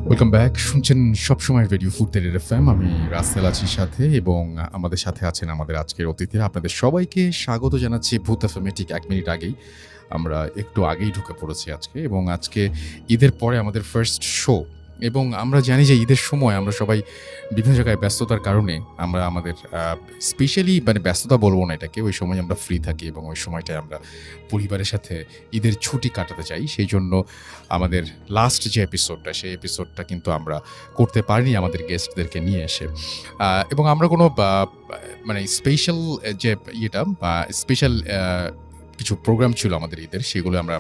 Welcome back. শুনছেন সবসময় radio Foorti FM. আমি রাসেল আছি সাথে এবং আমাদের সাথে আছেন আমাদের আজকের অতিথিরা। আপনাদের সবাইকে স্বাগত জানাচ্ছি ভূত এফএমে। ঠিক ১ মিনিট আগেই আমরা একটু আগেই ঢুকে পড়েছি আজকে এবং আজকে ঈদের পরে আমাদের ফার্স্ট শো এবং আমরা জানি যে ঈদের সময় আমরা সবাই বিভিন্ন জায়গায় ব্যস্ততার কারণে আমরা আমাদের স্পেশালি মানে ব্যস্ততা বলব না এটাকে, ওই সময় আমরা ফ্রি থাকি এবং ওই সময়টায় আমরা পরিবারের সাথে ঈদের ছুটি কাটাতে চাই। সেইজন্য আমাদের লাস্ট যে এপিসোডটা, সেই এপিসোডটা কিন্তু আমরা করতে পারিনি আমাদের গেস্টদেরকে নিয়ে এসে। এবং আমরা কোনো মানে স্পেশাল যে ইয়েটা স্পেশাল কিছু প্রোগ্রাম ছিল আমাদের ঈদের, সেগুলো আমরা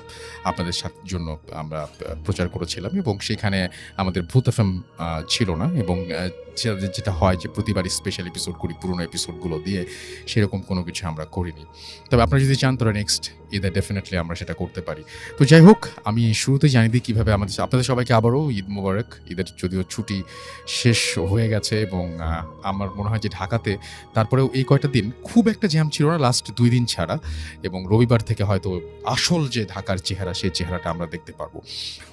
আপনাদের জন্য আমরা প্রচার করেছিলাম এবং সেখানে আমাদের ভূত এফএম ছিল না এবং যেটা হয় যে প্রতিবারই স্পেশাল এপিসোড করি পুরোনো এপিসোডগুলো দিয়ে, সেরকম কোনো কিছু আমরা করিনি। তবে আপনারা যদি চান তাহলে নেক্সট ঈদে ডেফিনেটলি আমরা সেটা করতে পারি। তো যাই হোক, আমি শুরুতেই জানিয়ে দিই কীভাবে আপনাদের সবাইকে আবারও ঈদ মোবারক। ঈদের যদিও ছুটি শেষ হয়ে গেছে এবং আমার মনে হয় যে ঢাকাতে তারপরেও এই কয়টা দিন খুব একটা জ্যাম ছিল না, লাস্ট 2 দিন ছাড়া, এবং রবিবার থেকে হয়তো আসল যে ঢাকার চেহারা, সেই চেহারাটা আমরা দেখতে পারবো।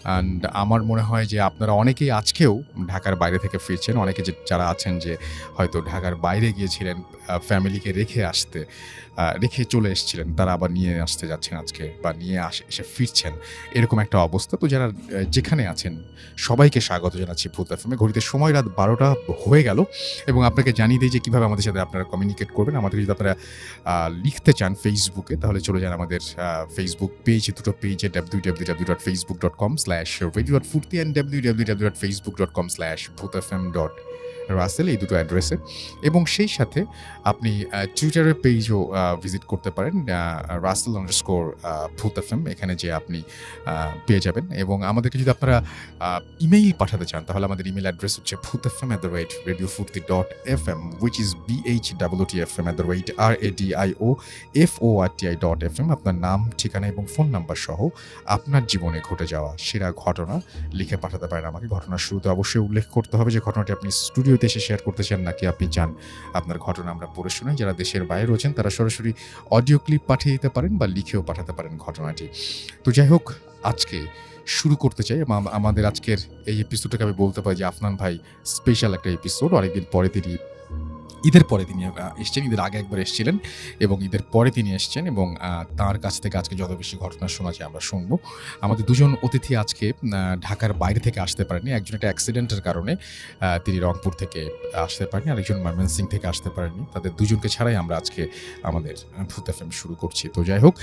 অ্যান্ড আমার মনে হয় যে আপনারা অনেকেই আজকেও ঢাকার বাইরে থেকে ফিরছেন। অনেকে যারা আছেন যে হয়তো ঢাকার বাইরে গিয়েছিলেন ফ্যামিলিকে রেখে চলে এসেছিলেন, তারা আবার নিয়ে আসতে যাচ্ছেন আজকে বা নিয়ে এসে ফিরছেন, এরকম একটা অবস্থা। তো যারা যেখানে আছেন সবাইকে স্বাগত জানাচ্ছি ভূত এফএমে। ঘড়িতে সময় রাত ১২টা হয়ে গেল এবং আপনাকে জানিয়ে দিই যে কীভাবে আমাদের সাথে আপনারা কমিউনিকেট করবেন। আমাদের যদি আপনারা লিখতে চান ফেসবুকে, তাহলে চলে যান আমাদের ফেসবুক পেজ, দুটো পেজে www.facebook.com/radio.furti and www.facebook.com/bhutfm.রাসেল, এই দুটো অ্যাড্রেসে। এবং সেই সাথে আপনি টুইটারের পেজও ভিজিট করতে পারেন, Russell_ভূত এফএম, এখানে যে আপনি পেয়ে যাবেন। এবং আমাদেরকে যদি আপনারা ইমেইল পাঠাতে চান, তাহলে আমাদের ইমেইল অ্যাড্রেস হচ্ছে bhutfm@radiofurti.fm, which is bhwtfm@radioforti.fm। আপনার নাম, ঠিকানা এবং ফোন নাম্বার সহ আপনার জীবনে ঘটে যাওয়া সেরা ঘটনা লিখে পাঠাতে পারেন আমাকে। ঘটনার শুরুতে অবশ্যই উল্লেখ করতে হবে যে ঘটনাটি আপনি স্টুডিওতে এসে শেয়ার করতে চান নাকি আপনি চান আপনার ঘটনা আমরা পড়ে শোনাই। যারা দেশের বাইরে রয়েছেন তারা সরাসরি অডিও ক্লিপ পাঠিয়ে দিতে পারেন বা লিখেও পাঠাতে পারেন ঘটনাটি। তো যাই হোক, আজকে শুরু করতে চাই। আমাদের আজকের এই এপিসোডটাকে আমি বলতে পারি যে আফনান ভাই স্পেশাল একটা এপিসোড। অনেকদিন পরে ঈদের পরে তিনি এসছেন। ঈদের আগে একবার এসেছিলেন এবং ঈদের পরে তিনি এসছেন এবং তাঁর কাছ থেকে আজকে যত বেশি ঘটনা শোনা যায় আমরা শুনবো। আমাদের দুজন অতিথি আজকে ঢাকার বাইরে থেকে আসতে পারেননি। একজন একটা অ্যাক্সিডেন্টের কারণে তিনি রংপুর থেকে আসতে পারেননি, আরেকজন ময়মনসিংহ থেকে আসতে পারেননি। তাদের দুজনকে ছাড়াই আমরা আজকে আমাদের ভূত এফএম শুরু করছি। তো যাই হোক,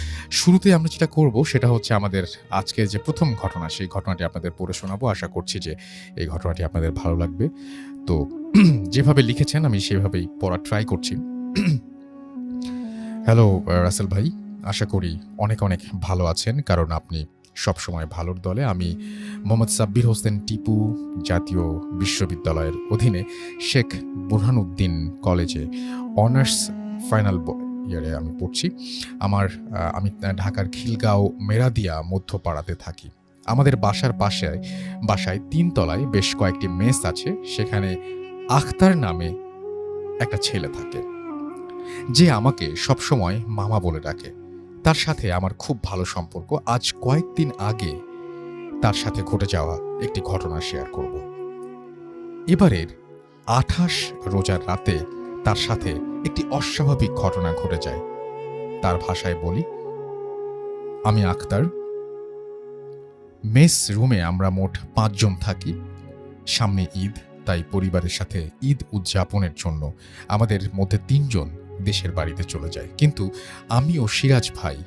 শুরুতে আমরা যেটা করব সেটা হচ্ছে আমাদের আজকের যে প্রথম ঘটনা, সেই ঘটনাটি আপনাদের পড়ে শোনাবো। আশা করছি যে এই ঘটনাটি আপনাদের ভালো লাগবে। তো যেভাবে লিখেছেন আমি সেভাবেই পড়ার ট্রাই করছি। হ্যালো রাসেল ভাই, আশা করি অনেক অনেক ভালো আছেন, কারণ আপনি সবসময় ভালোর দলে। আমি মোহাম্মদ সাব্বির হোসেন টিপু, জাতীয় বিশ্ববিদ্যালয়ের অধীনে শেখ বুরহানুদ্দিন কলেজে অনার্স ফাইনাল ইয়ারে আমি পড়ছি। আমি ঢাকার খিলগাঁও মেরাদিয়া মধ্যপাড়াতে থাকি। আমাদের বাসায় ৩ তলায় বেশ কয়েকটি মেস আছে। সেখানে আখতার নামে একটা ছেলে থাকে, যে আমাকে সবসময় মামা বলে ডাকে। তার সাথে আমার খুব ভালো সম্পর্ক। আজ কয়েকদিন আগে তার সাথে ঘটে যাওয়া একটি ঘটনা শেয়ার করব। এবারের ২৮ রোজার রাতে তার সাথে একটি অস্বাভাবিক ঘটনা ঘটে যায়। তার ভাষায় বলি, আমি আখতার। মেস রুমে আমরা মোট ৫ জন থাকি। সামনে ঈদ, তাই পরিবারের সাথে ঈদ উদযাপনের জন্য আমাদের মধ্যে ৩ জন দেশের বাড়িতে চলে যায়। কিন্তু আমি ও সিরাজ ভাই,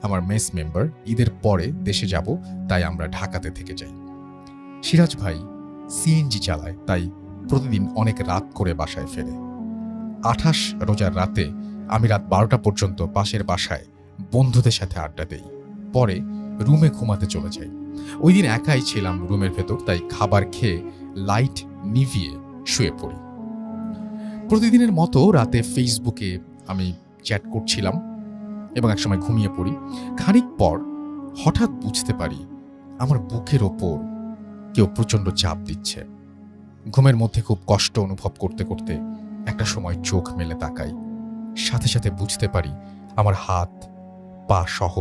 আমার মেস মেম্বার, ঈদের পরে দেশে যাব, তাই আমরা ঢাকাতে থেকে যাই। সিরাজ ভাই সিএনজি চালায়, তাই প্রতিদিন অনেক রাত করে বাসায় ফেরে। ২৮ রোজার রাতে আমি রাত ১২টা পর্যন্ত পাশের বাসায় বন্ধুদের সাথে আড্ডা দেই, পরে রুমে ঘুমাতে চলে যাই। ওই দিন একাই ছিলাম রুমের ভেতর, তাই খাবার খেয়ে লাইট নিভিয়ে শুয়ে পড়ি। প্রতিদিনের মতো রাতে ফেসবুকে আমি চ্যাট করছিলাম এবং একসময় ঘুমিয়ে পড়ি। খানিক পর হঠাৎ বুঝতে পারি আমার বুকের ওপর কেউ প্রচণ্ড চাপ দিচ্ছে। ঘুমের মধ্যে খুব কষ্ট অনুভব করতে করতে একটা সময় চোখ মেলে তাকাই। সাথে সাথে বুঝতে পারি আমার হাত পা সহ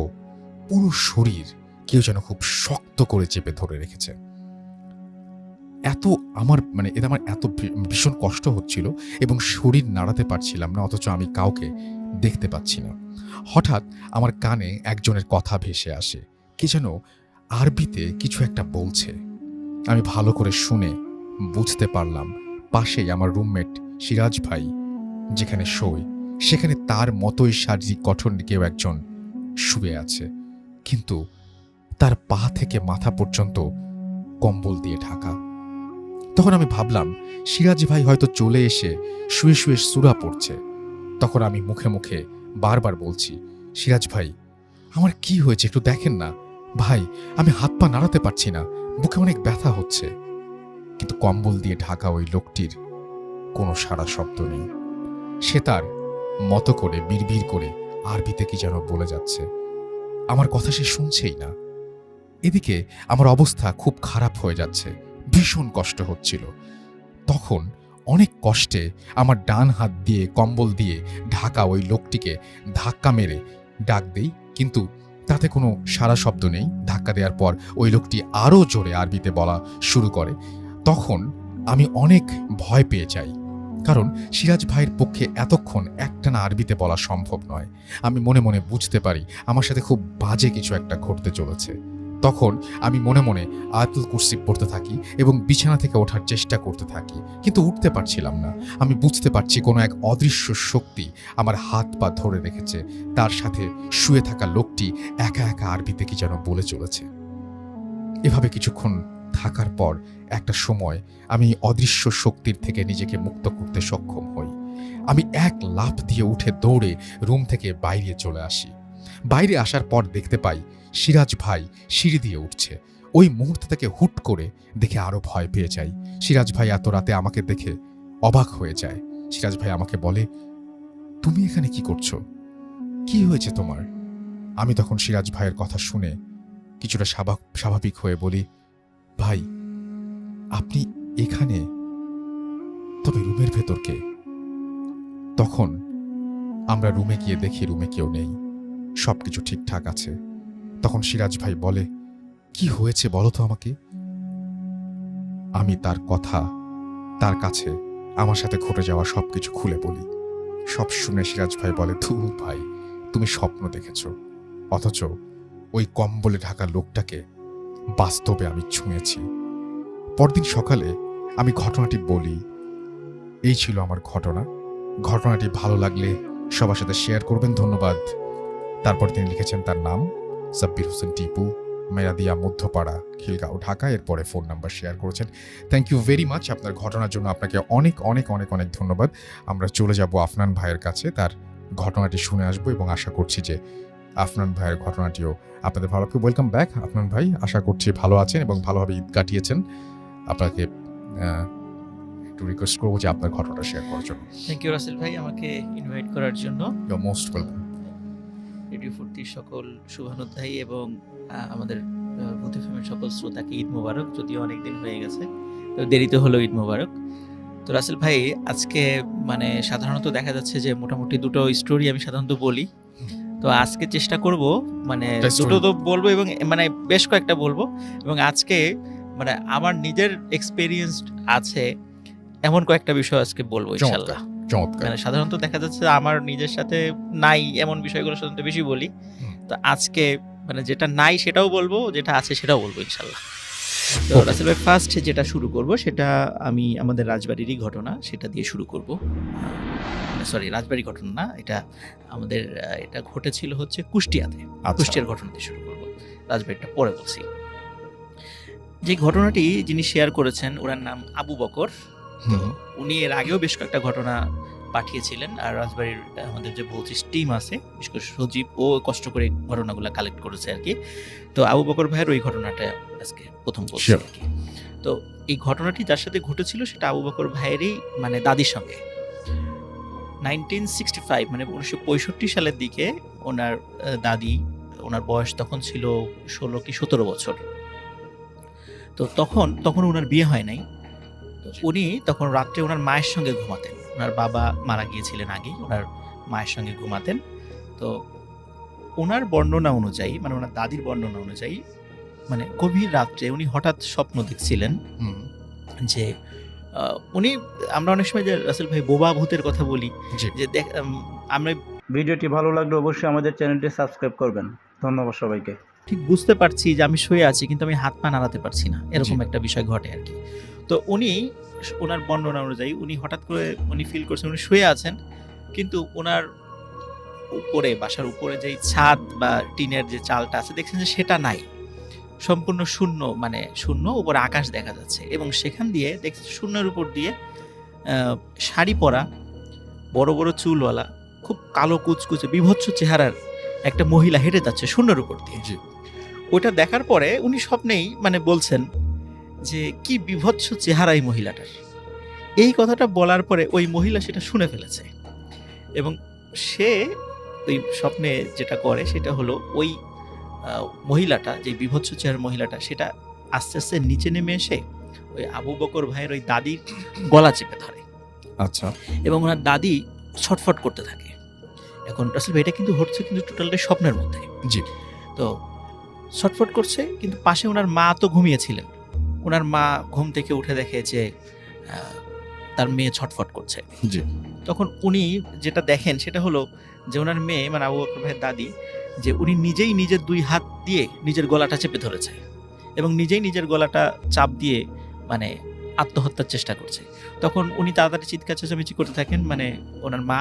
পুরো শরীর কেউ যেন খুব শক্ত করে চেপে ধরে রেখেছে। এতে আমার এত ভীষণ কষ্ট হচ্ছিল এবং শরীর নাড়াতে পারছিলাম না, অথচ আমি কাউকে দেখতে পাচ্ছি না। হঠাৎ আমার কানে একজনের কথা ভেসে আসে, কি যেন আরবিতে কিছু একটা বলছে। আমি ভালো করে শুনে বুঝতে পারলাম পাশেই আমার রুমমেট সিরাজ ভাই যেখানে শোয় সেখানে তার মতোই শারীরিক গঠন কেউ একজন শুয়ে আছে, কিন্তু তার পা থেকে মাথা পর্যন্ত কম্বল দিয়ে ঢাকা। তখন আমি ভাবলাম সিরাজ ভাই হয়তো চলে এসে শুয়ে শুয়ে সূরা পড়ছে। তখন আমি মুখে মুখে বারবার বলছি, সিরাজ ভাই আমার কি হয়েছে একটু দেখেন না ভাই, আমি হাত পা নাড়াতে পারছি না, বুকে অনেক ব্যথা হচ্ছে। কিন্তু কম্বল দিয়ে ঢাকা ওই লোকটির কোনো সাড়া শব্দ নেই। সে তার মতো করে বিড়বিড় করে আরবিতে কি যেন বলে যাচ্ছে, আমার কথা সে শুনছেই না। এদিকে আমার অবস্থা খুব খারাপ হয়ে যাচ্ছে, ভীষণ কষ্ট হচ্ছিল। তখন অনেক কষ্টে আমার ডান হাত দিয়ে কম্বল দিয়ে ঢাকা ওই লোকটিকে ধাক্কা মেরে ডাক দেই, কিন্তু তাতে কোনো সাড়া শব্দ নেই। ধাক্কা দেওয়ার পর ওই লোকটি আরও জোরে আরবিতে বলা শুরু করে। তখন আমি অনেক ভয় পেয়ে যাই, কারণ সিরাজ ভাইয়ের পক্ষে এতক্ষণ একটানা আরবিতে বলা সম্ভব নয়। আমি মনে মনে বুঝতে পারি আমার সাথে খুব বাজে কিছু একটা ঘটতে চলেছে। তখন আমি মনে মনে আয়াতুল কুরসি পড়তে থাকি এবং বিছানা থেকে ওঠার চেষ্টা করতে থাকি, কিন্তু উঠতে পারছিলাম না। আমি বুঝতে পারছি কোনো এক অদৃশ্য শক্তি আমার হাত পা ধরে রেখেছে। তার সাথে শুয়ে থাকা লোকটি একা একা আরবিতে কি যেন বলে চলেছে। এভাবে কিছুক্ষণ থাকার পর একটা সময় আমি অদৃশ্য শক্তির থেকে নিজেকে মুক্ত করতে সক্ষম হই। আমি এক লাফ দিয়ে উঠে দৌড়ে রুম থেকে বাইরে চলে আসি। বাইরে আসার পর দেখতে পাই সিরাজ ভাই সিঁড়ি দিয়ে উঠছে। ওই মুহূর্তে তাকে হুট করে দেখে আরো ভয় পেয়ে যাই। সিরাজ ভাই এত রাতে আমাকে দেখে অবাক হয়ে যায়। সিরাজ ভাই আমাকে বলে, তুমি এখানে কি করছো, কি হয়েছে তোমার? আমি তখন সিরাজ ভাইয়ের কথা শুনে কিছুটা স্বাভাবিক হয়ে বলি, ভাই আপনি এখানে, তবে রুমের ভেতর কে? তখন আমরা রুমে গিয়ে দেখি রুমে কেউ নেই, সবকিছু ঠিকঠাক আছে। তখন সিরাজ ভাই বলে, কি হয়েছে বলো তো আমাকে। আমি তার কথা তার কাছে আমার সাথে ঘটে যাওয়া সবকিছু খুলে বলি। সব শুনে সিরাজ ভাই বলে, ধুর ভাই তুমি স্বপ্ন দেখেছ, অথচ ওই কম্বলে ঢাকা লোকটাকে বাস্তবে আমি ছুঁয়েছি। পরদিন সকালে আমি ঘটনাটি বলি, এই ছিল আমার ঘটনা। ঘটনাটি ভালো লাগলে সবার সাথে শেয়ার করবেন, ধন্যবাদ। তারপর তিনি লিখেছেন তার নাম সাব্বির হোসেন টিপু, মেরাদিয়া মধ্যপাড়া, খিলগাঁও, ঢাকা। এরপরে ফোন নাম্বার শেয়ার করেছেন। থ্যাংক ইউ ভেরি মাচ আপনার ঘটনার জন্য, আপনাকে অনেক অনেক অনেক অনেক ধন্যবাদ। আমরা চলে যাব আফনান ভাইয়ের কাছে, তার ঘটনাটি শুনে আসবো এবং আশা করছি যে আফনান ভাইয়ের ঘটনাটিও আপনাদের ভালো লাগবে। ওয়েলকাম ব্যাক আফনান ভাই, আশা করছি ভালো আছেন এবং ভালোভাবে ঈদ কাটিয়েছেন। আপনাকে একটু রিকোয়েস্ট করবো যে আপনার ঘটনাটা শেয়ার করার জন্য। থ্যাংক ইউ রাসেল ভাই আমাকে ইনভাইট করার জন্য। You are most welcome. Radio ফুর্তির সকল শুভানুধ্যায়ী এবং আমাদের ভূত এফএমের সকল শ্রোতাকে ঈদ মোবারক। যদিও অনেকদিন হয়ে গেছে, তো দেরিতে হলো ঈদ মোবারক। তো রাসেল ভাই আজকে মানে সাধারণত দেখা যাচ্ছে যে মোটামুটি দুটো স্টোরি আমি সাধারণত বলি, তো আজকে চেষ্টা করব মানে দুটো তো বলবো এবং মানে বেশ কয়েকটা বলবো, এবং আজকে মানে আমার নিজের এক্সপেরিয়েন্স আছে এমন কয়েকটা বিষয় আজকে বলবো ইনশাআল্লাহ। মানে সাধারণত দেখা যাচ্ছে আমার নিজের সাথে নাই এমন বিষয়গুলো সাধারণত বেশি বলি, তো আজকে মানে যেটা নাই সেটাও বলবো, যেটা আছে সেটাও বলবো ইনশাআল্লাহ। তো রাসেল ভাই ফার্স্ট যেটা শুরু করব সেটা আমি আমাদের রাজবাড়িরই ঘটনা, সেটা দিয়ে শুরু করব। সরি, রাজবাড়ির ঘটনা না, এটা আমাদের এটা ঘটেছিল হচ্ছে কুষ্টিয়াতে। কুষ্টিয়ার ঘটনা দিয়ে শুরু করব, রাজবাড়িটা পরে বলছি। যে ঘটনাটি যিনি শেয়ার করেছেন ওনার নাম আবু বকর। উনি এর আগেও বেশ কয়েকটা ঘটনা পাঠিয়েছিলেন, আর রাজবাড়ির আমাদের যে ভৌতিক টিম আছে বিশেষ করে সজীব ও কষ্ট করে ঘটনাগুলো কালেক্ট করেছে আর কি। তো আবু বকর ভাইয়ের ওই ঘটনাটা আজকে প্রথম বলছি আর কি। তো এই ঘটনাটি যার সাথে ঘটেছিল সেটা আবু বকর ভাইয়েরই মানে দাদির সঙ্গে। 1965 মানে 1965 সালের দিকে ওনার দাদি, ওনার বয়স তখন ছিল 16 কি 17 বছর। তো তখন ওনার বিয়ে হয় নাই। উনি তখন রাত্রে ওনার মায়ের সঙ্গে ঘুমাতেন। ওনার বাবা মারা গিয়েছিলেন আগেই, ওনার মায়ের সঙ্গে ঘুমাতেন। তো ওনার বর্ণনা অনুযায়ী মানে ওনার দাদির বর্ণনা অনুযায়ী মানে গভীর রাত্রে উনি হঠাৎ স্বপ্ন দেখছিলেন যে উনি, আমরা অনেক সময় যে রাসেল ভাই বোবা ভূতের কথা বলি, জি। যে আমরা ভিডিওটি ভালো লাগলে অবশ্যই আমাদের চ্যানেলটি সাবস্ক্রাইব করবেন। ধন্যবাদ সবাইকে। ঠিক বুঝতে পারছি যে আমি শুয়ে আছি কিন্তু আমি হাত পা নাড়াতে পারছি না, এরকম জি। একটা বিষয় ঘটে আর কি। তো উনি, ওনার বর্ণনা অনুযায়ী উনি হঠাৎ করে উনি ফিল করছেন উনি শুয়ে আছেন, কিন্তু ওনার উপরে, বাসার উপরে যেই ছাদ বা টিনের যে চালটা আছে দেখছেন যে সেটা নাই, সম্পূর্ণ শূন্য, মানে শূন্য, উপরে আকাশ দেখা যাচ্ছে এবং সেখান দিয়ে দেখছেন শূন্যের উপর দিয়ে শাড়ি পরা, বড় বড় চুলওয়ালা, খুব কালো কুচকুচে বীভৎস চেহারার একটা মহিলা হেঁটে যাচ্ছে শূন্যের উপর দিয়ে। জি। ওটা দেখার পরে উনি স্বপ্নেই মানে বলছেন যে কি বিভৎস চেহারা এই মহিলাটার। এই কথাটা বলার পরে ওই মহিলা সেটা শুনে ফেলেছে এবং সে ওই স্বপ্নে যেটা করে সেটা হলো ওই মহিলাটা, যে বিভৎস চেহারার মহিলাটা, সেটা আস্তে আস্তে নিচে নেমে এসে ওই আবু বকর ভাইয়ের ওই দাদির গলা চেপে ধরে আচ্ছা। এবং ওনার দাদি ছটফট করতে থাকে। এখন রাসেল ভাই এটা কিন্তু হচ্ছে কিন্তু টোটালটাই স্বপ্নের মধ্যে। জি। তো ছটফট করছে, কিন্তু পাশে ওনার মা তো ঘুমিয়েছিলেন। ওনার মা ঘুম থেকে উঠে দেখে যে তার মেয়ে ছটফট করছে। জি। তখন উনি যেটা দেখেন সেটা হলো যে ওনার মেয়ে, মানে আবু বকর ভাইয়ের দাদি, যে উনি নিজেই নিজের 2 হাত দিয়ে নিজের গলাটা চেপে ধরেছে এবং নিজেই নিজের গলাটা চাপ দিয়ে মানে আত্মহত্যার চেষ্টা করছে। তখন উনি তাড়াতাড়ি চিৎকার চেঁচামেচি করতে থাকেন, মানে ওনার মা,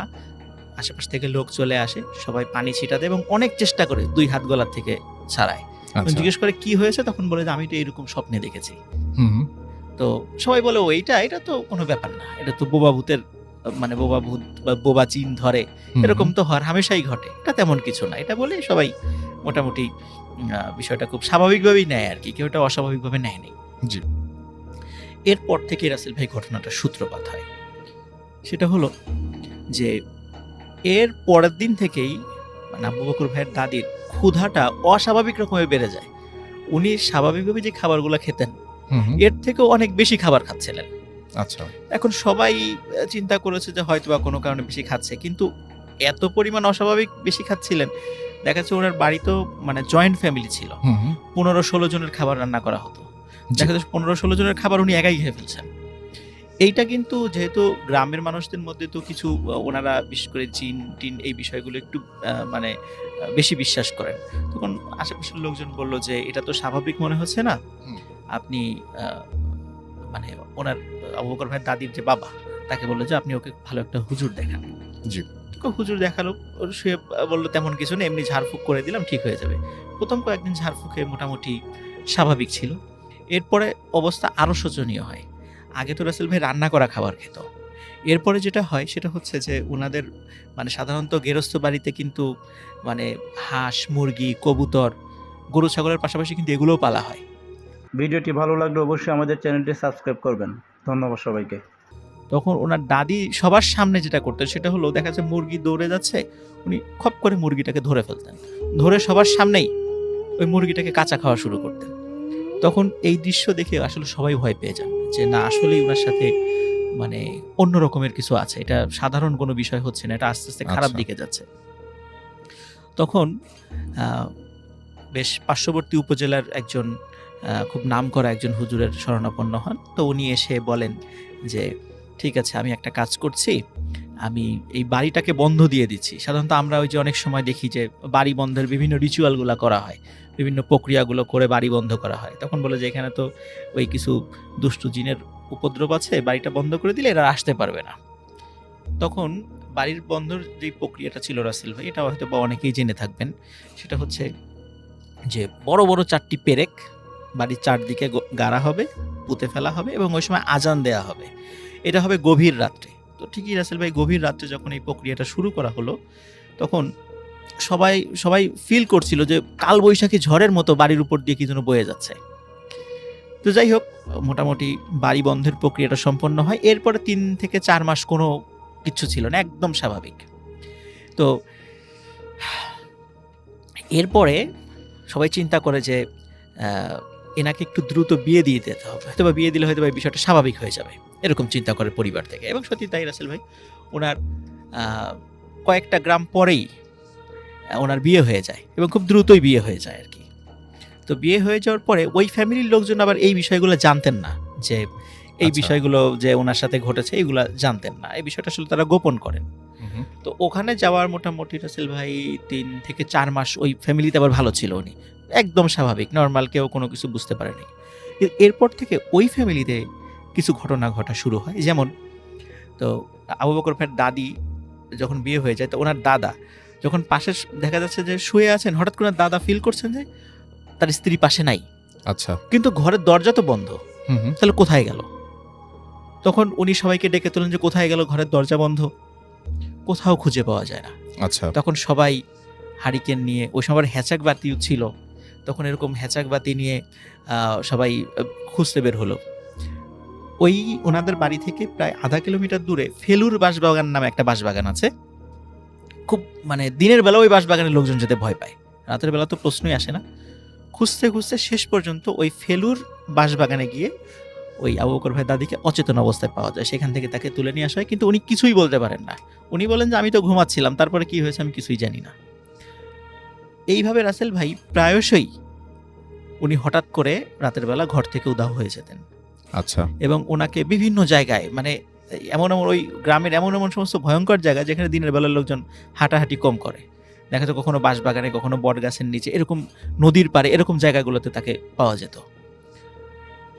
আশেপাশ থেকে লোক চলে আসে, সবাই পানি ছিটা দেয় এবং অনেক চেষ্টা করে 2 হাত গলার থেকে ছাড়ায়। আচ্ছা। জিজ্ঞেস করে কি হয়েছে, তখন বলে যে আমি তো এরকম স্বপ্নে দেখেছি। হুম। তো সবাই বলে ও এটা তো কোনো ব্যাপার না, এটা তো বোবা ভূতের, মানে বোবা ভূত বা বোবা জিন ধরে, এরকম তো হামেশাই ঘটে, এটা তেমন কিছু না, এটা বলে সবাই মোটামুটি বিষয়টা খুব স্বাভাবিকভাবেই নেয় আর কি, কেউ এটা অস্বাভাবিকভাবে নেয়নি। জি। এরপর থেকে রাসেল ভাই ঘটনাটার সূত্রপাত হয়। সেটা হলো যে এর পরের দিন থেকেই মানে আবু বকর ভাইয়ের দাদির ক্ষুধাটা অস্বাভাবিক রকমের বেড়ে যায়। উনি স্বাভাবিকভাবে যে খাবারগুলো খেতেন এর থেকেও অনেক বেশি খাবার খাচ্ছিলেন। আচ্ছা। এখন সবাই চিন্তা করেছে যে হয়তোবা কোনো কারণে বেশি খাচ্ছে, কিন্তু এত পরিমাণ অস্বাভাবিক বেশি খাচ্ছিলেন। দেখা যাচ্ছে ওনার বাড়ি তো মানে জয়েন্ট ফ্যামিলি ছিল, 15-16 জনের খাবার রান্না করা হতো। দেখা যাচ্ছে 15-16 জনের খাবার উনি একাই খেয়ে ফেলছেন। এইটা কিন্তু যেহেতু গ্রামের মানুষদের মধ্যে তো কিছু ওনারা বিশেষ করে জিন টিন এই বিষয়গুলো একটু মানে বেশি বিশ্বাস করেন। তখন আশেপাশের লোকজন বলল যে এটা তো স্বাভাবিক মনে হচ্ছে না, আপনি মানে ওনার আবু বকর ভাইয়ের দাদির যে বাবা, তাকে বললো যে আপনি ওকে ভালো একটা হুজুর দেখান। জি। হুজুর দেখালো, সে বললো তেমন কিছু না, এমনি ঝাড়ফুঁক করে দিলাম ঠিক হয়ে যাবে। প্রথম কয়েকদিন ঝাড়ফুঁকে মোটামুটি স্বাভাবিক ছিল। এরপরে অবস্থা আরো শোচনীয় হয়। আগে তো রাসেল ভাই রান্না করা খাবার খেত, এরপরে যেটা হয় সেটা হচ্ছে যে ওনাদের মানে সাধারণত গেরস্ত বাড়িতে কিন্তু মানে হাঁস, মুরগি, কবুতর, গরু, ছাগলের পাশাপাশি কিন্তু এগুলোও পালা হয়। ভিডিওটি ভালো লাগলে অবশ্যই আমাদের চ্যানেলটি সাবস্ক্রাইব করবেন। ধন্যবাদ সবাইকে। তখন ওনার দাদি সবার সামনে যেটা করতেন সেটা হলো, দেখা যাচ্ছে মুরগি দৌড়ে যাচ্ছে, উনি খপ করে মুরগিটাকে ধরে ফেলতেন, ধরে সবার সামনেই ওই মুরগিটাকে কাঁচা খাওয়া শুরু করতেন। তখন এই দৃশ্য দেখে আসলে সবাই ভয় পেয়ে যান যে না, আসলেই ওনার সাথে মানে অন্য রকমের কিছু আছে, এটা সাধারণ কোনো বিষয় হচ্ছে না, এটা আস্তে আস্তে খারাপ দিকে যাচ্ছে। তখন বেশ পার্শ্ববর্তী উপজেলার একজন খুব নামকরা একজন হুজুরের শরণাপন্ন হন। তো উনি এসে বলেন যে ঠিক আছে, আমি একটা কাজ করছি, আমি এই বাড়িটাকে বন্ধ দিয়ে দিচ্ছি। সাধারণত আমরা ওই যে অনেক সময় দেখি যে বাড়ি বন্ধের বিভিন্ন রিচুয়ালগুলো করা হয়, বিভিন্ন প্রক্রিয়াগুলো করে বাড়ি বন্ধ করা হয়। তখন বলে যে এখানে তো ওই কিছু দুষ্টু জিনের উপদ্রব আছে, বাড়িটা বন্ধ করে দিলে এরা আসতে পারবে না। তখন বাড়ির বন্ধর যে প্রক্রিয়াটা ছিল রাসেল ভাই, এটা হয়তো বা অনেকেই জেনে থাকবেন, সেটা হচ্ছে যে বড় বড় 4টি পেরেক বাড়ির চারদিকে গাড়া হবে, পুঁতে ফেলা হবে এবং ওই সময় আজান দেয়া হবে। এটা হবে গভীর রাত্রে। তো ঠিকই রাসেল ভাই, গভীর রাত্রে যখন এই প্রক্রিয়াটা শুরু করা হলো, তখন সবাই ফিল করছিল যে কালবৈশাখী ঝড়ের মতো বাড়ির উপর দিয়ে কি যেন বয়ে যাচ্ছে। তো যাই হোক, মোটামুটি বাড়ি বন্ধের প্রক্রিয়াটা সম্পন্ন হয়। এরপরে 3 থেকে 4 মাস কোনো কিচ্ছু ছিল না, একদম স্বাভাবিক। তো এরপরে সবাই চিন্তা করে যে এনাকে একটু দ্রুত বিয়ে দিয়ে দিতে হবে, হয়তো বা বিয়ে দিলে হয়তো বা বিষয়টা স্বাভাবিক হয়ে যাবে, এরকম চিন্তা করে পরিবার থেকে। এবং সত্যি তাই রাসেল ভাই, ওনার কয়েকটা গ্রাম পরেই ওনার বিয়ে হয়ে যায় এবং খুব দ্রুতই বিয়ে হয়ে যায় আর কি। তো বিয়ে হয়ে যাওয়ার পরে ওই ফ্যামিলির লোকজন আবার এই বিষয়গুলো জানতেন না যে এই আচ্ছা। বিষয়গুলো যে ওনার সাথে ঘটেছে এগুলা জানতেন না, এই বিষয়টা আসলে তারা গোপন করেন। হুম, তো ওখানে যাওয়ার মোটামুটি রাসেল ভাই 3 থেকে 4 মাস ওই ফ্যামিলিতে আবার ভালো ছিল উনি, একদম স্বাভাবিক নর্মাল, কেউ কোনো কিছু বুঝতে পারেনি। এরপর থেকে ওই ফ্যামিলিতে কিছু ঘটনা ঘটা শুরু হয়। যেমন, তো আবু বকর ভাইয়ের দাদি যখন বিয়ে হয়ে যায়, তো ওনার দাদা যখন পাশে দেখা যাচ্ছে যে শুয়ে আছেন, হঠাৎ করে ওনার দাদা ফিল করছেন যে তার স্ত্রী পাশে নাই, আচ্ছা। কিন্তু ঘরের দরজা তো বন্ধ, হুম, হুম। তাহলে কোথায় গেল? তখন উনি সবাইকে ডেকে তোলেন যে কোথায় গেল, ঘরের দরজা বন্ধ, কোথাও খুঁজে পাওয়া যায় না। আচ্ছা। তখন সবাই হারিকেন নিয়ে, ওই সময় হ্যাচাক বাতিও ছিল, তখন এরকম হ্যাচাক বাতি নিয়ে সবাই খুঁজতে বের হলো। ওই ওনাদের বাড়ি থেকে প্রায় আধা কিলোমিটার দূরে ফেলুর বাঁশবাগান নামে একটা বাঁশবাগান আছে। খুব মানে দিনের বেলা ওই বাঁশবাগানের লোকজন যেতে ভয় পায়, রাতের বেলা তো প্রশ্নই আসে না। খুঁজতে খুঁজতে শেষ পর্যন্ত ওই ফেলুর বাঁশবাগানে গিয়ে ওই আবু বকর ভাই দাদিকে অচেতন অবস্থায় পাওয়া যায়। সেখান থেকে তাকে তুলে নিয়ে আসা হয়, কিন্তু উনি কিছুই বলতে পারেন না। উনি বলেন যে আমি তো ঘুমাচ্ছিলাম, তারপরে কি হয়েছে আমি কিছুই জানি না। এইভাবে রাসেল ভাই প্রায়শই উনি হঠাৎ করে রাতের বেলা ঘর থেকে উধাও হয়ে যেতেন, আচ্ছা। এবং ওনাকে বিভিন্ন জায়গায় মানে এমন এমন ওই গ্রামের এমন এমন সমস্ত ভয়ঙ্কর জায়গা যেখানে দিনের বেলার লোকজন হাঁটাহাঁটি কম করে, দেখা যায় কখনো বাঁশবাগানে, কখনো বট গাছের নিচে, এরকম নদীর পাড়ে, এরকম জায়গাগুলোতে তাকে পাওয়া যেত।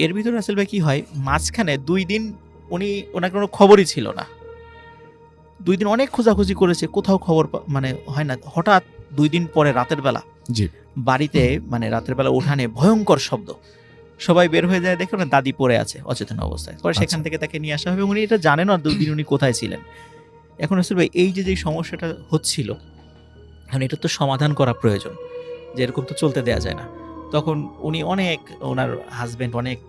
এর ভিতরে রাসেল ভাই কি হয়, মাঝখানে 2 দিন ওনার কোনো খবরই ছিল না। 2 দিন অনেক খোঁজাখুঁজি করেছে, কোথাও খবর মানে হয় না। হঠাৎ 2 দিন পরে রাতের বেলা জি। বাড়িতে মানে রাতের বেলা উঠানে ভয়ঙ্কর শব্দ, সবাই বের হয়ে যায়, দেখে ওনার দাদি পড়ে আছে অচেতন অবস্থায়। পরে সেখান আচ্ছা। থেকে তাকে নিয়ে আসা হবে, উনি এটা জানেন না 2 দিন উনি কোথায় ছিলেন। এখন রাসেল ভাই এই যে সমস্যাটা হচ্ছিল, এখন এটা তো সমাধান করা প্রয়োজন, যে এরকম তো চলতে দেয়া যায় না। তখন উনি অনেক, ওনার হাজবেন্ড অনেক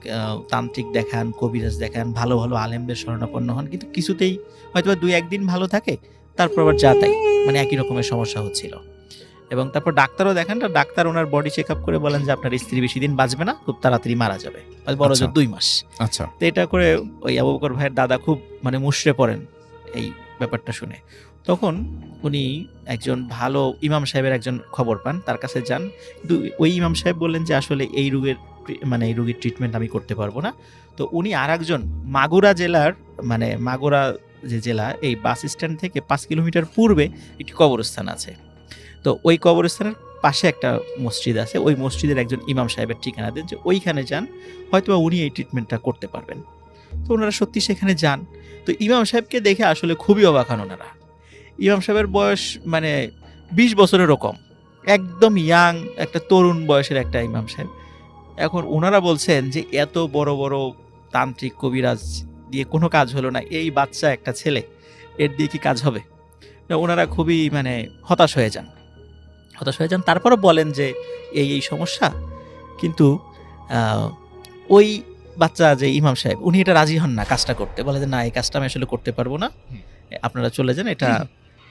তান্ত্রিক দেখান, কবিরাজ দেখান, ভালো ভালো আলেমদের শরণাপন্ন হন, কিন্তু কিছুতেই হয়তো 2-1 দিন ভালো থাকে, তারপর আবার যা তাই, মানে একই রকমের সমস্যা হচ্ছিল। এবং তারপর ডাক্তারও দেখান, ডাক্তার ওনার বডি চেক আপ করে বলেন যে আপনার স্ত্রী বেশি দিন বাঁচবে না, খুব তাড়াতাড়ি মারা যাবে, বড় আচ্ছা। জোর 2 মাস। আচ্ছা। তো এটা করে ওই আবু বকর ভাইয়ের দাদা খুব মানে মুষড়ে পড়েন এই ব্যাপারটা শুনে। তখন উনি একজন ভালো ইমাম সাহেবের একজন খবর পান, তার কাছে যান। কিন্তু ওই ইমাম সাহেব বললেন যে আসলে এই রোগের মানে এই রোগীর ট্রিটমেন্ট আমি করতে পারবো না। তো উনি আরেকজন মাগুরা জেলার, মানে মাগুরা যে জেলা, এই বাস স্ট্যান্ড থেকে 5 কিলোমিটার পূর্বে একটি কবরস্থান আছে। তো ওই কবরস্থানের পাশে একটা মসজিদ আছে, ওই মসজিদের একজন ইমাম সাহেবের ঠিকানা দেন যে ওইখানে যান, হয়তোবা উনি এই ট্রিটমেন্টটা করতে পারবেন। তো ওনারা সত্যি সেখানে যান। তো ইমাম সাহেবকে দেখে আসলে খুবই অবাক হন ওনারা। ইমাম সাহেবের বয়স মানে 20 বছরেরও কম, একদম ইয়াং একটা তরুণ বয়সের একটা ইমাম সাহেব। এখন ওনারা বলছেন যে এত বড় বড় তান্ত্রিক কবিরাজ দিয়ে কোনো কাজ হলো না, এই বাচ্চা একটা ছেলে, এর দিয়ে কি কাজ হবে? ওনারা খুবই মানে হতাশ হয়ে যান। তারপরও বলেন যে এই সমস্যা, কিন্তু ওই বাচ্চা যে ইমাম সাহেব, উনি এটা রাজি হন না কাজটা করতে, বলে যে না, এই কাজটা আমি আসলে করতে পারবো না, আপনারা চলে যান, এটা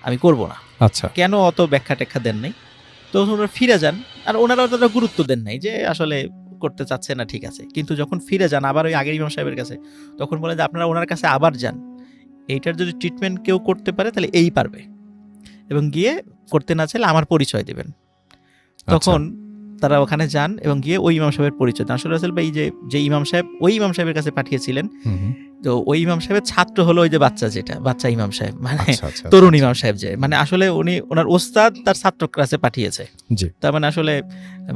আমি করব না। আচ্ছা। কেন অত ব্যাখ্যা টেখ্যা দেন নাই। তো ওনারা ফিরে যান, আর ওনারা অতটা গুরুত্ব দেন নাই যে আসলে করতে চাচ্ছে না, ঠিক আছে। কিন্তু যখন ফিরে যান আবার ওই আগের ইমাম সাহেবের কাছে, তখন বলে যে আপনারা ওনার কাছে আবার যান, এইটার যদি ট্রিটমেন্ট কেউ করতে পারে তাহলে এই পারবে, এবং গিয়ে করতে না চাইলে আমার পরিচয় দেবেন। তখন তারা ওখানে যান এবং গিয়ে ওই ইমাম সাহেবের পরিচয় দেন। আসলে রাসেল ভাই যে ইমাম সাহেব ওই ইমাম সাহেবের কাছে পাঠিয়েছিলেন, তো ওই ইমাম সাহেবের ছাত্র হলো ওই যে বাচ্চা ইমাম সাহেব, মানে তরুণ ইমাম সাহেব, যে মানে আসলে উনি ওনার ওস্তাদ তার ছাত্র কাছে পাঠিয়েছে। তার মানে আসলে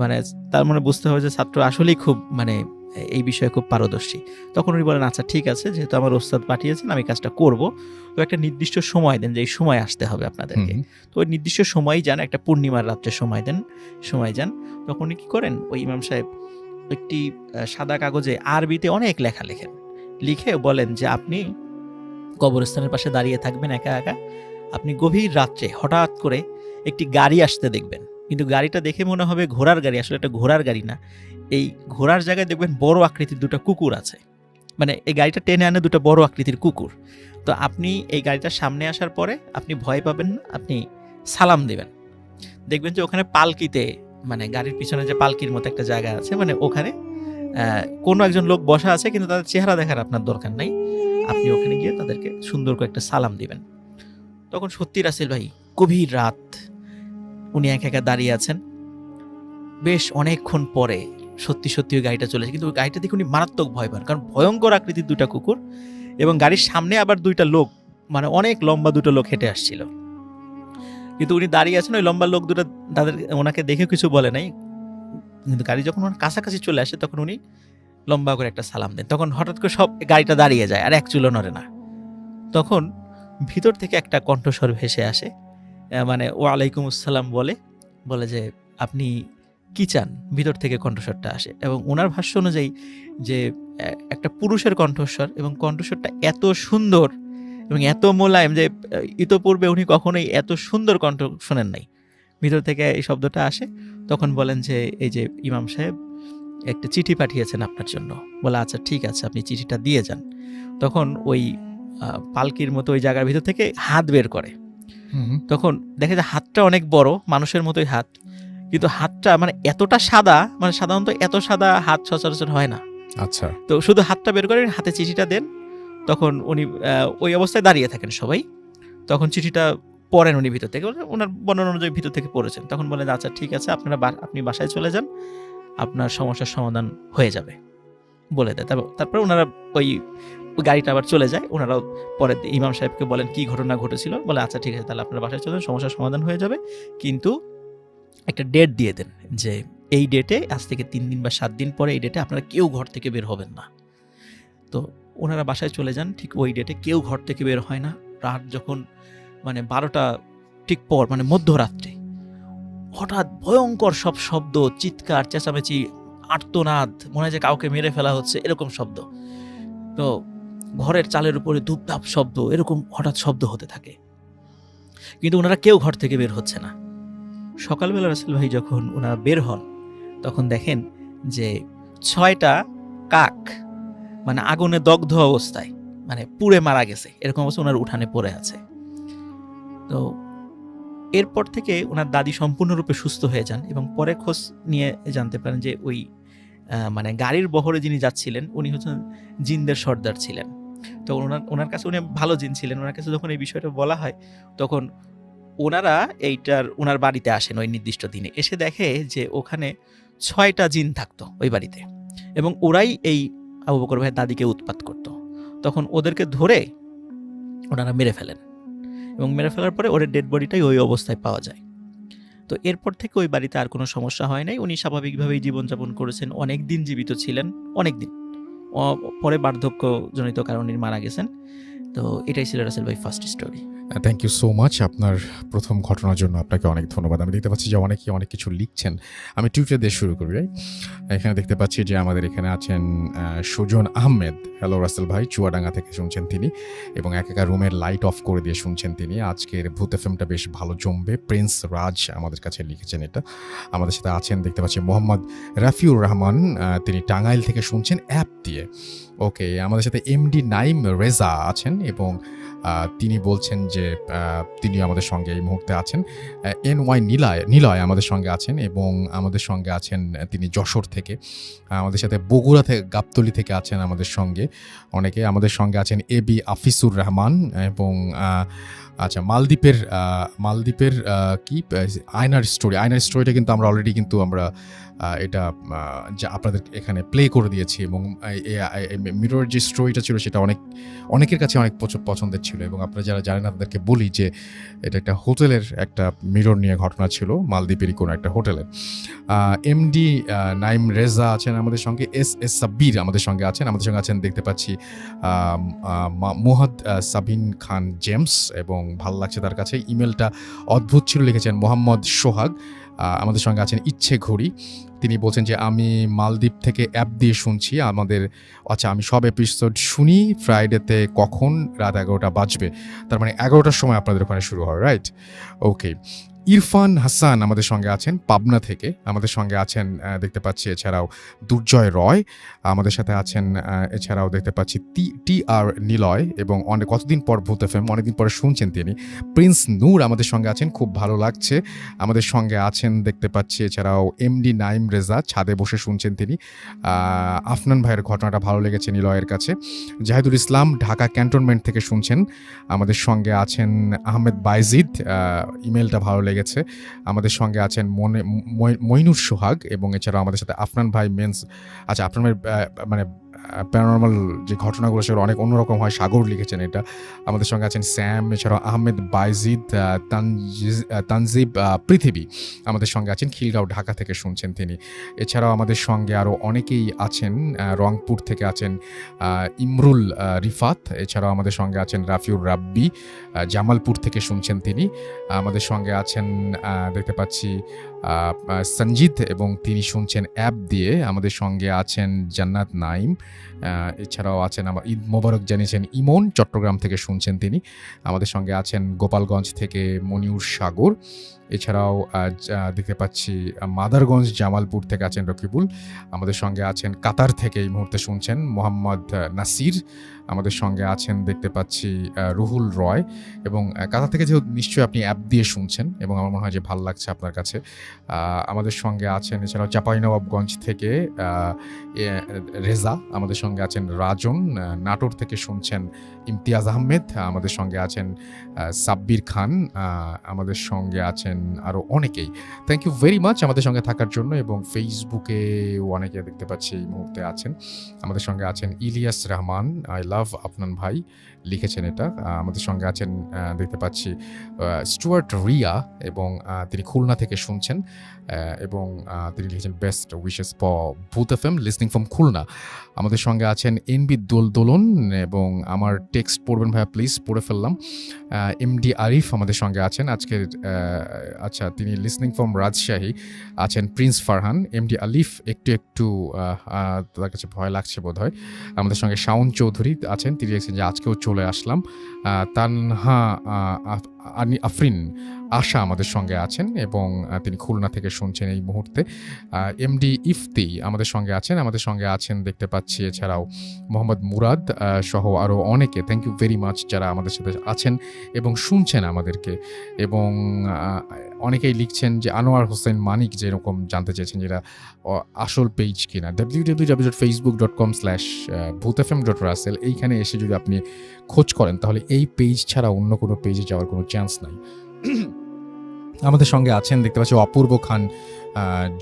মানে তার মানে বুঝতে হবে যে ছাত্র আসলেই খুব মানে এই বিষয়ে খুব পারদর্শী। তখন উনি বলেন আচ্ছা ঠিক আছে, যেহেতু আমার ওস্তাদ পাঠিয়েছেন আমি কাজটা করব, তো একটা নির্দিষ্ট সময় দেন যে এই সময় আসতে হবে আপনাদেরকে। তো ওই নির্দিষ্ট সময়ই যান, একটা পূর্ণিমার রাত্রে সময় যান। তখন উনি কি করেন, ওই ইমাম সাহেব একটি সাদা কাগজে আরবিতে অনেক লেখা লিখে বলেন যে আপনি কবরস্থানের পাশে দাঁড়িয়ে থাকবেন একা একা, আপনি গভীর রাত্রে হঠাৎ করে একটি গাড়ি আসতে দেখবেন, কিন্তু গাড়িটা দেখে মনে হবে ঘোড়ার গাড়ি, আসলে এটা ঘোড়ার গাড়ি না। এই ঘোড়ার জায়গায় দেখবেন বড় আকৃতির 2টা কুকুর আছে, মানে এই গাড়িটা টেনে আনে 2টা বড় আকৃতির কুকুর। তো আপনি এই গাড়িটার সামনে আসার পরে আপনি ভয় পাবেন না, আপনি সালাম দিবেন, দেখবেন যে ওখানে পালকিতে, মানে গাড়ির পিছনে যে পালকির মতো একটা জায়গা আছে, মানে ওখানে কোনো একজন লোক বসা আছে, কিন্তু তাদের চেহারা দেখার আপনার দরকার নাই, আপনি ওখানে গিয়ে তাদেরকে সুন্দর করে একটা সালাম দিবেন। তখন সত্যি রাসেল ভাই গভীর রাত, উনি একা একা দাঁড়িয়ে আছেন। বেশ অনেকক্ষণ পরে সত্যি সত্যি ওই গাড়িটা চলেছে, কিন্তু ওই গাড়িটা দেখে উনি মারাত্মক ভয় পান, কারণ ভয়ঙ্কর আকৃতির দুটা কুকুর এবং গাড়ির সামনে আবার দুইটা লোক, মানে অনেক লম্বা দুটো লোক হেঁটে আসছিল। কিন্তু উনি দাঁড়িয়ে আছেন, ওই লম্বা লোক দুটো তাদের ওনাকে দেখে কিছু বলে নাই, কিন্তু গাড়ি যখন ওনার কাছাকাছি চলে আসে তখন উনি লম্বা করে একটা সালাম দেন। তখন হঠাৎ করে সব গাড়িটা দাঁড়িয়ে যায়, আর এক চুলো নড়ে না। তখন ভিতর থেকে একটা কণ্ঠস্বর ভেসে আসে, মানে ওয়ালাইকুম আসসালাম বলে যে আপনি কি চান, ভিতর থেকে কণ্ঠস্বরটা আসে। এবং ওনার ভাষ্য অনুযায়ী যে একটা পুরুষের কণ্ঠস্বর, এবং কণ্ঠস্বরটা এত সুন্দর এবং এত মোলায়েম যে ইতোপূর্বে উনি কখনোই এত সুন্দর কণ্ঠ শোনেন নাই। ভিতর থেকে এই শব্দটা আসে। তখন বলেন যে এই যে ইমাম সাহেব একটা চিঠি পাঠিয়েছেন আপনার জন্য। বলে আচ্ছা ঠিক আছে, আপনি চিঠিটা দিয়ে যান। তখন ওই পালকির মতো ওই জায়গার ভিতর থেকে হাত বের করে। তখন দেখা যায় হাতটা অনেক বড়, মানুষের মতোই হাত, কিন্তু হাতটা মানে এতটা সাদা, মানে সাধারণত এত সাদা হাত সচরাচর হয় না। আচ্ছা, তো শুধু হাতটা বের করে হাতে চিঠিটা দেন। তখন উনি ওই অবস্থায় দাঁড়িয়ে থাকেন সবাই। তখন চিঠিটা পড়েন উনি ভিতর থেকে, ওনার বর্ণনা অনুযায়ী ভিতর থেকে পড়েছেন। তখন বলেন আচ্ছা ঠিক আছে, আপনি বাসায় চলে যান, আপনার সমস্যার সমাধান হয়ে যাবে বলে দেয়। তারপর ওনারা ওই গাড়িটা আবার চলে যায়। ওনারাও পরে ইমাম সাহেবকে বলেন কি ঘটনা ঘটেছিল। বলে আচ্ছা ঠিক আছে, তাহলে আপনারা বাসায় চলে যান, সমস্যার সমাধান হয়ে যাবে, কিন্তু একটা ডেট দিয়ে দেন যে এই ডেটে, আজ থেকে 3 দিন বা 7 দিন পরে এই ডেটে আপনারা কেউ ঘর থেকে বের হবেন না। তো ওনারা বাসায় চলে যান, ঠিক ওই ডেটে কেউ ঘর থেকে বের হয় না। রাত যখন মানে 12টা ঠিক পর, মানে মধ্যরাত্রে হঠাৎ ভয়ঙ্কর সব শব্দ, চিৎকার চেঁচামেচি, আর্তনাদ, মনে হয় যে কাউকে মেরে ফেলা হচ্ছে এরকম শব্দ। তো ঘরের চালের উপরে ধূপধাপ শব্দ, এরকম হঠাৎ শব্দ হতে থাকে, কিন্তু ওনারা কেউ ঘর থেকে বের হচ্ছে না। সকালবেলা রাসেল ভাই যখন ওনারা বের হন, তখন দেখেন যে 6টা কাক মানে আগুনে দগ্ধ অবস্থায়, মানে পুড়ে মারা গেছে, এরকম অবস্থা ওনার উঠানে পড়ে আছে। তো এরপর থেকে ওনার দাদি সম্পূর্ণরূপে সুস্থ হয়ে যান, এবং পরে খোঁজ নিয়ে জানতে পারেন যে ওই মানে গাড়ির বহরে যিনি যাচ্ছিলেন উনি হচ্ছেন জিনদের সর্দার ছিলেন। তো ওনার কাছে উনি ভালো জিন ছিলেন। ওনার কাছে যখন এই বিষয়টা বলা হয়, তখন ওনার বাড়িতে আসেন ওই নির্দিষ্ট দিনে। এসে দেখে যে ওখানে 6টা জিন থাকতো ওই বাড়িতে, এবং ওরাই এই আবু বকর ভাইয়ের দাদিকে উৎপাত করত। তখন ওদেরকে ধরে ওনারা মেরে ফেলেন, এবং মেরে ফেলার পরে ওর ডেড বডিটাই ওই অবস্থায় পাওয়া যায়। তো এরপর থেকে ওই বাড়িতে আর কোনো সমস্যা হয় নাই। উনি স্বাভাবিকভাবেই জীবনযাপন করেছেন, অনেক দিন জীবিত ছিলেন, অনেক দিন। পরে বার্ধক্যজনিত কারণে মারা গেছেন। তো এটাই ছিল রাসেল ভাই first story. Thank you so much. আপনার প্রথম ঘটনার জন্য আপনাকে অনেক ধন্যবাদ। আমি দেখতে পাচ্ছি যে অনেকে অনেক কিছু লিখছেন। আমি টুইটার দিয়ে শুরু করি। এখানে দেখতে পাচ্ছি যে আমাদের এখানে আছেন সুজন আহমেদ। হ্যালো রাসেল ভাই, চুয়াডাঙ্গা থেকে শুনছেন তিনি, এবং একা রুমের লাইট অফ করে দিয়ে শুনছেন তিনি। আজকের ভূত এফএমটা বেশ ভালো জমবে। প্রিন্স রাজ আমাদের কাছে লিখেছেন এটা। আমাদের সাথে আছেন দেখতে পাচ্ছি মোহাম্মদ রাফিউর রহমান, তিনি টাঙ্গাইল থেকে শুনছেন অ্যাপ দিয়ে। ওকে, আমাদের সাথে এমডি নাইম রেজা আছেন, এবং তিনি বলছেন যে তিনি আমাদের সঙ্গে এই মুহূর্তে আছেন। NY নিলয় আমাদের সঙ্গে আছেন, এবং আমাদের সঙ্গে আছেন তিনি যশোর থেকে। আমাদের সাথে বগুড়া থেকে, গাবতলী থেকে আছেন আমাদের সঙ্গে অনেকে। আমাদের সঙ্গে আছেন AB আফিসুর রহমান, এবং আচ্ছা মালদ্বীপের কি আয়নার স্টোরিটা কিন্তু আমরা অলরেডি কিন্তু আমরা এটা যা আপনাদের এখানে প্লে করে দিয়েছি, এবং মিরর যে স্টোরিটা ছিল সেটা অনেকের কাছে অনেক পছন্দের ছিল, এবং আপনারা যারা জানেন না তাদেরকে বলি যে এটা একটা হোটেলের একটা মিরর নিয়ে ঘটনা ছিল, মালদ্বীপেরই কোনো একটা হোটেলের। এমডি নাইম রেজা আছেন আমাদের সঙ্গে, এস সাব্বির আমাদের সঙ্গে আছেন দেখতে পাচ্ছি মুহাদ সাবিন খান জেমস, এবং ভালো লাগছে তার কাছে। ইমেলটা অদ্ভুত ছিল, লিখেছেন মোহাম্মদ সোহাগ। আমাদের সঙ্গে আছেন ইচ্ছে ঘড়ি, তিনি বলছেন যে আমি মালদ্বীপ থেকে অ্যাপ দিয়ে শুনছি আমি সব এপিসোড শুনি ফ্রাইডেতে, কখন রাত 11টা বাজবে, তার মানে 11টার সময় আপনাদের ওখানে শুরু হয়, রাইট? ওকে। ইরফান হাসান আমাদের সঙ্গে আছেন পাবনা থেকে। আমাদের সঙ্গে আছেন দেখতে পাচ্ছি এছাড়াও দুর্জয় রয় আমাদের সাথে আছেন। এছাড়াও দেখতে পাচ্ছি TR নিলয়, এবং কতদিন পর ভূত এফএম, অনেকদিন পরে শুনছেন তিনি। প্রিন্স নূর আমাদের সঙ্গে আছেন, খুব ভালো লাগছে। আমাদের সঙ্গে আছেন দেখতে পাচ্ছি এছাড়াও এমডি নাইম রেজা, ছাদে বসে শুনছেন তিনি। আফনান ভাইয়ের ঘটনাটা ভালো লেগেছে নিলয়ের কাছে। জাহিদুল ইসলাম ঢাকা ক্যান্টনমেন্ট থেকে শুনছেন। আমাদের সঙ্গে আছেন আহমেদ বাইজিদ, ইমেলটা ভালো লেগেছে। আমাদের সঙ্গে আছেন মইনুর সোহাগ এবং এছাড়াও আমাদের সাথে আফনান ভাই মেন্স। আচ্ছা, আফনান ভাই মানে প্যারানরমাল যে ঘটনাগুলো সেগুলো অনেক অন্যরকম হয়, সাগর লিখেছেন এটা। আমাদের সঙ্গে আছেন স্যাম, এছাড়াও আহমেদ বাইজিদ, তানজিব পৃথিবী আমাদের সঙ্গে আছেন, খিলগাঁও ঢাকা থেকে শুনছেন তিনি। এছাড়াও আমাদের সঙ্গে আরও অনেকেই আছেন, রংপুর থেকে আছেন ইমরুল রিফাত, এছাড়াও আমাদের সঙ্গে আছেন রাফিউর রাব্বি, জামালপুর থেকে শুনছেন তিনি। আমাদের সঙ্গে আছেন দেখতে পাচ্ছি সঞ্জিত এবং তিনি শুনছেন অ্যাপ দিয়ে। আমাদের সঙ্গে আছেন জান্নাত নাইম, এছাড়াও আছেন আমার ঈদ মোবারক জানিয়েছেন ইমন, চট্টগ্রাম থেকে শুনছেন তিনি। আমাদের সঙ্গে আছেন গোপালগঞ্জ থেকে মনিউর সাগর, এছাড়াও দেখতে পাচ্ছি মাদারগঞ্জ জামালপুর থেকে আছেন রকিবুল। আমাদের সঙ্গে আছেন কাতার থেকে এই মুহূর্তে শুনছেন মোহাম্মদ নাসির। আমাদের সঙ্গে আছেন দেখতে পাচ্ছি রুহুল রয়, এবং কাতার থেকে যেহেতু নিশ্চয়ই আপনি অ্যাপ দিয়ে শুনছেন এবং আমার মনে হয় যে ভালো লাগছে আপনার কাছে। আমাদের সঙ্গে আছেন এছাড়াও চাঁপাইনবাবগঞ্জ থেকে রেজা, আমাদের সঙ্গে আছেন রাজন, নাটোর থেকে শুনছেন ইমতিয়াজ আহমেদ, আমাদের সঙ্গে আছেন সাব্বির খান, আমাদের সঙ্গে আছেন আরও অনেকেই। থ্যাংক ইউ ভেরি মাচ আমাদের সঙ্গে থাকার জন্য। এবং ফেসবুকে অনেকে দেখতে পাচ্ছি এই মুহূর্তে আছেন। আমাদের সঙ্গে আছেন ইলিয়াস রহমান, আই লাভ আপনার ভাই লিখেছেন এটা। আমাদের সঙ্গে আছেন দেখতে পাচ্ছি স্টুয়ার্ট রিয়া, এবং তিনি খুলনা থেকে শুনছেন, এবং তিনি লিখেছেন বেস্ট উইশেস ফর ভূত এফএম লিসনিং ফ্রম খুলনা। আমাদের সঙ্গে আছেন এনবি দোলন, এবং আমার টেক্সট পড়বেন ভাইয়া প্লিজ, পড়ে ফেললাম। এমডি আরিফ আমাদের সঙ্গে আছেন আজকের, আচ্ছা তিনি লিসনিং ফ্রম রাজশাহী আছেন প্রিন্স ফারহান। এমডি আলিফ একটু তার কাছে ভয় লাগছে বোধ হয়। আমাদের সঙ্গে শাওন চৌধুরী আছেন, তিনি লিখছেন যে আজকেও চলে আসলাম। তানহা আফরিন আশা আমাদের সঙ্গে আছেন, এবং তিনি খুলনা থেকে শুনছেন এই মুহূর্তে। এমডি ইফতি আমাদের সঙ্গে আছেন। আমাদের সঙ্গে আছেন দেখতে পাচ্ছি এছাড়াও মোহাম্মদ মুরাদ সহ আরও অনেকে। থ্যাংক ইউ ভেরি মাচ যারা আমাদের সাথে আছেন এবং শুনছেন আমাদেরকে। এবং অনেকেই লিখছেন যে আনোয়ার হোসেন মানিক যেরকম জানতে চেয়েছেন যেটা আসল পেজ কিনা, www.facebook.com/bhutfm.russell, এইখানে এসে যদি আপনি খোঁজ করেন তাহলে এই পেজ ছাড়া অন্য কোনো পেজে যাওয়ার কোনো চান্স নাই। আমাদের সঙ্গে আছেন দেখতে পাচ্ছি অপূর্ব খান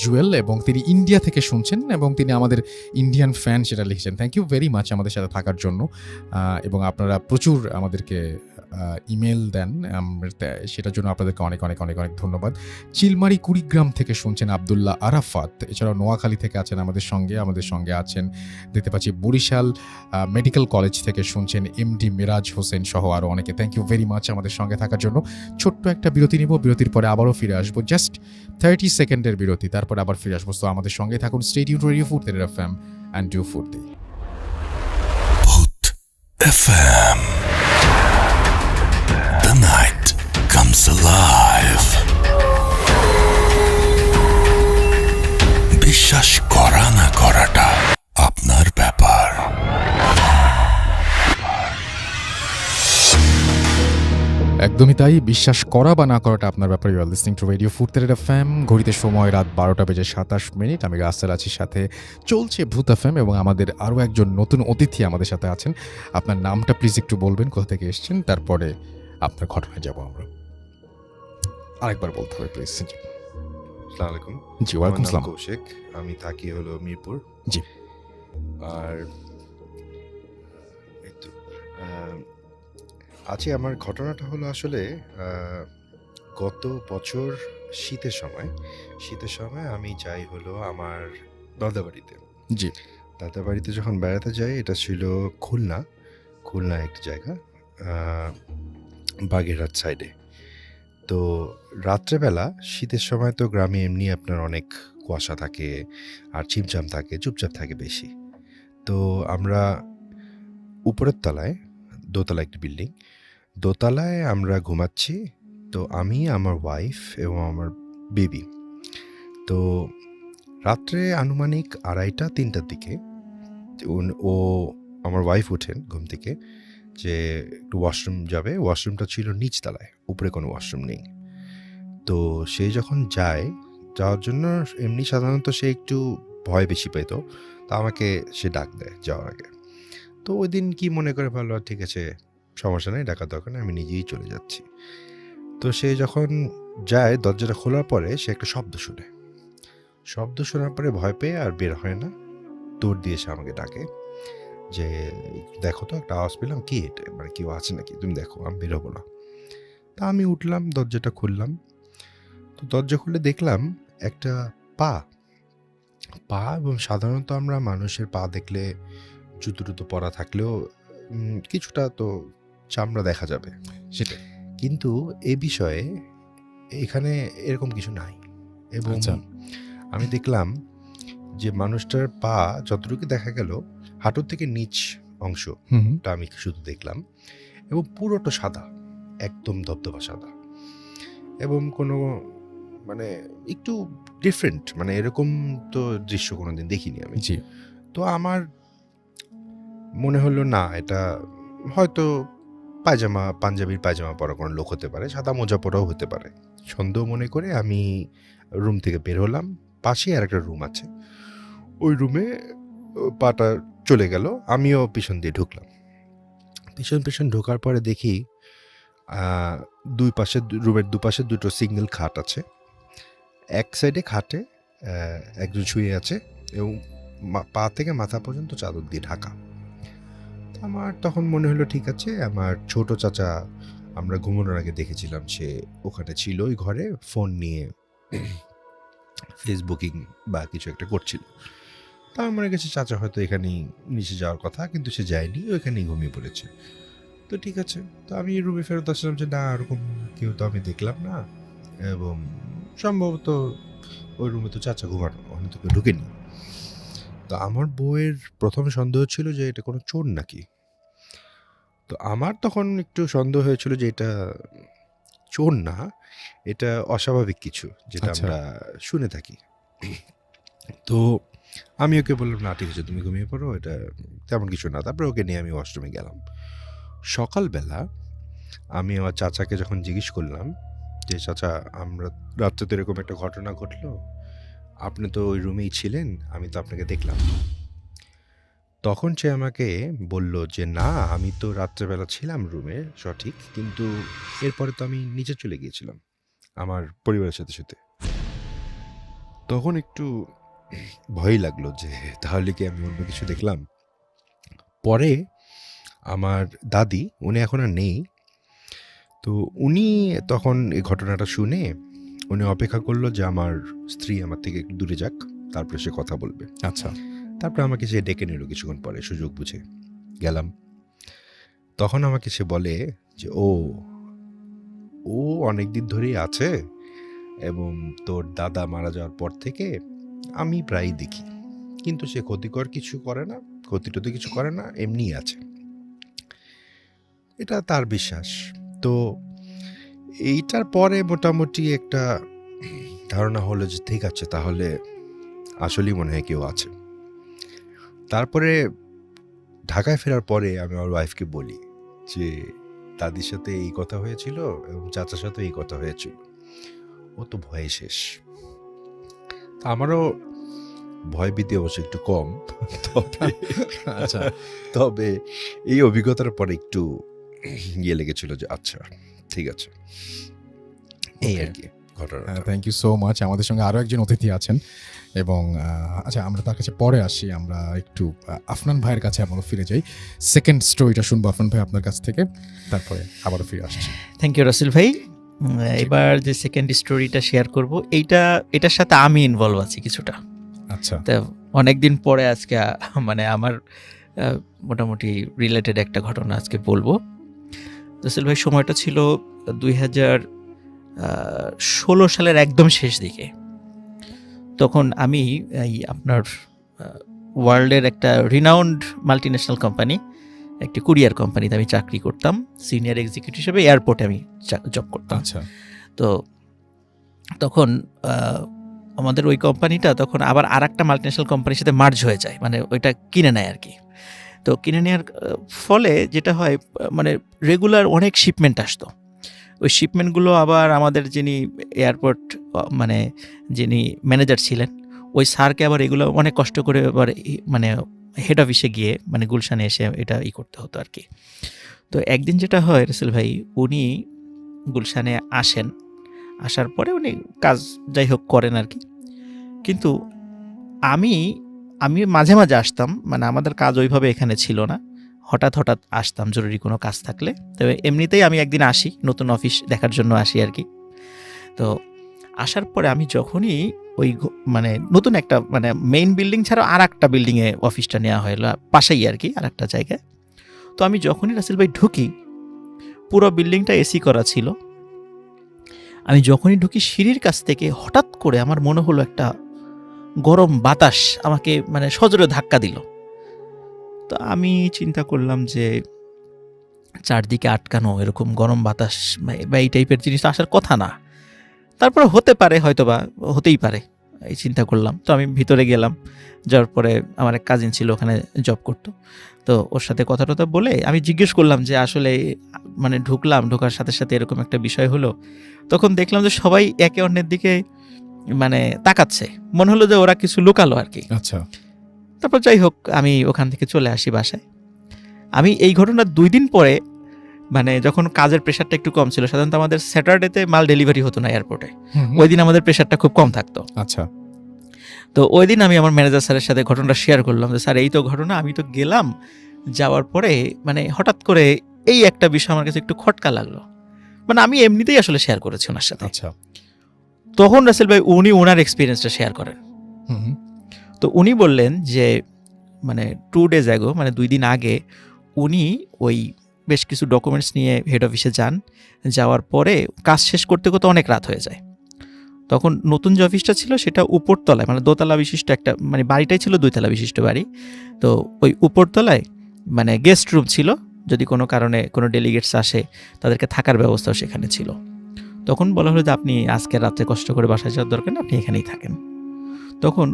জুয়েল, এবং তিনি ইন্ডিয়া থেকে শুনছেন এবং তিনি আমাদের ইন্ডিয়ান ফ্যান সেটা লিখেছেন। থ্যাংক ইউ ভেরি মাচ আমাদের সাথে থাকার জন্য, এবং আপনারা প্রচুর আমাদেরকে ইমেল দেন, সেটার জন্য আপনাদেরকে অনেক অনেক অনেক অনেক ধন্যবাদ। চিলমারি কুড়িগ্রাম থেকে শুনছেন আবদুল্লাহ আরাফাত, এছাড়াও নোয়াখালী থেকে আছেন আমাদের সঙ্গে আছেন দেখতে পাচ্ছি বরিশাল মেডিকেল কলেজ থেকে শুনছেন এমডি মিরাজ হোসেন সহ আরও অনেকে। থ্যাংক ইউ ভেরি মাচ আমাদের সঙ্গে থাকার জন্য। ছোট্ট একটা বিরতি নিব, বিরতির পরে আবারও ফিরে আসবো, জাস্ট 30 সেকেন্ডের বিরতি, তারপর আবার ফিরে আসবো। তো আমাদের সঙ্গে থাকুন, stay tuned radio Foorti FM and do ফুর্তি FM. The night comes alive. বিশ্বাস করা না করাটা আপনার ব্যাপার। একদমই তাই, বিশ্বাস করা বা না করাটা আপনার ব্যাপারে। You are listening to radio Foorti FM. ঘড়িতে সময় রাত 12:27। আমি রাসেল আছি, সাথে চলছে ভূত এফএম, এবং আমাদের আরও একজন নতুন অতিথি আমাদের সাথে আছেন। আপনার নামটা প্লিজ একটু বলবেন, কোথা থেকে এসেছেন, তারপরে আপনার ঘটনায় যাব আমরা। আরেকবার বলতে হবে প্লিজ। আসসালামু আলাইকুম। জি, ওয়ালাইকুম আসসালাম। কৌশিক, আমি থাকি হলো মিরপুর। জি। আর এই তো আজকে আমার ঘটনাটা হলো আসলে গত বছর শীতের সময় আমি যাই হলো আমার দাদা বাড়িতে। জি। দাদা বাড়িতে যখন বেড়াতে যাই, এটা ছিল খুলনা একটা জায়গা, বাগেরহাট সাইডে। তো রাত্রেবেলা শীতের সময় তো গ্রামে এমনি আপনার অনেক কুয়াশা থাকে আর ছিমছাম থাকে, চুপচাপ থাকে বেশি। তো আমরা উপরের তলায়, দোতলা একটি বিল্ডিং, দোতলায় আমরা ঘুমাচ্ছি। তো আমি, আমার ওয়াইফ এবং আমার বেবি। তো রাত্রে আনুমানিক 2:30-3টার দিকে ও আমার ওয়াইফ ওঠেন ঘুম থেকে, যে একটু ওয়াশরুম যাবে। ওয়াশরুমটা ছিল নিচতলায়, উপরে কোনো ওয়াশরুম নেই। তো সে যখন যাওয়ার জন্য, এমনি সাধারণত সে একটু ভয় বেশি পেত, তা আমাকে সে ডাক দেয় যাওয়ার আগে। তো ওই দিন কি মনে করে ভালো, ঠিক আছে সমস্যা নেই, ডাকার দরকার নেই, আমি নিজেই চলে যাচ্ছি। তো সে যখন যায় দরজাটা খোলার পরে সে একটা শব্দ শুনে। শব্দ শোনার পরে ভয় পেয়ে আর বের হয় না, দৌড় দিয়ে সে আমাকে ডাকে যে দেখো তো একটা আওয়াজ পেলাম, কি এটা, মানে কেউ আছে নাকি, তুমি দেখো, আমি বেরোবো না। তা আমি উঠলাম, দরজাটা খুললাম। তো দরজা খুলে দেখলাম একটা পা পা এবং সাধারণত আমরা মানুষের পা দেখলে জুতো টুতো পরা থাকলেও কিছুটা তো চামড়া দেখা যাবে, সেটাই। কিন্তু এ বিষয়ে এখানে এরকম কিছু নাই। এবং আচ্ছা। আমি দেখলাম যে মানুষটার পা যতটুকু দেখা গেল, হাঁটুর থেকে নিচ অংশটা হুম হুম। আমি শুধু দেখলাম, এবং পুরোটা সাদা, একদম ধবধবা সাদা, এবং কোনো মানে একটু ডিফারেন্ট, মানে এরকম তো দৃশ্য কোনোদিন দেখিনি আমি। জি। তো আমার মনে হলো না, এটা হয়তো পাঞ্জাবির পায়জামা পরা কোনো লোক হতে পারে, সাদা মোজা পরাও হতে পারে। সন্দেহ মনে করে আমি রুম থেকে বের হলাম। পাশেই আর একটা রুম আছে, ওই রুমে পাটা চলে গেল, আমিও পিছন দিয়ে ঢুকলাম। পিছন ঢোকার পরে দেখি রুমের দুপাশে দুটো সিঙ্গেল খাট আছে। এক সাইডে খাটে একজন শুয়ে আছে এবং পা থেকে মাথা পর্যন্ত চাদর দিয়ে ঢাকা। আমার তখন মনে হলো ঠিক আছে, আমার ছোট চাচা আমরা ঘুমানোর আগে দেখেছিলাম সে ওখানে ছিল ওই ঘরে, ফোন নিয়ে ফেসবুকিং বা কিছু একটা করছিল। তা আমার মনে গেছে চাচা হয়তো এখানেই নিচে যাওয়ার কথা, কিন্তু সে যায়নি, ওইখানেই ঘুমিয়ে পড়েছে। তো ঠিক আছে, তো আমি রুমে ফেরত আসলাম যে না, এরকম কেউ তো আমি দেখলাম না, এবং সম্ভবত ওই রুমে তো চাচা ঘুমানো, ওখানে তো কেউ ঢুকেনি। তো আমার বউয়ের প্রথম সন্দেহ ছিল যে এটা কোনো চোর নাকি। তো আমার তখন একটু সন্দেহ হয়েছিল যে এটা চোর না, এটা অস্বাভাবিক কিছু, যেটা আচ্ছা। আমরা শুনে থাকি। তো আমি ওকে বললাম না ঠিক আছে, তুমি ঘুমিয়ে পড়ো, এটা তেমন কিছু না। তারপরে ওকে নিয়ে আমি ওয়াশরুমে গেলাম। সকালবেলা আমি আমার চাচাকে যখন জিজ্ঞেস করলাম যে চাচা, আমরা রাত্রে তো এরকম একটা ঘটনা ঘটলো, আপনি তো ওই রুমেই ছিলেন, আমি তো আপনাকে দেখলাম। তখন সে আমাকে বলল যে না, আমি তো রাত্রেবেলা ছিলাম রুমে সঠিক, কিন্তু এরপরে তো আমি নিচে চলে গিয়েছিলাম আমার পরিবারের সাথে সাথে। তখন একটু ভয় লাগলো যে তাহলে কি আমি অন্য কিছু দেখলাম। পরে আমার দাদি, উনি এখন আর নেই, তো উনি তখন এই ঘটনাটা শুনে উনি অপেক্ষা করলো যে আমার স্ত্রী আমার থেকে একটু দূরে যাক, তারপরে সে কথা বলবে। আচ্ছা। তারপরে আমাকে সে ডেকে নিল কিছুক্ষণ পরে, সুযোগ বুঝে গেলাম। তখন আমাকে সে বলে যে ও অনেকদিন ধরেই আছে, এবং তোর দাদা মারা যাওয়ার পর থেকে আমি প্রায়ই দেখি, কিন্তু সে ক্ষতিকর কিছু করে না, ক্ষতি টতি কিছু করে না, এমনিই আছে। এটা তার বিশ্বাস। তো এইটার পরে মোটামুটি একটা ধারণা হলো যে ঠিক আছে, তাহলে আসলেই মনে হয় কেউ আছে। তারপরে ঢাকায় ফেরার পরে আমি আমার ওয়াইফকে বলি যে দাদির সাথে এই কথা হয়েছিল এবং চাচার সাথে এই কথা হয়েছিল। ও তো ভয়ে শেষ। আমারও ভয় ভীতি অবশ্য একটু কম, আচ্ছা। তবে এই অভিজ্ঞতার পরে একটু লেগেছিল যে আচ্ছা ঠিক আছে, এই আর কি ঘটনা। Thank you so much. আমাদের সঙ্গে আরও একজন অতিথি আছেন, এবং আচ্ছা আমরা তার কাছে পরে আসি। আমরা একটু আফনান ভাইয়ের কাছে আবারও ফিরে যাই, সেকেন্ড স্টোরিটা শুনবো আফনান ভাই আপনার কাছ থেকে, তারপরে আবারও ফিরে আসছি। থ্যাংক ইউ রাসেল ভাই। এবার যে সেকেন্ড স্টোরিটা শেয়ার করব, এটার সাথে আমি ইনভলভ আছি কিছুটা। আচ্ছা। তা অনেকদিন পরে আজকে মানে আমার মোটামুটি রিলেটেড একটা ঘটনা আজকে বলবো। রাসেল ভাই, সময়টা ছিল 2016 সালের একদম শেষ দিকে। তখন আমি এই আপনার ওয়ার্ল্ডের একটা রিনাউন্ড মাল্টিন্যাশনাল কোম্পানি, একটি কুরিয়ার কোম্পানিতে আমি চাকরি করতাম, সিনিয়র এক্সিকিউটিভ হিসেবে এয়ারপোর্টে আমি জব করতাম। আচ্ছা। তো তখন আমাদের ওই কোম্পানিটা তখন আবার আর একটা মাল্টিন্যাশনাল কোম্পানির সাথে মার্জ হয়ে যায়, মানে ওইটা কিনে নেয় আর কি। তো কিনে নেওয়ার ফলে যেটা হয়, মানে রেগুলার অনেক শিপমেন্ট আসতো। ওই শিপমেন্টগুলো আবার আমাদের যিনি এয়ারপোর্ট মানে যিনি ম্যানেজার ছিলেন, ওই স্যারকে আবার এগুলো অনেক কষ্ট করে আবার মানে হেড অফিসে গিয়ে, মানে গুলশানে এসে এটা করতে হতো আর কি। তো একদিন যেটা হয় রাসেল ভাই, উনি গুলশানে আসেন, আসার পরে উনি কাজ যাই হোক করেন আর কি। কিন্তু আমি আমি মাঝে মাঝে আসতাম, মানে আমাদের কাজ ওইভাবে এখানে ছিল না, হঠাৎ হঠাৎ আসতাম জরুরি কোনো কাজ থাকলে। তবে এমনিতেই আমি একদিন আসি, নতুন অফিস দেখার জন্য আসি আর কি। তো আসার পরে আমি যখনই ওই মানে নতুন একটা মানে মেইন বিল্ডিং ছাড়া আর একটা বিল্ডিংয়ে অফিসটা নেওয়া হলো পাশেই আর কি, আর একটা জায়গায়। তো আমি যখনই রাসেল ভাই ঢুকি, পুরো বিল্ডিংটা এসি করা ছিল। আমি যখনই ঢুকি সিঁড়ির কাছ থেকে হঠাৎ করে আমার মনে হলো একটা গরম বাতাস আমাকে মানে সজোরে ধাক্কা দিল। তো আমি চিন্তা করলাম যে চারদিকে আটকানো এরকম গরম বাতাস বা এই টাইপের জিনিস আসার কথা না, তারপরে হতে পারে, হয়তো বা হতেই পারে, এই চিন্তা করলাম। তো আমি ভিতরে গেলাম, যাওয়ার পরে আমার এক কাজিন ছিল ওখানে জব করতো, তো ওর সাথে কথা টথা বলে আমি জিজ্ঞেস করলাম যে আসলে মানে ঢোকার সাথে সাথে এরকম একটা বিষয় হলো। তখন দেখলাম যে সবাই একে অন্যের দিকে মানে তাকাচ্ছে, মনে হলো যে ওরা কিছু লুকালো আর কি। আচ্ছা। তারপর যাই হোক আমি ওখান থেকে চলে আসি বাসায়। আমি এই ঘটনার 2 দিন পরে, মানে যখন কাজের প্রেশারটা একটু কম ছিল, সাধারণত আমাদের স্যাটারডেতে মাল ডেলিভারি হতো না এয়ারপোর্টে, ওই দিন আমাদের প্রেশারটা খুব কম থাকতো। আচ্ছা। তো ওই দিন আমি আমার ম্যানেজার স্যারের সাথে ঘটনাটা শেয়ার করলাম যে স্যার এই তো ঘটনা, আমি তো গেলাম, যাওয়ার পরে মানে হঠাৎ করে এই একটা বিষয় আমার কাছে একটু খটকা লাগলো। মানে আমি এমনিতেই আসলে শেয়ার করেছি ওনার সাথে। আচ্ছা। তখন রাসেল ভাই উনি ওনার এক্সপিরিয়েন্সটা শেয়ার করেন। তো উনি বললেন যে মানে 2 days ago, মানে 2 দিন আগে উনি ওই বেশ কিছু ডকুমেন্টস নিয়ে হেড অফিসে যান। যাওয়ার পরে কাজ শেষ করতে করতে অনেক রাত হয়ে যায়। তখন নতুন যে অফিসটা ছিল সেটা উপরতলায়, মানে দোতলা বিশিষ্ট একটা, মানে বাড়িটাই ছিল 2 তলা বিশিষ্ট বাড়ি। তো ওই উপরতলায় মানে গেস্ট রুম ছিল, যদি কোনো কারণে কোনো ডেলিগেটস আসে তাদেরকে থাকার ব্যবস্থাও সেখানে ছিল। তখন বলা হলো যে আপনি আজকে রাত্রে কষ্ট করে বাসায় যাওয়ার দরকার নেই, আপনি এখানেই থাকেন। তখন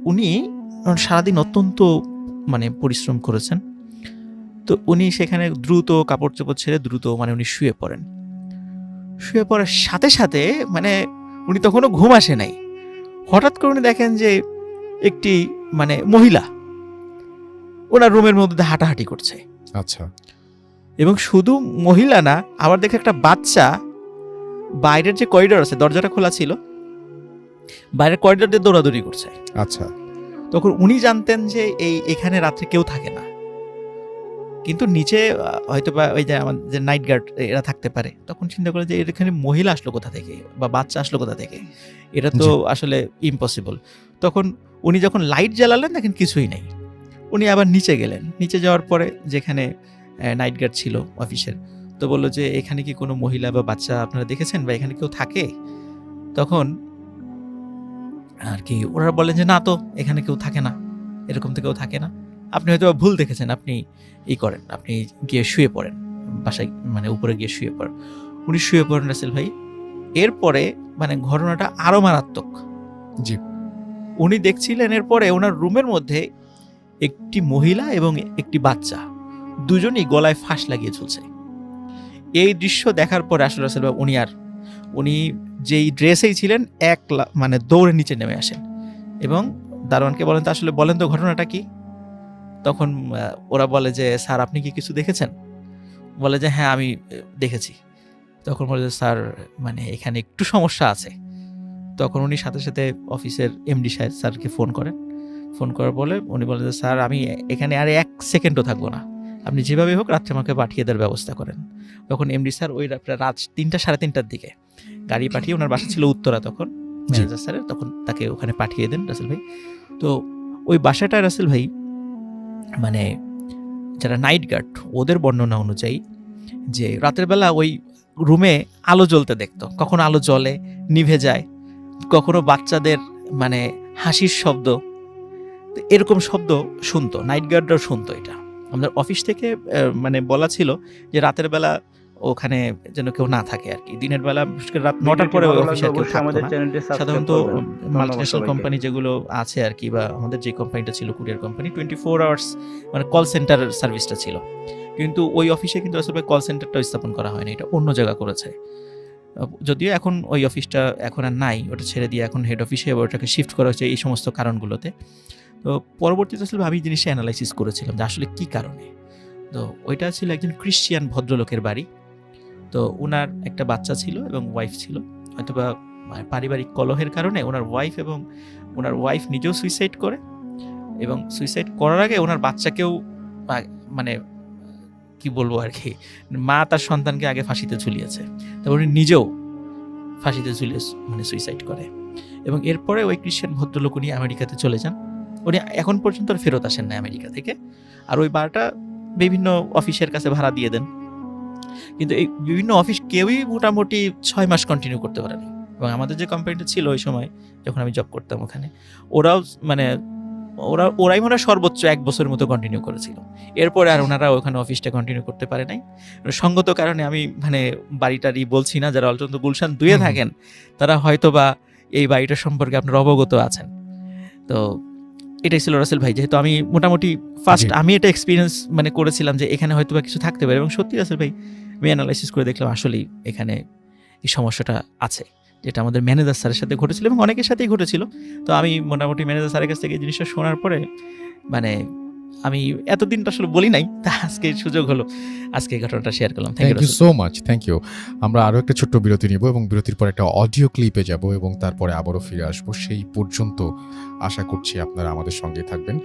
উনি সারাদিন অত্যন্ত মানে পরিশ্রম করেছেন। তো উনি সেখানে দ্রুত কাপড় চোপড় ছেড়ে দ্রুত মানে উনি শুয়ে পড়েন। শুয়ে পড়ার সাথে সাথে মানে উনি তখনও ঘুম আসে নাই, হঠাৎ করে উনি দেখেন যে একটি মানে মহিলা ওনার রুমের মধ্যে হাঁটাহাঁটি করছে। আচ্ছা। এবং শুধু মহিলা না, আবার দেখে একটা বাচ্চা বাইরের যে করিডোর আছে, দরজাটা খোলা ছিল, বাইরের করিডোর দিয়ে দৌড়াদৌড়ি করছে। আচ্ছা। তখন উনি জানতেন যে এখানে রাত্রে কেউ থাকে না, কিন্তু নিচে হয়তো বা ওই যে আমাদের যে নাইট গার্ড এরা থাকতে পারে। তখন চিন্তা করে যে এখানে মহিলা আসলো কোথা থেকে বা বাচ্চা আসলো কোথা থেকে, এটা তো আসলে ইম্পসিবল। তখন উনি যখন লাইট জ্বালালেন দেখেন কিছুই নেই। উনি আবার নিচে গেলেন, নিচে যাওয়ার পরে যেখানে নাইট গার্ড ছিল অফিসের, তো বললো যে এখানে কি কোনো মহিলা বা বাচ্চা আপনারা দেখেছেন বা এখানে কেউ থাকে? তখন আর কি ওরা বলেন যে না, তো এখানে কেউ থাকে না, এরকম তো কেউ থাকে না, আপনি হয়তো ভুল দেখেছেন, আপনি করেন, আপনি গিয়ে শুয়ে পড়েন বাসায়, মানে উপরে গিয়ে শুয়ে পড়েন। উনি শুয়ে পড়েন রাসেল ভাই। এরপরে মানে ঘটনাটা আরো মারাত্মক। জি। উনি দেখছিলেন এরপরে ওনার রুমের মধ্যে একটি মহিলা এবং একটি বাচ্চা দুজনই গলায় ফাঁস লাগিয়ে ঝুলছে। এই দৃশ্য দেখার পরে আসলে রাসেল ভাই উনি যেই ড্রেসেই ছিলেন মানে দৌড়ে নিচে নেমে আসেন এবং দারোয়ানকে বলেন, তো আসলে বলেন তো ঘটনাটা কি? তখন ওরা বলে যে স্যার আপনি কি কিছু দেখেছেন? বলে যে হ্যাঁ আমি দেখেছি। তখন বলে যে স্যার মানে এখানে একটু সমস্যা আছে। তখন উনি সাথে সাথে অফিসের এমডি সাহেব স্যারকে ফোন করেন। ফোন করার বলে উনি বলেন যে স্যার আমি এখানে আর 1 সেকেন্ডও থাকবো না, আপনি যেভাবে হোক রাত্রে আমাকে পাঠিয়ে দেওয়ার ব্যবস্থা করেন। তখন এমডি স্যার ওই রাত 3টা সাড়ে 3টার দিকে গাড়ি পাঠিয়ে, ওনার বাসা ছিল উত্তরা তখন ম্যানেজার স্যারের, তখন তাকে ওখানে পাঠিয়ে দেন রাসেল ভাই। তো ওই বাসাটা রাসেল ভাই মানে যারা নাইট গার্ড ওদের বর্ণনা অনুযায়ী যে রাতের বেলা ওই রুমে আলো জ্বলতে দেখতো, কখনো আলো জ্বলে নিভে যায়, কখনো বাচ্চাদের মানে হাসির শব্দ, এরকম শব্দ শুনতো, নাইট গার্ডরাও শুনতো। এটা আমাদের অফিস থেকে মানে বলা ছিল যে রাতের বেলা ওখানে যেন কেউ না থাকে আর কি, দিনের বেলা রাত 9টার পরে ওই অফিসে কেউ থাকতো না। সাধারণত মাল্টিন্যাশনাল কোম্পানি যেগুলো আছে আর কি, বা আমাদের যে কোম্পানিটা ছিল কুরিয়ার কোম্পানি, 24 আওয়ার্স মানে কল সেন্টার সার্ভিসটা ছিল, কিন্তু ওই অফিসে কিন্তু আসলে কল সেন্টারটা স্থাপন করা হয়নি, এটা অন্য জায়গা করেছে। যদিও এখন ওই অফিসটা এখন আর নাই, ওটা ছেড়ে দিয়ে এখন হেড অফিসে ওটাকে শিফট করা হয়েছে এই সমস্ত কারণগুলোতে। তো পরবর্তীতে আসলে আমি জিনিসটা অ্যানালাইসিস করেছিলাম যে আসলে কী কারণে। তো ওইটা ছিল একজন ক্রিশ্চিয়ান ভদ্রলোকের বাড়ি। তো ওনার একটা বাচ্চা ছিল এবং ওয়াইফ ছিল। হয়তোবা পারিবারিক কলহের কারণে ওনার ওয়াইফ নিজেও সুইসাইড করে, এবং সুইসাইড করার আগে ওনার বাচ্চাকেও মানে কি বলবো আর কি, মা তার সন্তানকে আগে ফাঁসিতে ঝুলিয়েছে, তারপর উনি নিজেও ফাঁসিতে ঝুলিয়ে মানে সুইসাইড করে। এবং এরপরে ওই খ্রিস্টান ভদ্রলোক উনি আমেরিকাতে চলে যান। উনি এখন পর্যন্ত আর ফেরত আসেন না আমেরিকা থেকে। আর ওই বারটা বিভিন্ন অফিসের কাছে ভাড়া দিয়ে দেন, কিন্তু এই বিভিন্ন অফিস কেউই মোটামুটি 6 মাস কন্টিনিউ করতে পারেনি। এবং আমাদের যে কোম্পানিটা ছিল ওই সময় যখন আমি জব করতাম ওখানে, ওরাই মনে হয় সর্বোচ্চ 1 বছরের মতো কন্টিনিউ করেছিল। এরপরে আর ওনারা ওখানে অফিসটা কন্টিনিউ করতে পারে নাই সঙ্গত কারণে। আমি মানে বাড়িটারই বলছি না, যারা অলটন্ত গুলশান 2-এ থাকেন তারা হয়তো বা এই বাড়িটা সম্পর্কে আপনার অবগত আছেন। তো এটাই ছিল রাসেল ভাই, যেহেতু আমি মোটামুটি ফার্স্ট আমি এটা এক্সপিরিয়েন্স মানে করেছিলাম যে এখানে হয়তো বা কিছু থাকতে পারে, এবং সত্যি রাসেল ভাই আমি অ্যানালাইসিস করে দেখলাম আসলেই এখানে এই সমস্যাটা আছে, যেটা আমাদের ম্যানেজার স্যারের সাথে ঘটেছিল এবং অনেকের সাথেই ঘটেছিল। তো আমি মোটামুটি ম্যানেজার স্যারের কাছ থেকে এই জিনিসটা শোনার পরে মানে আমি এতদিন তো আসলে বলি নাই, তা আজকে সুযোগ হলো, আজকে এই ঘটনাটা শেয়ার করলাম। Thank you so much, thank you. আমরা আরও একটা ছোট্ট বিরতি নিব এবং বিরতির পর একটা অডিও ক্লিপে যাব এবং তারপরে আবারও ফিরে আসবো। সেই পর্যন্ত আশা করছি আপনারা আমাদের সঙ্গে থাকবেন।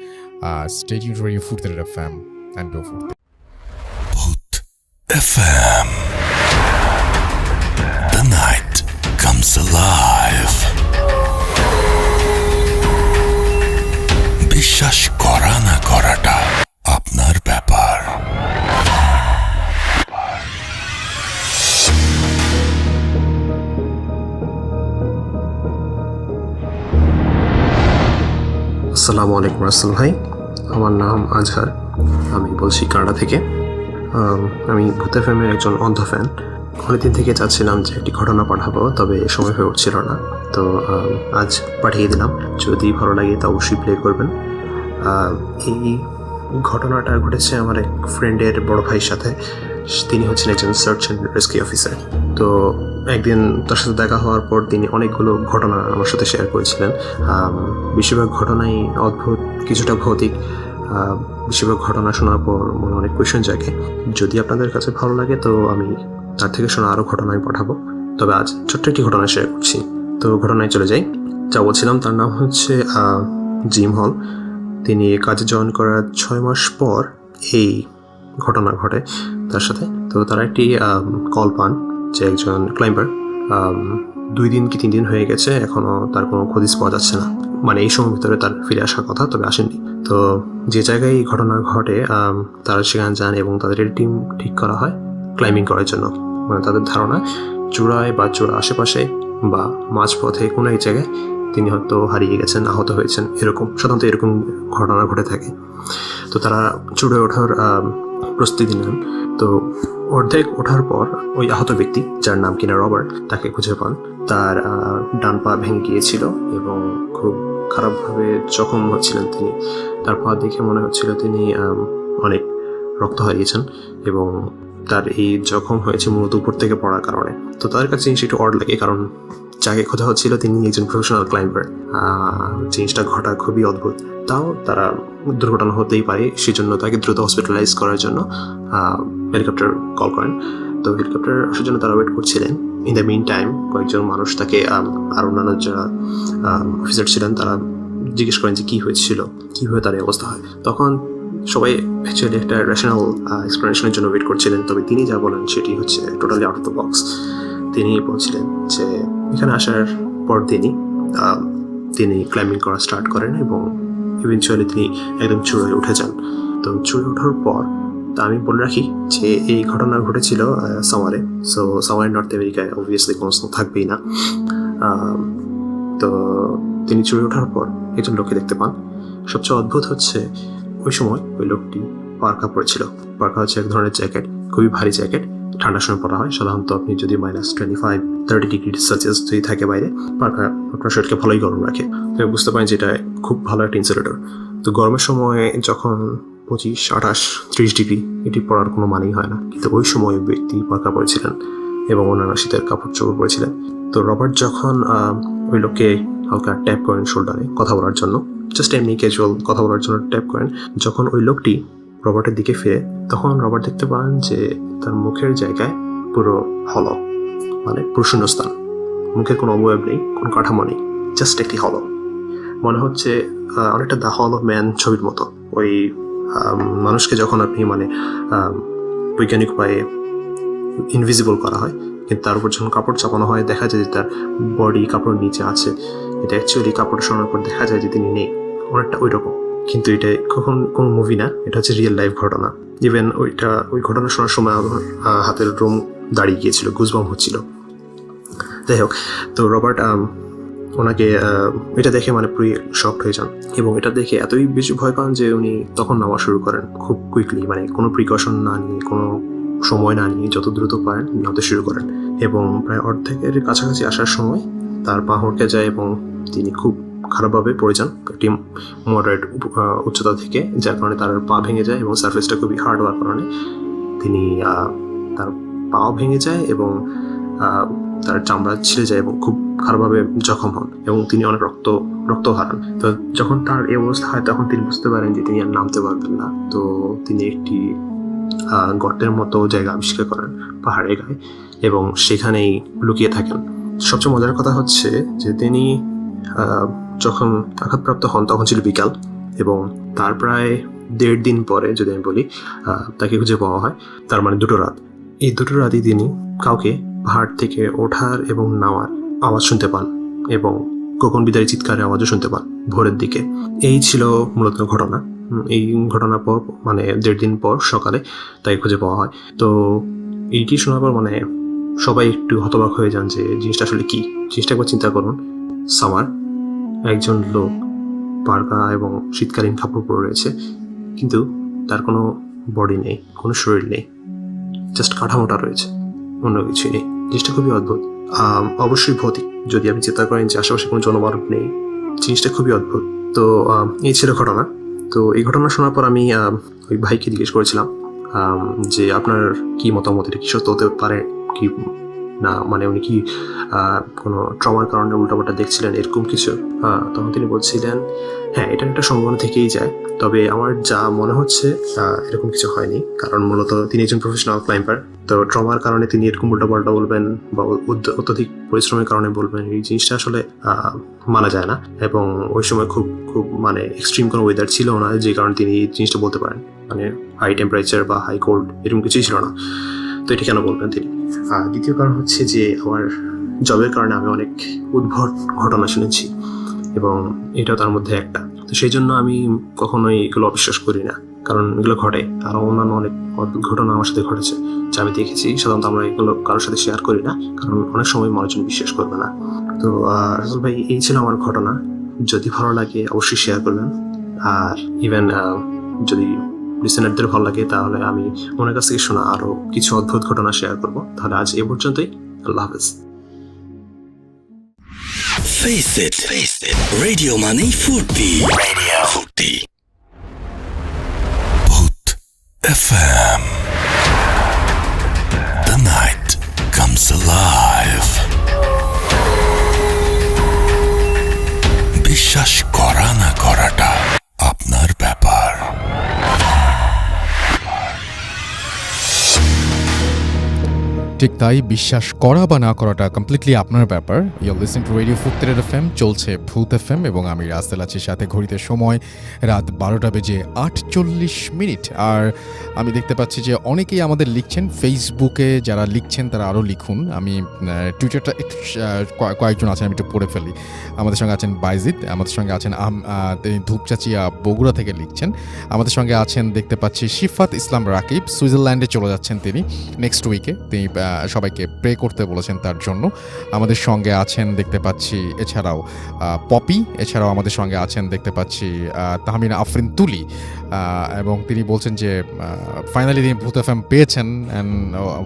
স্টে টিউনড ফর রেডিও ফুর্তির FM and go Foorti. Booth FM. The night comes alive. বিশ্বাস করা না করাটা আপনার ব্যাপার। আসসালামু আলাইকুম রাসেল ভাই, আমার নাম আজহার, আমি বলছি কানাডা থেকে। আমি ভূত এফএমের একজন অন্ধ ফ্যান। অনেকদিন থেকে চাচ্ছিলাম যে একটি ঘটনা পাঠাবো, তবে সময় হয়ে উঠছিল না, তো আজ পাঠিয়ে দিলাম। যদি ভালো লাগে তা অবশ্যই প্লে করবেন। এই ঘটনাটা ঘটেছে আমার এক ফ্রেন্ডের বড় ভাইয়ের সাথে। তিনি হচ্ছেন একজন সার্চ অ্যান্ড রেস্কিউ অফিসার। তো একদিন তার সাথে দেখা হওয়ার পর তিনি অনেকগুলো ঘটনা আমার সাথে শেয়ার করেছিলেন। বেশিরভাগ ঘটনাই অদ্ভুত, কিছুটা ভৌতিক। বেশিরভাগ ঘটনা শোনার পর মনে অনেক কোয়েশ্চেন জাগে। যদি আপনাদের কাছে ভালো লাগে তো আমি তার থেকে শোনা আরও ঘটনা আমি পাঠাবো, তবে আজ ছোট্ট একটি ঘটনা শেয়ার করছি। তো ঘটনায় চলে যাই। যা বলছিলাম তার নাম হচ্ছে জিম হল। তিনি কাজে জয়েন করার 6 মাস পর এই ঘটনা ঘটে তার সাথে। তো তারা একটি কল পান যে একজন ক্লাইম্বার 2 দিন কি 3 দিন হয়ে গেছে, এখনও তার কোনো খোঁজ পাওয়া যাচ্ছে না। মানে এই সময়ের ভিতরে তার ফিরে আসার কথা, তবে আসেননি। তো যে জায়গায় এই ঘটনা ঘটে তারা সেখানে যান এবং তাদের টিম ঠিক করা হয় ক্লাইম্বিং করার জন্য। মানে তাদের ধারণা চূড়ায় বা চূড়া আশেপাশে বা মাঝপথে কোনো এক জায়গায় তিনি হয়তো হারিয়ে গেছেন, আহত হয়েছেন, সাধারণত এরকম ঘটনা ঘটে থাকে। তো তারা চূড়ায় ওঠার প্রস্তুতি নেন। তো অর্ধেক ওঠার পর ওই আহত ব্যক্তি, যার নাম কিনা রবার্ট, তাকে খুঁজে পান। তার ডান পা ভেঙে গিয়েছিল এবং খুব খারাপভাবে জখম হচ্ছিলেন তিনি। তার পা দেখে মনে হচ্ছিল তিনি অনেক রক্ত হারিয়েছেন এবং তার এই জখম হয়েছে মূলত উপর থেকে পড়ার কারণে। তো তাদের কাছে জিনিসটা একটু অড লাগে, কারণ যাকে খোঁজা হচ্ছিল তিনি একজন প্রফেশনাল ক্লাইম্বার। জিনিসটা ঘটা খুবই অদ্ভুত। তাও তারা দুর্ঘটনা হতেই পারে, সেজন্য তাকে দ্রুত হসপিটালাইজ করার জন্য হেলিকপ্টার কল করেন। তো হেলিকপ্টার আসার জন্য তারা ওয়েট করছিলেন। ইন দ্য মিন টাইম কয়েকজন মানুষ তাকে আর অন্যান্য যারা অফিসার ছিলেন তারা জিজ্ঞেস করেন যে কী হয়েছিল, কীভাবে তার এই অবস্থা হয়। তখন সবাই অ্যাকচুয়ালি একটা রেশনাল এক্সপ্লেনেশনের জন্য ওয়েট করছিলেন, তবে তিনি যা বলেন সেটি হচ্ছে totally out of the box. তিনি বলছিলেন যে এখানে আসার পর তিনি ক্লাইম্বিং করা স্টার্ট করেন এবং ইভেনচুয়ালি তিনি একদম চূড়ায় উঠে যান। তো চূড়ায় ওঠার পর তা আমি বলে রাখি যে এই ঘটনা ঘটেছিল সামারে। সো সামারে নর্থ আমেরিকায় অবভিয়াসলি কোনো স্নো থাকবেই না। তো তিনি চূড়ায় ওঠার পর একজন লোককে দেখতে পান। সবচেয়ে অদ্ভুত হচ্ছে ওই সময় ওই লোকটি পার্কা পরেছিল। পার্কা হচ্ছে এক ধরনের জ্যাকেট, খুবই ভারী জ্যাকেট, ঠান্ডার সময় পরা হয়। সাধারণত আপনি যদি -25-30 ডিগ্রি সেলসিয়াস যদি থাকে বাইরে, পার্কা আপনার শরীরকে ভালোই গরম রাখে। তো বুঝতে পারেন যে এটা খুব ভালো একটা ইনসুলেটর। তো গরমের সময় যখন 25-28-30 ডিগ্রি এটি পরার কোনো মানেই হয় না, কিন্তু ওই সময় ব্যক্তি পার্কা পরেছিলেন এবং অন্যান্য শীতের কাপড় চোপড় পরেছিলেন। তো রবার্ট যখন ওই লোককে হালকা ট্যাপ করেন শোল্ডারে কথা বলার জন্য, জাস্ট এমনি ক্যাজুয়াল কথা বলার জন্য ট্যাপ করেন, যখন ওই লোকটি রবার্টের দিকে ফিরে তখন রবার্ট দেখতে পান যে তার মুখের জায়গায় পুরো হলো, মানে পুরো শূন্যস্থান, মুখের কোনো অবয়ব নেই, কোনো কাঠামো নেই, জাস্ট একটি হলো। মনে হচ্ছে অনেকটা দ্য হল অফ ম্যান ছবির মতো। ওই মানুষকে যখন আপনি মানে বৈজ্ঞানিক উপায়ে ইনভিজিবল করা হয়, কিন্তু তার উপর যখন কাপড় চাপানো হয় দেখা যায় যে তার বডি কাপড়ের নিচে আছে, এটা অ্যাকচুয়ালি কাপড় সরানোর পর দেখা যায় যে তিনি নেই, অনেকটা ওই রকম। কিন্তু এটা কখন কোনো মুভি না, এটা হচ্ছে রিয়েল লাইফ ঘটনা। ইভেন ওই ঘটনা শোনার সময় আমার হাতের রোম দাঁড়িয়ে গিয়েছিল, গুজবাম হচ্ছিল। যাই হোক, তো রবার্ট ওনাকে এটা দেখে মানে পুরো শকড হয়ে যান, এবং এটা দেখে এতই বেশি ভয় পান যে উনি তখন নামা শুরু করেন খুব কুইকলি, মানে কোনো প্রিকশন না নিয়ে, কোনো সময় না নিয়ে যত দ্রুত পারেন নামতে শুরু করেন। এবং প্রায় অর্ধেকের কাছাকাছি আসার সময় তার পা হড়কে যায় এবং তিনি খুব খারাপভাবে পড়ে যান একটি মডারেট উচ্চতা থেকে, যার কারণে তার পা ভেঙে যায় এবং সারফেসটা খুবই হার্ড হওয়ার কারণে তিনি তার পাও ভেঙে যায় এবং তার চামড়া ছিঁড়ে যায় এবং খুব খারাপভাবে জখম হন এবং তিনি অনেক রক্ত হারান। তো যখন তার এই অবস্থা হয় তখন তিনি বুঝতে পারেন যে তিনি আর নামতে পারবেন না। তো তিনি একটি গর্তের মতো জায়গা আবিষ্কার করেন পাহাড়ের গায়ে এবং সেখানেই লুকিয়ে থাকেন। সবচেয়ে মজার কথা হচ্ছে যে তিনি যখন আঘাতপ্রাপ্ত হন তখন ছিল বিকাল, এবং তার প্রায় 1.5 দিন পরে যদি আমি বলি তাকে খুঁজে পাওয়া হয়, তার মানে 2 রাত। এই 2 রাতই তিনি কাউকে পাহাড় থেকে ওঠার এবং নামার আওয়াজ শুনতে পান এবং কোকন বিদারী চিৎকারের আওয়াজও শুনতে পান ভোরের দিকে। এই ছিল মূলত ঘটনা। এই ঘটনার পর মানে 1.5 দিন পর সকালে তাকে খুঁজে পাওয়া হয়। তো এইটি শোনার পর মানে সবাই একটু হতবাক হয়ে যান যে জিনিসটা আসলে কি। জিনিসটা একবার চিন্তা করুন, সামার, একজন লোক পার্কা এবং শীতকালীন কাপড় পরে রয়েছে, কিন্তু তার কোনো বডি নেই, কোনো শরীর নেই, জাস্ট কাঠামোটা রয়েছে, অন্য কিছুই নেই। জিনিসটা খুবই অদ্ভুত, অবশ্যই ভৌতিক যদি আপনি চিন্তা করেন যে আশেপাশে কোনো জনমানব নেই। জিনিসটা খুবই অদ্ভুত। তো এই ছিল ঘটনা। তো এই ঘটনা শোনার পর আমি ওই ভাইকে জিজ্ঞেস করেছিলাম যে আপনার কি মতামত, এটা কি সত্য হতে পারে কি না, মানে উনি কি কোনো ট্রমার কারণে উল্টাপাল্টা দেখছিলেন এরকম কিছু। তখন তিনি বলছিলেন হ্যাঁ, এটা একটা সম্ভাবনা থেকেই যায়, তবে আমার যা মনে হচ্ছে এরকম কিছু হয়নি, কারণ মূলত তিনি একজন প্রফেশনাল ক্লাইম্বার। তো ট্রমার কারণে তিনি এরকম উল্টাপাল্টা বলবেন বা অত্যধিক পরিশ্রমের কারণে বলবেন, এই জিনিসটা আসলে মানা যায় না। এবং ওই সময় খুব খুব মানে এক্সট্রিম কোনো ওয়েদার ছিল না যে কারণে তিনি এই জিনিসটা বলতে পারেন, মানে হাই টেম্পারেচার বা হাই কোল্ড এরকম কিছুই ছিল না। তো এটি কেন বলবেন তিনি? দ্বিতীয় কারণ হচ্ছে যে আমার জবের কারণে আমি অনেক উদ্ভট ঘটনা শুনেছি এবং এটাও তার মধ্যে একটা। তো সেই জন্য আমি কখনোই এগুলো অবিশ্বাস করি না, কারণ এগুলো ঘটে। আরও অন্যান্য অনেক অদ্ভুত ঘটনা আমার সাথে ঘটেছে যা আমি দেখেছি। সাধারণত আমরা এগুলো কারোর সাথে শেয়ার করি না, কারণ অনেক সময় মানুষজন বিশ্বাস করবে না। তো রাসেল ভাই, এই ছিল আমার ঘটনা। যদি ভালো লাগে অবশ্যই শেয়ার করবেন, আর ইভেন যদি লিসেনারদের ভালো লাগে তাহলে আমি ওনার কাছ থেকে শোনা আরো কিছু অদ্ভুত ঘটনা শেয়ার করবো। তাহলে আজ এ পর্যন্তই, আল্লাহ হাফেজ। Face it. Radio Money Furti. Boot FM. The night comes alive. বিশ্বাস করা না করাটা আপনার ব্যাপার। ঠিক তাই, বিশ্বাস করা বা না করাটা কমপ্লিটলি আপনার ব্যাপার। You listen to radio Foorti FM, চলছে ভূত এফএম এবং আমি রাসেল আছি সাথে। ঘড়িতে সময় রাত 12:48। আর আমি দেখতে পাচ্ছি যে অনেকেই আমাদের লিখছেন ফেসবুকে, যারা লিখছেন তারা আরও লিখুন। আমি টুইটারটা একটু কয়েকজন আছেন, আমি একটু পড়ে ফেলি। আমাদের সঙ্গে আছেন বাইজিদ, আমাদের সঙ্গে আছেন তিনি ধূপচাচিয়া বগুড়া থেকে লিখছেন। আমাদের সঙ্গে আছেন দেখতে পাচ্ছি শিফাত ইসলাম রাকিব, সুইজারল্যান্ডে চলে যাচ্ছেন তিনি নেক্সট উইকে। তিনি সবাইকে প্রে করতে বলেছেন তার জন্য। আমাদের সঙ্গে আছেন দেখতে পাচ্ছি এছাড়াও পপি, এছাড়াও আমাদের সঙ্গে আছেন দেখতে পাচ্ছি তাহমিনা আফরিন তুলি, এবং তিনি বলছেন যে ফাইনালি তিনি ভূত এফএম পেয়েছেন অ্যান্ড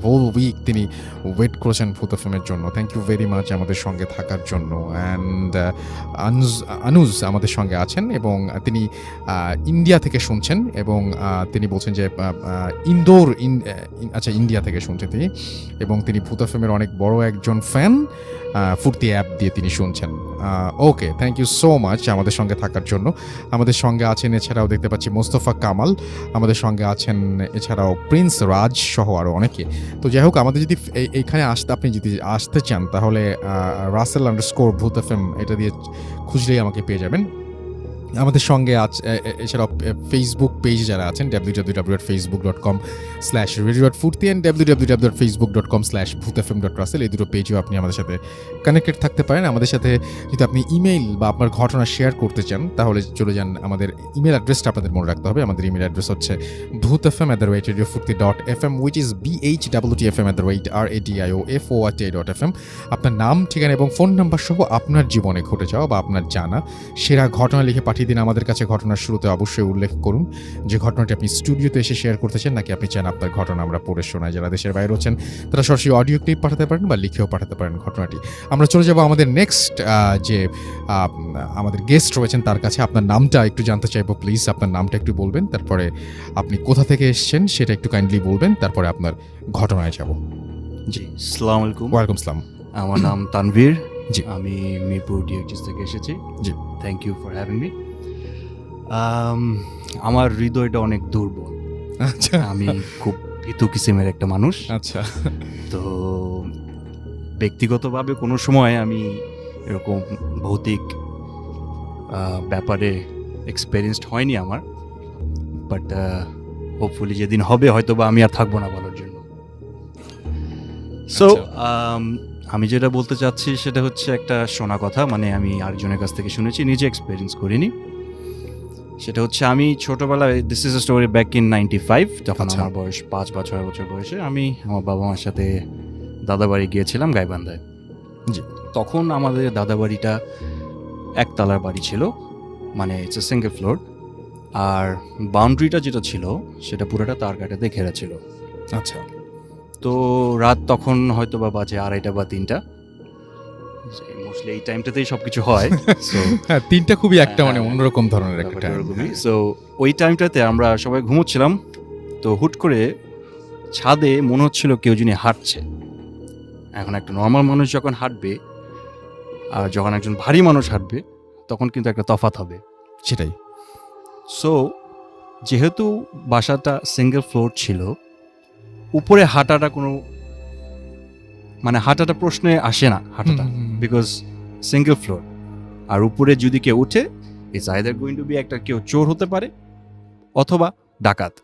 হোল উইক তিনি ওয়েট করেছেন ভূত এফএমের জন্য। থ্যাংক ইউ ভেরি মাচ আমাদের সঙ্গে থাকার জন্য। অ্যান্ড আনুজ আমাদের সঙ্গে আছেন এবং তিনি ইন্ডিয়া থেকে শুনছেন এবং তিনি বলছেন যে ইন্দোর, আচ্ছা ইন্ডিয়া থেকে শুনছেন তিনি, এবং তিনি ভূত এফএমের অনেক বড় একজন ফ্যান। ফুর্তি অ্যাপ দিয়ে তিনি শুনছেন। ওকে, থ্যাংক ইউ সো মাচ আমাদের সঙ্গে থাকার জন্য। আমাদের সঙ্গে আছেন এছাড়াও দেখতে পাচ্ছি মোস্তফা কামাল, আমাদের সঙ্গে আছেন এছাড়াও প্রিন্স রাজ সহ আরও অনেকে। তো যাই হোক, আমাদের যদি এইখানে আপনি যদি আসতে চান তাহলে রাসেল__ ভূত এফএম এটা দিয়ে খুঁজলেই আমাকে পেয়ে যাবেন। আমাদের সঙ্গে এছাড়াও ফেসবুক পেজ যারা আছেন www.facebook.com/radio.furti and www.facebook.com/bhutfm.russell, এই দুটো পেজেও আপনি আমাদের সাথে কানেক্টেড থাকতে পারেন। আমাদের সাথে যদি আপনি ইমেইল বা আপনার ঘটনা শেয়ার করতে চান তাহলে চলে যান, আমাদের ইমেল অ্যাড্রেসটা আপনাদের মনে রাখতে হবে। আমাদের ইমেল অ্যাড্রেস হচ্ছে bhutfm@radiofurti.fm, which is bhutfm@radiofurti.fm। আপনার নাম, ঠিকানা এবং ফোন নাম্বার সহ আপনার জীবনে ঘটে যাওয়া বা আপনার জানা সেরা ঘটনা লিখে পাঠিয়ে দিন আমাদের কাছে। ঘটনার শুরুতে অবশ্যই উল্লেখ করুন যে ঘটনাটি আপনি স্টুডিওতে এসে শেয়ার করতে চান, নাকি আপনি চান আপনার ঘটনা আমরা পড়ে শোনাই। যারা দেশের বাইরে আছেন তারা সরাসরি অডিও ক্লিপ পাঠাতে পারেন বা লিখেও পাঠাতে পারেন ঘটনাটি। আমরা চলে যাব আমাদের নেক্সট যে আমাদের গেস্ট রয়েছেন তার কাছে। আপনার নামটা একটু জানতে চাইবো, প্লিজ আপনার নামটা একটু বলবেন, তারপরে আপনি কোথা থেকে এসেছেন সেটা একটু কাইন্ডলি বলবেন, তারপরে আপনার ঘটনায় যাব। জি, আসসালামু আলাইকুম। ওয়ালাইকুম আসসালাম। আমার নাম তানভীর। জি। আমি মিরপুর ডিএক্সএস থেকে এসেছি। জি। Thank you for having me. আমার হৃদয়টা অনেক দুর্বল। আচ্ছা, আমি খুব ভীতু কিসিমের একটা মানুষ। আচ্ছা, তো ব্যক্তিগতভাবে কোনো সময় আমি এরকম ভৌতিক ব্যাপারে এক্সপেরিয়েন্সড হয়নি আমার, বাট হোপফুলি যেদিন হবে হয়তো বা আমি আর থাকবো না ভালোর জন্য। সো আমি যেটা বলতে চাচ্ছি সেটা হচ্ছে একটা শোনা কথা, মানে আমি আরেকজনের কাছ থেকে শুনেছি, নিজে এক্সপেরিয়েন্স করিনি। সেটা হচ্ছে আমি ছোটোবেলায়, this is a story back in 95, যখন আচ্ছা। আমার বয়স 5 বা 6 বছর বয়সে, আমি আমার বাবা মার সাথে দাদাবাড়ি গিয়েছিলাম গাইবান্ধায়। জি। তখন আমাদের দাদাবাড়িটা একতলার বাড়ি ছিল, মানে ইটস এ সিঙ্গেল ফ্লোর, আর বাউন্ডারিটা যেটা ছিল সেটা পুরোটা তার কাটাতে ঘেরা ছিল। আচ্ছা, তো রাত তখন হয়তো বা বাজে 2:30 বা 3টা, মোস্টলি এই টাইমটাতেই সব কিছু হয়। সো হ্যাঁ, তিনটা খুবই একটা মানে হ্যাঁ, অন্যরকম ধরনের একটা ব্যাপারটা time। ওরকমই। সো ওই টাইমটাতে আমরা সবাই ঘুমোচ্ছিলাম, তো হুট করে ছাদে মনে হচ্ছিল কেউ যিনি হাঁটছে। এখন একটা নর্মাল মানুষ যখন হাঁটবে আর যখন একজন ভারী মানুষ হাঁটবে তখন কিন্তু একটা তফাৎ হবে। সেটাই। সো যেহেতু বাসাটা সিঙ্গেল ফ্লোর ছিল, উপরে হাঁটাটা কোনো মানে হাঁটাটা প্রশ্নে আসে না, হাঁটাটা, বিকজ সিঙ্গেল ফ্লোর। আর উপরে যদি কেউ উঠে, it's either going to be একটা কেউ চোর হতে পারে অথবা ডাকাত।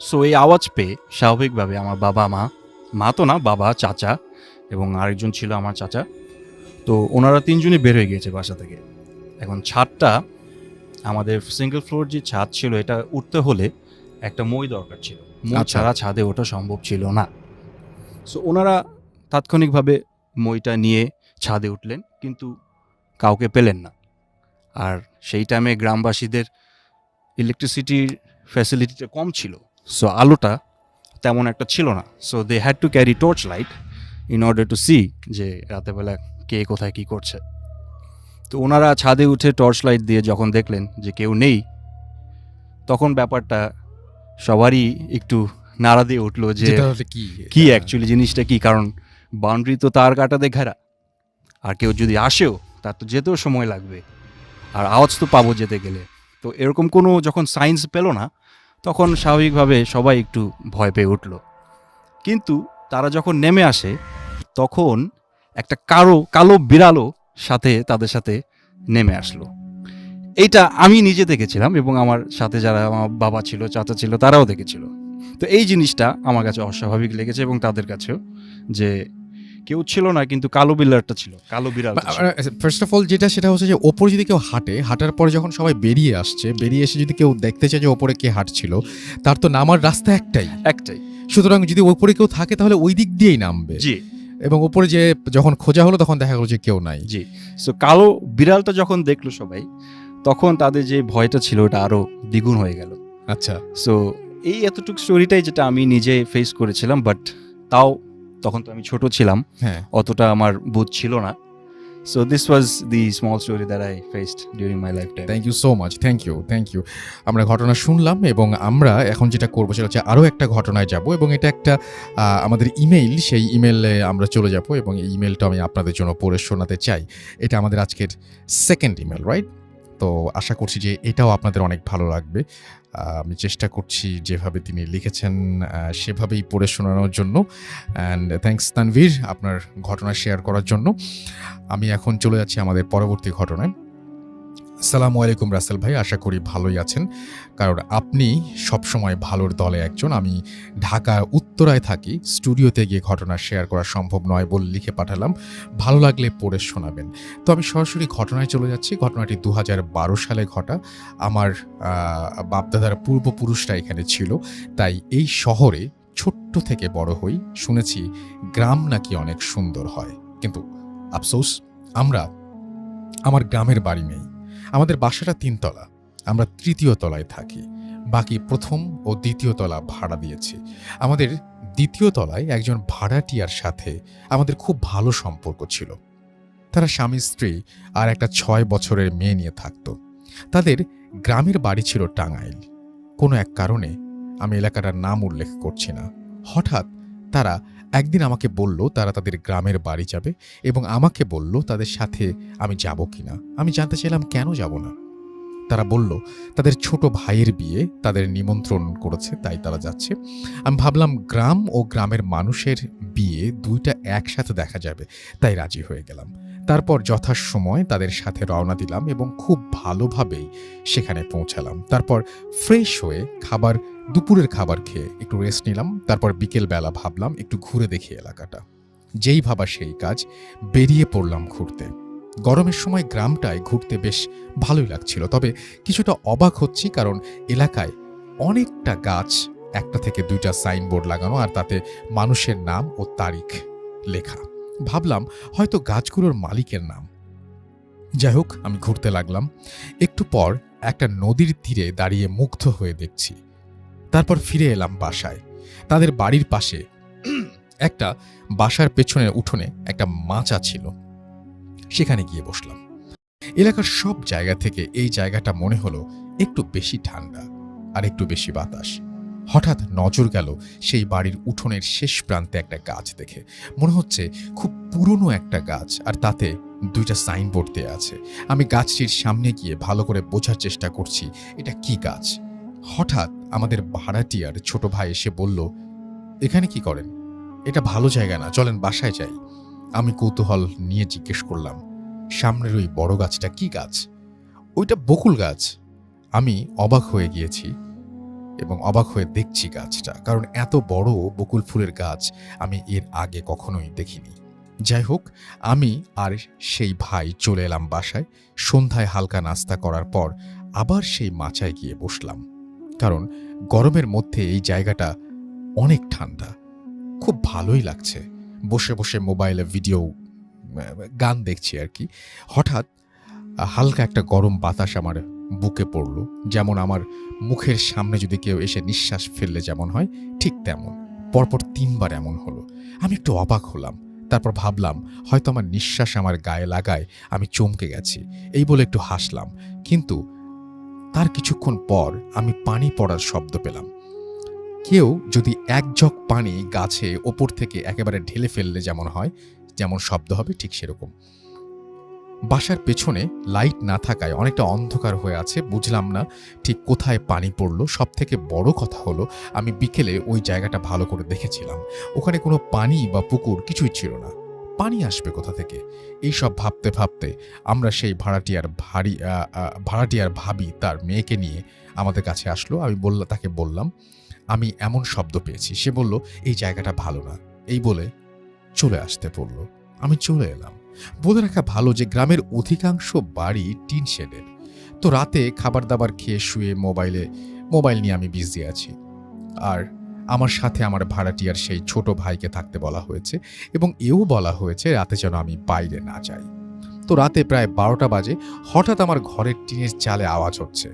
সো এই আওয়াজ পেয়ে স্বাভাবিকভাবে আমার বাবা মা তো না, বাবা, চাচা এবং আরেকজন ছিল আমার চাচা, তো ওনারা 3 জনই বের হয়ে গিয়েছে বাসা থেকে। এখন ছাদটা, আমাদের সিঙ্গেল ফ্লোর যে ছাদ ছিল, এটা উঠতে হলে একটা মই দরকার ছিল, মই আচ্ছা। ছাড়া ছাদে ওঠা সম্ভব ছিল না। সো ওনারা তাৎক্ষণিকভাবে মইটা নিয়ে ছাদে উঠলেন, কিন্তু কাউকে পেলেন না। আর সেই টাইমে গ্রামবাসীদের ইলেকট্রিসিটির ফ্যাসিলিটিটা কম ছিল, সো আলোটা তেমন একটা ছিল না। So they had to carry torch light in order to see যে রাতেবেলা কে কোথায় কী করছে। তো ওনারা ছাদে উঠে টর্চ লাইট দিয়ে যখন দেখলেন যে কেউ নেই, তখন ব্যাপারটা সবারই একটু নাড়া দিয়ে উঠলো যে যেটা হচ্ছে কি অ্যাকচুয়ালি জিনিসটা কি, কারণ বাউন্ডারি তো তার কাটাতে ঘেরা, আর কেউ যদি আসেও তার তো যেতেও সময় লাগবে, আর আওয়াজ তো পাবো যেতে গেলে। তো এরকম কোনো যখন সাইন্স পেল না, তখন স্বাভাবিকভাবে সবাই একটু ভয় পেয়ে উঠল। কিন্তু তারা যখন নেমে আসে, তখন একটা কালো বিড়ালও তাদের সাথে নেমে আসলো। এইটা আমি নিজে দেখেছিলাম এবং আমার সাথে যারা আমার বাবা ছিল, চাচা ছিল, তারাও দেখেছিল। তো এই জিনিসটা আমার কাছে অস্বাভাবিক লেগেছে এবং তাদের কাছেও, যে কেউ ছিল না কিন্তু কালো বিড়ালটা ছিল, কালো বিড়াল। ফার্স্ট অফ অল যেটা সেটা হচ্ছে যে ওপরে যদি কেউ হাঁটার পরে যখন সবাই বেরিয়ে এসে যদি কেউ দেখতে চায় যে ওপরে কে হাঁটছিল, তার তো নামার রাস্তা একটাই। সুতরাং যদি ওপরে কেউ থাকে তাহলে ওই দিক দিয়েই নামবে। জি। এবং উপরে যে যখন খোঁজা হলো তখন দেখা গেলো যে কেউ নাই। জি। সো কালো বিড়ালটা যখন দেখলো সবাই, তখন তাদের যে ভয়টা ছিল ওটা আরো দ্বিগুণ হয়ে গেল। আচ্ছা। সো এই এতটুকু স্টোরিটাই যেটা আমি নিজে ফেস করেছিলাম, বাট তাও তখন তো আমি ছোট ছিলাম, হ্যাঁ, অতটা আমার বোধ ছিল না। So this was the small story that I faced during my lifetime. Thank you so much, thank you. আমরা ঘটনা শুনলাম এবং আমরা এখন যেটা করবো সেটা হচ্ছে আরও একটা ঘটনায় যাব এবং এটা একটা আমাদের ইমেইল, সেই ইমেইলে আমরা চলে যাব এবং এই ইমেইলটা আমি আপনাদের জন্য পড়ে শোনাতে চাই। এটা আমাদের আজকের সেকেন্ড ইমেল, রাইট? তো আশা করছি যে এটাও আপনাদের অনেক ভালো লাগবে। আমি চেষ্টা করছি যেভাবে তিনি লিখেছেন সেভাবেই পড়ে শোনানোর জন্য। অ্যান্ড থ্যাঙ্কস তানভীর আপনার ঘটনা শেয়ার করার জন্য। আমি এখন চলে যাচ্ছি আমাদের পরবর্তী ঘটনায়। আসসালামু আলাইকুম রাসেল ভাই, আশা করি ভালোই আছেন, কারণ আপনি সবসময় ভালোর দলে একজন। আমি ঢাকার উত্তরায় থাকি, স্টুডিওতে গিয়ে ঘটনা শেয়ার করা সম্ভব নয় বলে লিখে পাঠালাম, ভালো লাগলে পড়ে শোনাবেন। তো আমি সরাসরি ঘটনায় চলে যাচ্ছি। ঘটনাটি 2012 সালে ঘটা। আমার বাপদাদার পূর্বপুরুষরা এখানে ছিল, তাই এই শহরে ছোট্ট থেকে বড় হই। শুনেছি গ্রাম নাকি অনেক সুন্দর হয়, কিন্তু আফসোস আমার গ্রামের বাড়ি নেই। আমাদের বাসাটা 3 তলা, আমরা 3য় তলায় থাকি, বাকি 1ম ও 2য় তলা ভাড়া দিয়েছি। আমাদের 2য় তলায় একজন ভাড়াটিয়ার সাথে আমাদের খুব ভালো সম্পর্ক ছিল। তারা স্বামী স্ত্রী আর একটা 6 বছরের মেয়ে নিয়ে থাকতো। তাদের গ্রামের বাড়ি ছিল টাঙ্গাইল। কোনো এক কারণে, আমি এলাকাটার নাম উল্লেখ করছি না, হঠাৎ তারা একদিন আমাকে বলল তারা তাদের গ্রামের বাড়ি যাবে এবং আমাকে বলল তাদের সাথে আমি যাব কিনা। আমি জানতে চাইলাম কেন যাব না। তারা বলল তাদের ছোট ভাইয়ের বিয়ে, তাদের নিমন্ত্রণ করেছে, তাই তারা যাচ্ছে। আমি ভাবলাম গ্রাম ও গ্রামের মানুষের বিয়ে দুইটা একসাথে দেখা যাবে, তাই রাজি হয়ে গেলাম। তারপর যথাসময় তাদের সাথে রওনা দিলাম এবং খুব ভালোভাবেই সেখানে পৌঁছালাম। তারপর ফ্রেশ হয়ে দুপুরের খাবার খেয়ে একটু রেস্ট নিলাম। তারপর বিকেলবেলা ভাবলাম একটু ঘুরে দেখি এলাকাটা। যেই ভাবা সেই কাজ, বেরিয়ে পড়লাম ঘুরতে। গরমের সময় গ্রামটায় ঘুরতে বেশ ভালোই লাগছিল, তবে কিছুটা অবাক হচ্ছি কারণ এলাকায় অনেকটা গাছ, 1টা থেকে 2টা সাইনবোর্ড লাগানো, আর তাতে মানুষের নাম ও তারিখ লেখা। ভাবলাম হয়তো গাছগুলোর মালিকের নাম। যাই হোক, আমি ঘুরতে লাগলাম। একটু পর একটা নদীর তীরে দাঁড়িয়ে মুগ্ধ হয়ে দেখছি। তারপর ফিরে এলাম বাসায়। তাদের বাড়ির পাশে একটা বাসার পেছনের উঠোনে একটা মাচা ছিল, সেখানে গিয়ে বসলাম। এলাকার সব জায়গা থেকে এই জায়গাটা মনে হলো একটু বেশি ঠান্ডা আর একটু বেশি বাতাস। হঠাৎ নজর গেল সেই বাড়ির উঠোনের শেষ প্রান্তে একটা গাছ দেখে। মনে হচ্ছে খুব পুরনো একটা গাছ, আর তাতে 2টা সাইনবোর্ড দেয়া আছে। আমি গাছটির সামনে গিয়ে ভালো করে বোঝার চেষ্টা করছি এটা কি গাছ। হঠাৎ আমাদের ভাড়াটিয়ার ছোট ভাই এসে বলল, এখানে কি করেন? এটা ভালো জায়গা না, চলেন বাসায় যাই। আমি কৌতূহল নিয়ে জিজ্ঞেস করলাম, সামনের ওই বড় গাছটা কি গাছ? ওইটা বকুল গাছ। আমি অবাক হয়ে গিয়েছি এবং অবাক হয়ে দেখছি গাছটা, কারণ এত বড় বকুল ফুলের গাছ আমি এর আগে কখনোই দেখিনি। যাই হোক, আমি আর সেই ভাই চলে এলাম বাসায়। সন্ধ্যায় হালকা নাস্তা করার পর আবার সেই মাচায় গিয়ে বসলাম, কারণ গরমের মধ্যে এই জায়গাটা অনেক ঠান্ডা, খুব ভালোই লাগছে। বসে বসে মোবাইলে ভিডিও, গান দেখছি আর কি। হঠাৎ হালকা একটা গরম বাতাস আমার বুকে পড়ল, যেমন আমার মুখের সামনে যদি কেউ এসে নিঃশ্বাস ফেললে যেমন হয়, ঠিক তেমন। পরপর 3 বার এমন হলো। আমি একটু অবাক হলাম। তারপর ভাবলাম হয়তো আমার নিঃশ্বাস আমার গায়ে লাগায় আমি চমকে গেছি, এই বলে একটু হাসলাম। কিন্তু তার কিছুক্ষণ পর আমি পানি পড়ার শব্দ পেলাম। কেউ যদি 1 জগ পানি গাছে ওপর থেকে একেবারে ঢেলে ফেললে যেমন হয়, যেমন শব্দ হবে, ঠিক সেরকম। বাসার পেছনে লাইট না থাকায় অনেকটা অন্ধকার হয়ে আছে, বুঝলাম না ঠিক কোথায় পানি পড়লো। সব থেকে বড় কথা হলো, আমি বিকেলে ওই জায়গাটা ভালো করে দেখেছিলাম, ওখানে কোনো পানি বা পুকুর কিছুই ছিল না। পানি আসবে কোথা থেকে? এইসব ভাবতে ভাবতে আমরা সেই ভাড়াটিয়ার ভাবি তার মেয়েকে নিয়ে আমাদের কাছে আসলো। তাকে বললাম আমি এমন শব্দ পেয়েছি। সে বলল এই জায়গাটা ভালো না, এই বলে চলে আসতে বলল। আমি চলে এলাম। বলে রাখা ভালো যে গ্রামের অধিকাংশ বাড়ি টিন শেডের। তো রাতে খাবার দাবার খেয়ে শুয়ে মোবাইল নিয়ে আমি বিজি আছি। আর আমার সাথে আমার ভাড়াটিয়ার সেই ছোট ভাইকে থাকতে বলা হয়েছে এবং এও বলা হয়েছে রাতে যেন আমি বাইরে না যাই। তো রাতে প্রায় 12টা বাজে হঠাৎ আমার ঘরের টিনের চালে আওয়াজ হচ্ছে।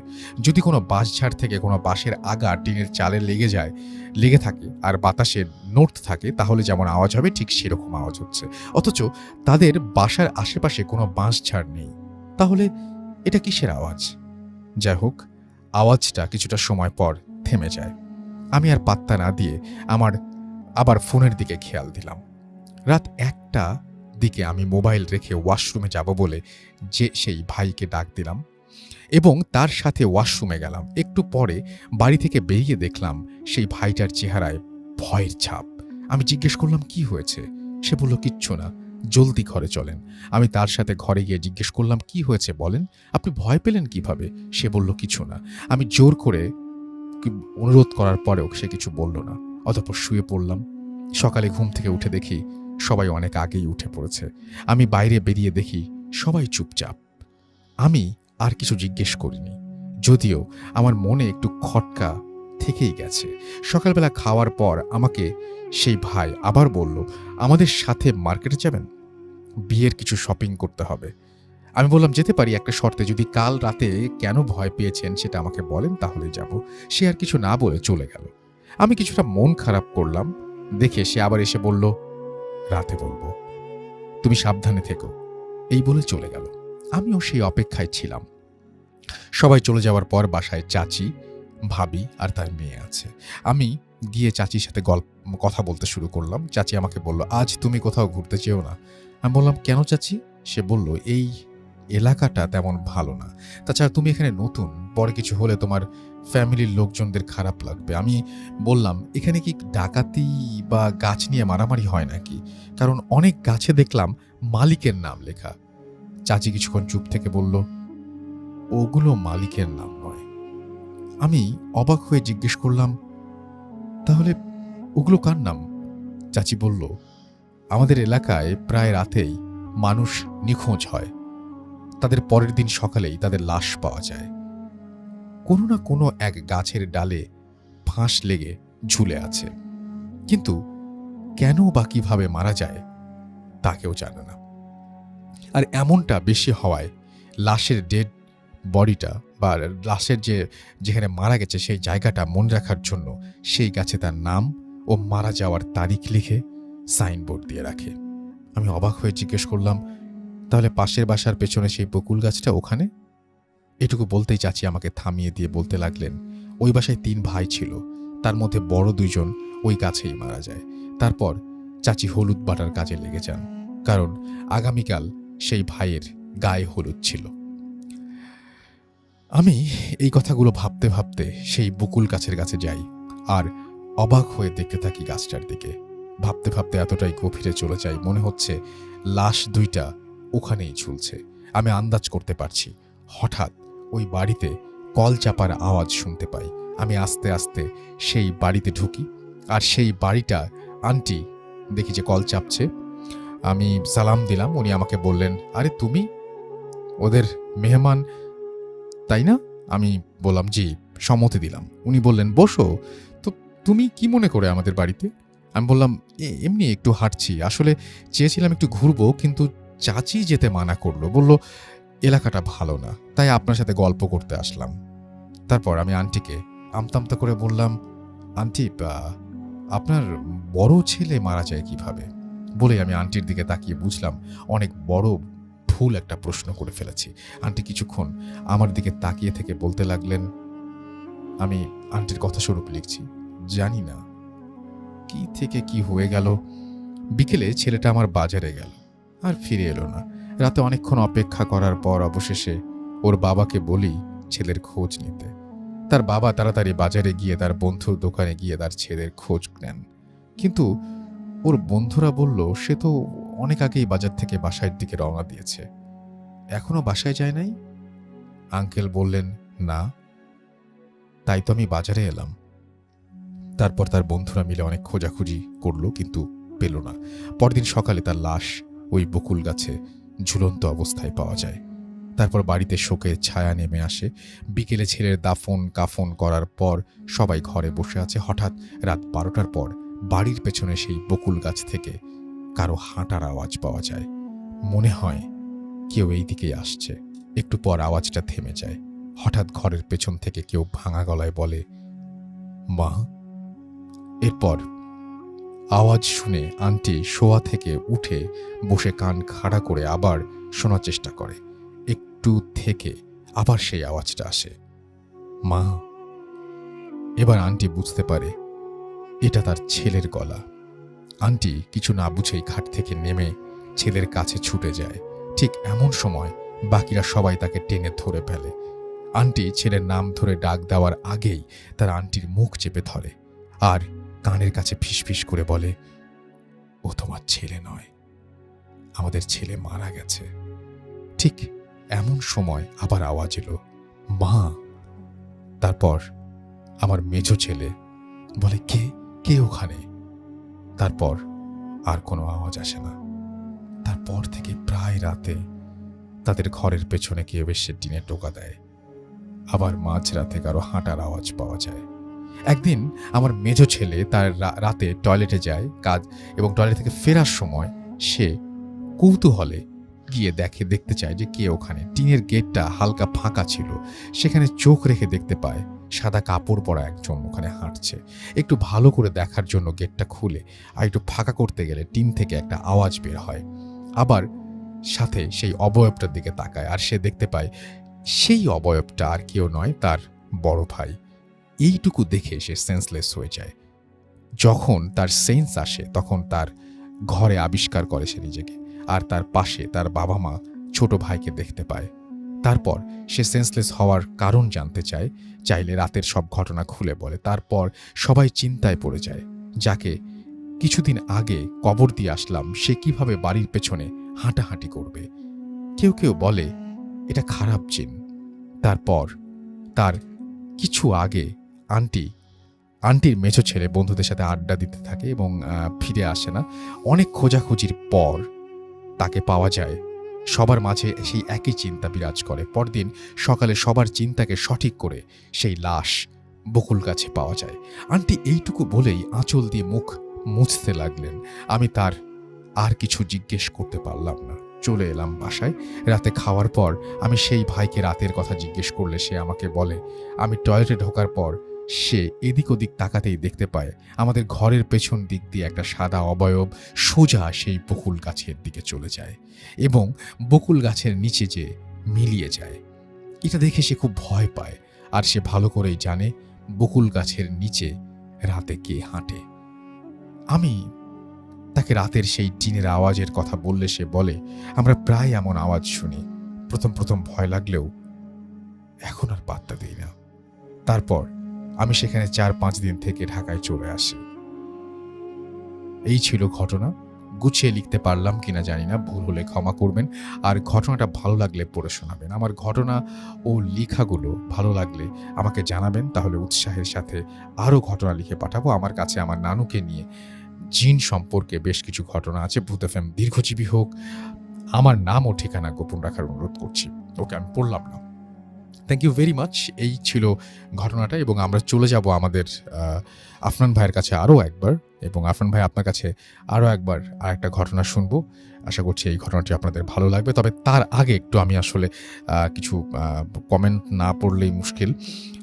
যদি কোনো বাঁশঝাড় থেকে কোনো বাঁশের আগা টিনের চালে লেগে থাকে আর বাতাসে নড়তে থাকে তাহলে যেমন আওয়াজ হবে ঠিক সেরকম আওয়াজ হচ্ছে। অথচ তাদের বাসার আশেপাশে কোনো বাঁশঝাড় নেই। তাহলে এটা কিসের আওয়াজ? যাই হোক, আওয়াজটা কিছুটা সময় পর থেমে যায়। আমি আর পাত্তা না দিয়ে আবার ফোনের দিকে খেয়াল দিলাম। রাত 1টা দিকে আমি মোবাইল রেখে ওয়াশরুমে যাব বলে সেই ভাইকে ডাক দিলাম এবং তার সাথে ওয়াশরুমে গেলাম। একটু পরে বাড়ি থেকে বেরিয়ে দেখলাম সেই ভাইটার চেহারায় ভয়ের ছাপ। আমি জিজ্ঞেস করলাম কি হয়েছে? সে বলল কিচ্ছু না, জলদি ঘরে চলেন। আমি তার সাথে ঘরে গিয়ে জিজ্ঞেস করলাম কি হয়েছে বলেন, আপনি ভয় পেলেন কিভাবে? সে বলল কিছু না। আমি জোর করে অনুরোধ করার পরেও সে কিছু বলল না। অতঃপর শুয়ে পড়লাম। সকালে ঘুম থেকে উঠে দেখি সবাই অনেক আগেই উঠে পড়েছে। আমি বাইরে বেরিয়ে দেখি সবাই চুপচাপ। আমি আর কিছু জিজ্ঞেস করিনি, যদিও আমার মনে একটু খটকা থেকেই গেছে। সকালবেলা খাওয়ার পর আমাকে সেই ভাই আবার বলল, আমাদের সাথে মার্কেটে যাবেন, বিয়ের কিছু শপিং করতে হবে। আমি বললাম যেতে পারি, একটা শর্তে, যদি কাল রাতে কেন ভয় পেয়েছেন সেটা আমাকে বলেন তাহলেই যাব। সে আর কিছু না বলে চলে গেল। আমি কিছুটা মন খারাপ করলাম দেখে সে আবার এসে বলল, রাতে বলবো, তুমি সাবধানে থেকো, এই বলে চলে গেল। আমিও সেই অপেক্ষায় ছিলাম। সবাই চলে যাওয়ার পর বাসায় চাচি, ভাবি আর তার মেয়ে আছে। আমি গিয়ে চাচির সাথে কথা বলতে শুরু করলাম। চাচি আমাকে বলল, আজ তুমি কোথাও ঘুরতে চেও না? আমি বললাম কেন চাচি? সে বলল, এই এলাকাটা তেমন ভালো না, তাছাড়া তুমি এখানে নতুন, পরে কিছু হলে তোমার ফ্যামিলির লোকজনদের খারাপ লাগবে। আমি বললাম, এখানে কি ডাকাতি বা গাছ নিয়ে মারামারি হয় নাকি? কারণ অনেক গাছে দেখলাম মালিকের নাম লেখা। চাচি কিছুক্ষণ চুপ থেকে বলল, ওগুলো মালিকের নাম নয়। আমি অবাক হয়ে জিজ্ঞেস করলাম, তাহলে ওগুলো কার নাম? চাচি বলল, আমাদের এলাকায় প্রায় রাতেই মানুষ নিখোঁজ হয়, তাদের পরের দিন সকালেই তাদের লাশ পাওয়া যায়। কোনো না কোনো এক গাছের ডালে ফাঁস লেগে ঝুলে আছে, কিন্তু কেন বা কিভাবে মারা যায় তা কেউ জানে না। আর এমনটা বেশি হওয়ায় লাশের ডেড বডিটা বা লাশের যেখানে মারা গেছে সেই জায়গাটা মনে রাখার জন্য সেই গাছে তার নাম ও মারা যাওয়ার তারিখ লিখে সাইনবোর্ড দিয়ে রাখে। আমি অবাক হয়ে জিজ্ঞেস করলাম, তাহলে পাশের বাসার পেছনে সেই বকুল গাছটা ওখানে? এটুকু বলতেই চাচি আমাকে থামিয়ে দিয়ে বলতে লাগলেন, ওই বাসায় 3 ভাই ছিল, তার মধ্যে বড় 2 জন ওই গাছেই মারা যায়। তারপর চাচি হলুদ বাটার কাজে লেগে যান, কারণ আগামীকাল সেই ভাইয়ের গায়ে হলুদ ছিল। আমি এই কথাগুলো ভাবতে ভাবতে সেই বকুল গাছের কাছে যাই আর অবাক হয়ে দেখতে থাকি গাছটার দিকে। ভাবতে ভাবতে এতটাই গভীরে চলে যাই, মনে হচ্ছে লাশ 2টা ওখানেই ঝুলছে। আমি আন্দাজ করতে পারছি। হঠাৎ ওই বাড়িতে কল চাপার আওয়াজ শুনতে পাই। আমি আস্তে আস্তে সেই বাড়িতে ঢুকি আর সেই বাড়িটা আন্টি দেখি যে কল চাপছে। আমি সালাম দিলাম। উনি আমাকে বললেন, আরে তুমি ওদের মেহমান তাই না? আমি বললাম জি, সম্মতি দিলাম। উনি বললেন, বসো। তো তুমি কি মনে করে আমাদের বাড়িতে? আমি বললাম, এমনি একটু হাঁটছি, আসলে চেয়েছিলাম একটু ঘুরবো, কিন্তু চাচি যেতে মানা করলো, বলল এলাকাটা ভালো না, তাই আপনার সাথে গল্প করতে আসলাম। তারপর আমি আন্টিকে আমতামতা করে বললাম, আন্টি আপনার বড় ছেলে মারা যায় কিভাবে? বলে আমি আন্টির দিকে তাকিয়ে বুঝলাম অনেক বড় ভুল একটা প্রশ্ন করে ফেলেছি। আন্টি কিছুক্ষণ আমার দিকে তাকিয়ে থেকে বলতে লাগলেন, আমি আন্টির কথা স্বরূপ লিখছি, জানি না কি থেকে কি হয়ে গেল। বিকেলে ছেলেটা আমার বাজারে গেল আর ফিরে এলো না। রাতে অনেকক্ষণ অপেক্ষা করার পর অবশেষে ওর বাবাকে বলি ছেলের খোঁজ নিতে। তার বাবা তাড়াতাড়ি বাজারে গিয়ে তার বন্ধুর দোকানে গিয়ে তার ছেলের খোঁজ নেন, কিন্তু ওর বন্ধুরা বলল সে তো অনেক আগেই বাজার থেকে বাসার দিকে রওনা দিয়েছে, এখনো বাসায় যায় নাই। আঙ্কেল বললেন, না, তাই তো আমি বাজারে এলাম। তারপর তার বন্ধুরা মিলে অনেক খোঁজাখুঁজি করলো, কিন্তু পেল না। পরদিন সকালে তার লাশ ওই বকুল গাছে ঝুলন্ত অবস্থায় পাওয়া যায়। তারপর বাড়িতে শোকের ছায়া নেমে আসে। বিকেলে ছেলের দাফন কাফন করার পর সবাই ঘরে বসে আছে। হঠাৎ রাত 12টার পর বাড়ির পেছনে সেই বকুল গাছ থেকে কারো হাঁটার আওয়াজ পাওয়া যায়। মনে হয় কেউ এই দিকেই আসছে। একটু পর আওয়াজটা থেমে যায়। হঠাৎ ঘরের পেছন থেকে কেউ ভাঙা গলায় বলে, মা। এরপর আওয়াজ শুনে আন্টি শোয়া থেকে উঠে বসে কান খাড়া করে আবার শোনার চেষ্টা করে। একটু থেকে আবার সেই আওয়াজটা আসে, মা। এবার আন্টি বুঝতে পারে এটা তার ছেলের গলা। আন্টি কিছু না বুঝেই খাট থেকে নেমে ছেলের কাছে ছুটে যায়। ঠিক এমন সময় বাকিরা সবাই তাকে টেনে ধরে ফেলে। আন্টি ছেলের নাম ধরে ডাক দেওয়ার আগেই তার আন্টির মুখ চেপে ধরে আর কানের কাছে ফিসফিস করে বলে, ও তোমার ছেলে নয়, আমাদের ছেলে মারা গেছে। ঠিক এমন সময় আবার আওয়াজ এলো, মা। তারপর আমার মেজো ছেলে বলে, কে কে ওখানে? তারপর আর কোনো আওয়াজ আসে না। তারপর থেকে প্রায় রাতে তাদের ঘরের পেছনে কেউ এসে টিনে টোকা দেয়। আবার মাঝরাতে কারো হাঁটার আওয়াজ পাওয়া যায়। একদিন আমার মেজো ছেলে তার রাতে টয়লেটে যায় কাজ, এবং টয়লেট থেকে ফেরার সময় সে কৌতূহলে গিয়ে দেখতে চায় যে কে ওখানে। টিনের গেটটা হালকা ফাঁকা ছিল। সেখানে চোখ রেখে দেখতে পায় সাদা কাপড় পরা একজন ওখানে হাঁটছে। একটু ভালো করে দেখার জন্য গেটটা খুলে আর একটু ফাঁকা করতে গেলে টিন থেকে একটা আওয়াজ বের হয়। আবার সাথে সেই অবয়বটার দিকে তাকায় আর সে দেখতে পায় সেই অবয়বটা আর কেউ নয়, তার বড় ভাই। এইটুকু দেখে সে সেন্সলেস হয়ে যায়। যখন তার সেন্স আসে তখন তার ঘরে আবিষ্কার করে সে নিজেকে, আর তার পাশে তার বাবা মা ছোট ভাইকে দেখতে পায়। তারপর সে সেন্সলেস হওয়ার কারণ জানতে চাইলে রাতের সব ঘটনা খুলে বলে। তারপর সবাই চিন্তায় পড়ে যায়, যাকে কিছুদিন আগে কবর দিয়ে আসলাম সে কিভাবে বাড়ির পেছনে হাঁটাহাঁটি করবে। কেউ কেউ বলে এটা খারাপ জিন। তারপর তার কিছু আগে আন্টির মেজো ছেলে বন্ধুদের সাথে আড্ডা দিতে থাকে এবং ফিরে আসে না। অনেক খোঁজাখুঁজির পর তাকে পাওয়া যায়। সবার মাঝে সেই একই চিন্তা বিরাজ করে। পরদিন সকালে সবার চিন্তাকে সঠিক করে সেই লাশ বকুল গাছে পাওয়া যায়। আন্টি এইটুকু বলেই আঁচল দিয়ে মুখ মুছতে লাগলেন। আমি তার আর কিছু জিজ্ঞেস করতে পারলাম না। চলে এলাম বাসায়। রাতে খাওয়ার পর আমি সেই ভাইকে রাতের কথা জিজ্ঞেস করলে সে আমাকে বলে, আমি টয়লেটে ঢোকার পর সে এদিক ওদিক তাকাতেই দেখতে পায় আমাদের ঘরের পেছন দিক দিয়ে একটা সাদা অবয়ব সোজা সেই বকুল গাছের দিকে চলে যায় এবং বকুল গাছের নিচে যে মিলিয়ে যায়। এটা দেখে সে খুব ভয় পায়, আর সে ভালো করেই জানে বকুল গাছের নিচে রাতে কে হাঁটে। আমি তাকে রাতের সেই টিনের আওয়াজের কথা বললে সে বলে, আমরা প্রায় এমন আওয়াজ শুনি। প্রথম ভয় লাগলেও এখন আর পাত্তা দিই না। তারপর আমি সেখানে 4-5 দিন থেকে ঢাকায় চলে আসি। এই ছিল ঘটনা। গুছিয়ে লিখতে পারলাম কিনা জানি না, ভুল হলে ক্ষমা করবেন। আর ঘটনাটা ভালো লাগলে পড়ে শোনাবেন। আমার ঘটনা ও লেখাগুলো ভালো লাগলে আমাকে জানাবেন, তাহলে উৎসাহের সাথে আরও ঘটনা লিখে পাঠাবো। আমার কাছে আমার নানুকে নিয়ে জিন সম্পর্কে বেশ কিছু ঘটনা আছে। ভূত এফএম দীর্ঘজীবী হোক। আমার নাম ও ঠিকানা গোপন রাখার অনুরোধ করছি। ওকে, আমি পড়লাম না। Thank you very much. এই ছিল ঘটনাটা, এবং আমরা চলে যাব আমাদের আফনান ভাইয়ের কাছে আরও একবার, এবং আফনান ভাই আপনার কাছে আরও একবার আরেকটা ঘটনা শুনবো। আশা করছি এই ঘটনাটি আপনাদের ভালো লাগবে। তবে তার আগে একটু আমি আসলে কিছু কমেন্ট না পড়লেই মুশকিল,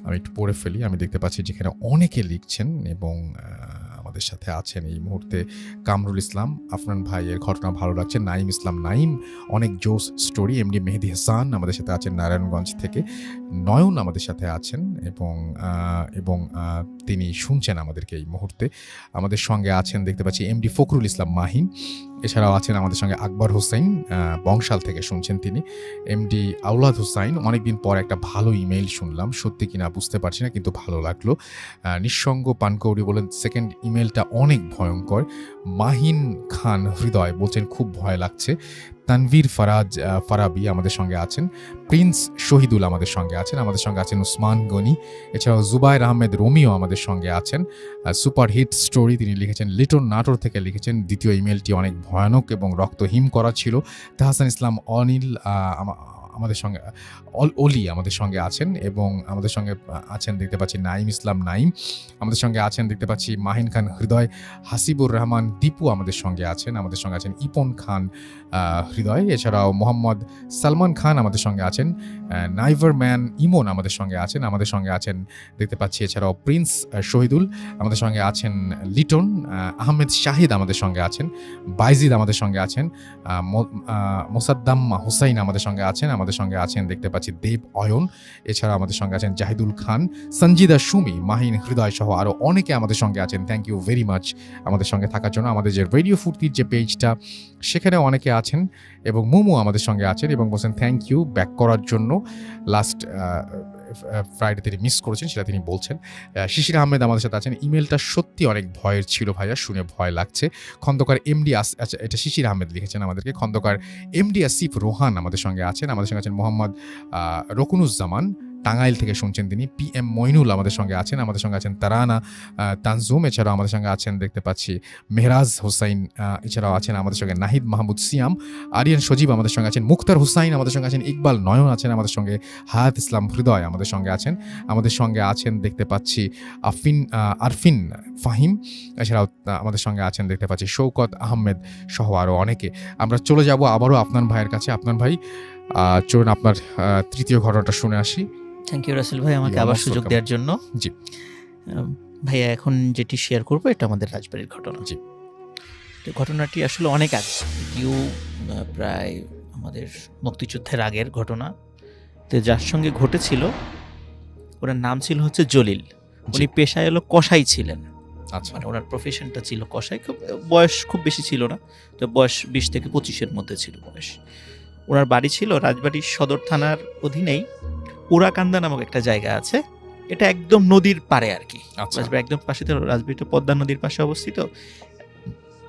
আমি একটু পড়ে ফেলি। আমি দেখতে পাচ্ছি যেখানে অনেকে লিখছেন, এবং আমাদের সাথে আছেন এই মুহূর্তে কামরুল ইসলাম, আফনান ভাইয়ের ঘটনা ভালো লাগছে। নাইম ইসলাম নাইম, অনেক জোস স্টোরি। এমডি মেহেদি হাসান আমাদের সাথে আছেন নারায়ণগঞ্জ থেকে। নয়ন আমাদের সাথে আছেন, এবং তিনি শুনছেন আমাদেরকে এই মুহূর্তে। আমাদের সঙ্গে আছেন দেখতে পাচ্ছি এমডি ফখরুল ইসলাম মাহিন। এছাড়াও আছেন আমাদের সঙ্গে আকবর হোসেন, বংশাল থেকে শুনছেন তিনি। এমডি আউলাদ হুসাইন, অনেকদিন পর একটা ভালো ইমেইল শুনলাম, সত্যি কিনা বুঝতে পারছি না কিন্তু ভালো লাগলো। নিঃসঙ্গ পানকৌড়ি বলেন সেকেন্ড ইমেলটা অনেক ভয়ঙ্কর। মাহিন খান হৃদয় বলছেন খুব ভয় লাগছে। তানভীর ফারাবি আমাদের সঙ্গে আছেন। প্রিন্স শহীদুল আমাদের সঙ্গে আছেন উসমান গনি। এছাড়াও জুবাইর আহমেদ রোমিও আমাদের সঙ্গে আছেন। সুপার হিট স্টোরি তিনি লিখেছেন, লিটন নাটোর থেকে লিখেছেন। দ্বিতীয় ইমেলটি অনেক ভয়ানক এবং রক্তহীন করা ছিল। তাহসান ইসলাম অনিল আমাদের সঙ্গে অলি আমাদের সঙ্গে আছেন, এবং আমাদের সঙ্গে আছেন দেখতে পাচ্ছি নাইম ইসলাম নাইম, আমাদের সঙ্গে আছেন দেখতে পাচ্ছি মাহিন খান হৃদয়, হাসিবুর রহমান দীপু আমাদের সঙ্গে আছেন, আমাদের সঙ্গে আছেন ইপন খান হৃদয়, এছাড়াও মোহাম্মদ সালমান খান আমাদের সঙ্গে আছেন, নাইভার ম্যান ইমন আমাদের সঙ্গে আছেন, আমাদের সঙ্গে আছেন দেখতে পাচ্ছি এছাড়াও প্রিন্স শহীদুল, আমাদের সঙ্গে আছেন লিটন, আহমেদ শাহিদ আমাদের সঙ্গে আছেন, বাইজিদ আমাদের সঙ্গে আছেন, মোসাদ্দাম হুসাইন আমাদের সঙ্গে আছেন, আমাদের সঙ্গে আছেন দেখতে পাচ্ছি দেব অয়ন, এছাড়া আমাদের সঙ্গে আছেন জাহিদুল খান, সঞ্জিদা সুমি, মাহিন হৃদয় সহ আরও অনেকে আমাদের সঙ্গে আছেন। থ্যাংক ইউ ভেরি মাচ আমাদের সঙ্গে থাকার জন্য। আমাদের যে রেডিও ফুর্তির যে পেজটা সেখানে অনেকে আছেন, এবং মোমো আমাদের সঙ্গে আছেন এবং বলছেন থ্যাংক ইউ ব্যাক করার জন্য। লাস্ট ফ্রাইডে তিনি মিস করেছেন সেটা তিনি বলছেন। শিশির আহমেদ আমাদের সাথে আছেন। ইমেলটা সত্যি অনেক ভয়ের ছিল ভাইয়া, শুনে ভয় লাগছে। খন্দকার এমডি আচ্ছা এটা শিশির আহমেদ লিখেছেন আমাদেরকে। খন্দকার এমডি আসিফ রোহান আমাদের সঙ্গে আছেন, আমাদের সঙ্গে আছেন মোহাম্মদ রকুনুজ্জামান, টাঙ্গাইল থেকে শুনছেন তিনি। PM মইনুল আমাদের সঙ্গে আছেন, আমাদের সঙ্গে আছেন তারানা তানজুম, এছাড়াও আমাদের সঙ্গে আছেন দেখতে পাচ্ছি মেহরাজ হোসাইন, এছাড়াও আছেন আমাদের সঙ্গে নাহিদ মাহমুদ সিয়াম, আরিয়ান সজীব আমাদের সঙ্গে আছেন, মুক্তার হুসাইন আমাদের সঙ্গে আছেন, ইকবাল নয়ন আছেন আমাদের সঙ্গে, হায়াত ইসলাম হৃদয় আমাদের সঙ্গে আছেন, আমাদের সঙ্গে আছেন দেখতে পাচ্ছি আরফিন ফাহিম, এছাড়াও আমাদের সঙ্গে আছেন দেখতে পাচ্ছি শৌকত আহমেদ সহ আরও অনেকে। আমরা চলে যাব আবারও আপনার ভাইয়ের কাছে। আপনার ভাই, চলুন আপনার তৃতীয় ঘটনাটা শুনে আসি। থ্যাংক ইউ রাসেল ভাই আমাকে You are আবার most সুযোগ welcome. দেওয়ার জন্য। জি। ভাইয়া এখন যেটি শেয়ার করবো এটা আমাদের রাজবাড়ির ঘটনা। জি। তো ঘটনাটি আসলে অনেক আগে, এটিও প্রায় আমাদের মুক্তিযুদ্ধের আগের ঘটনা। তো যার সঙ্গে ঘটেছিল ওনার নাম ছিল হচ্ছে জলিল। উনি পেশায় হলো কসাই ছিলেন, আচ্ছা, মানে ওনার প্রফেশনটা ছিল কসাই। বয়স খুব বেশি ছিল না, তো বয়স 20 থেকে 25-এর মধ্যে ছিল বয়স। ওনার বাড়ি ছিল রাজবাড়ির সদর থানার অধীনেই উড়াকান্দা নামক একটা জায়গা আছে, এটা একদম নদীর পাড়ে আর কি। আচ্ছা, রাজবাড়ি একদম পাশে, তো রাজবাড়িটা পদ্মা নদীর পাশে অবস্থিত,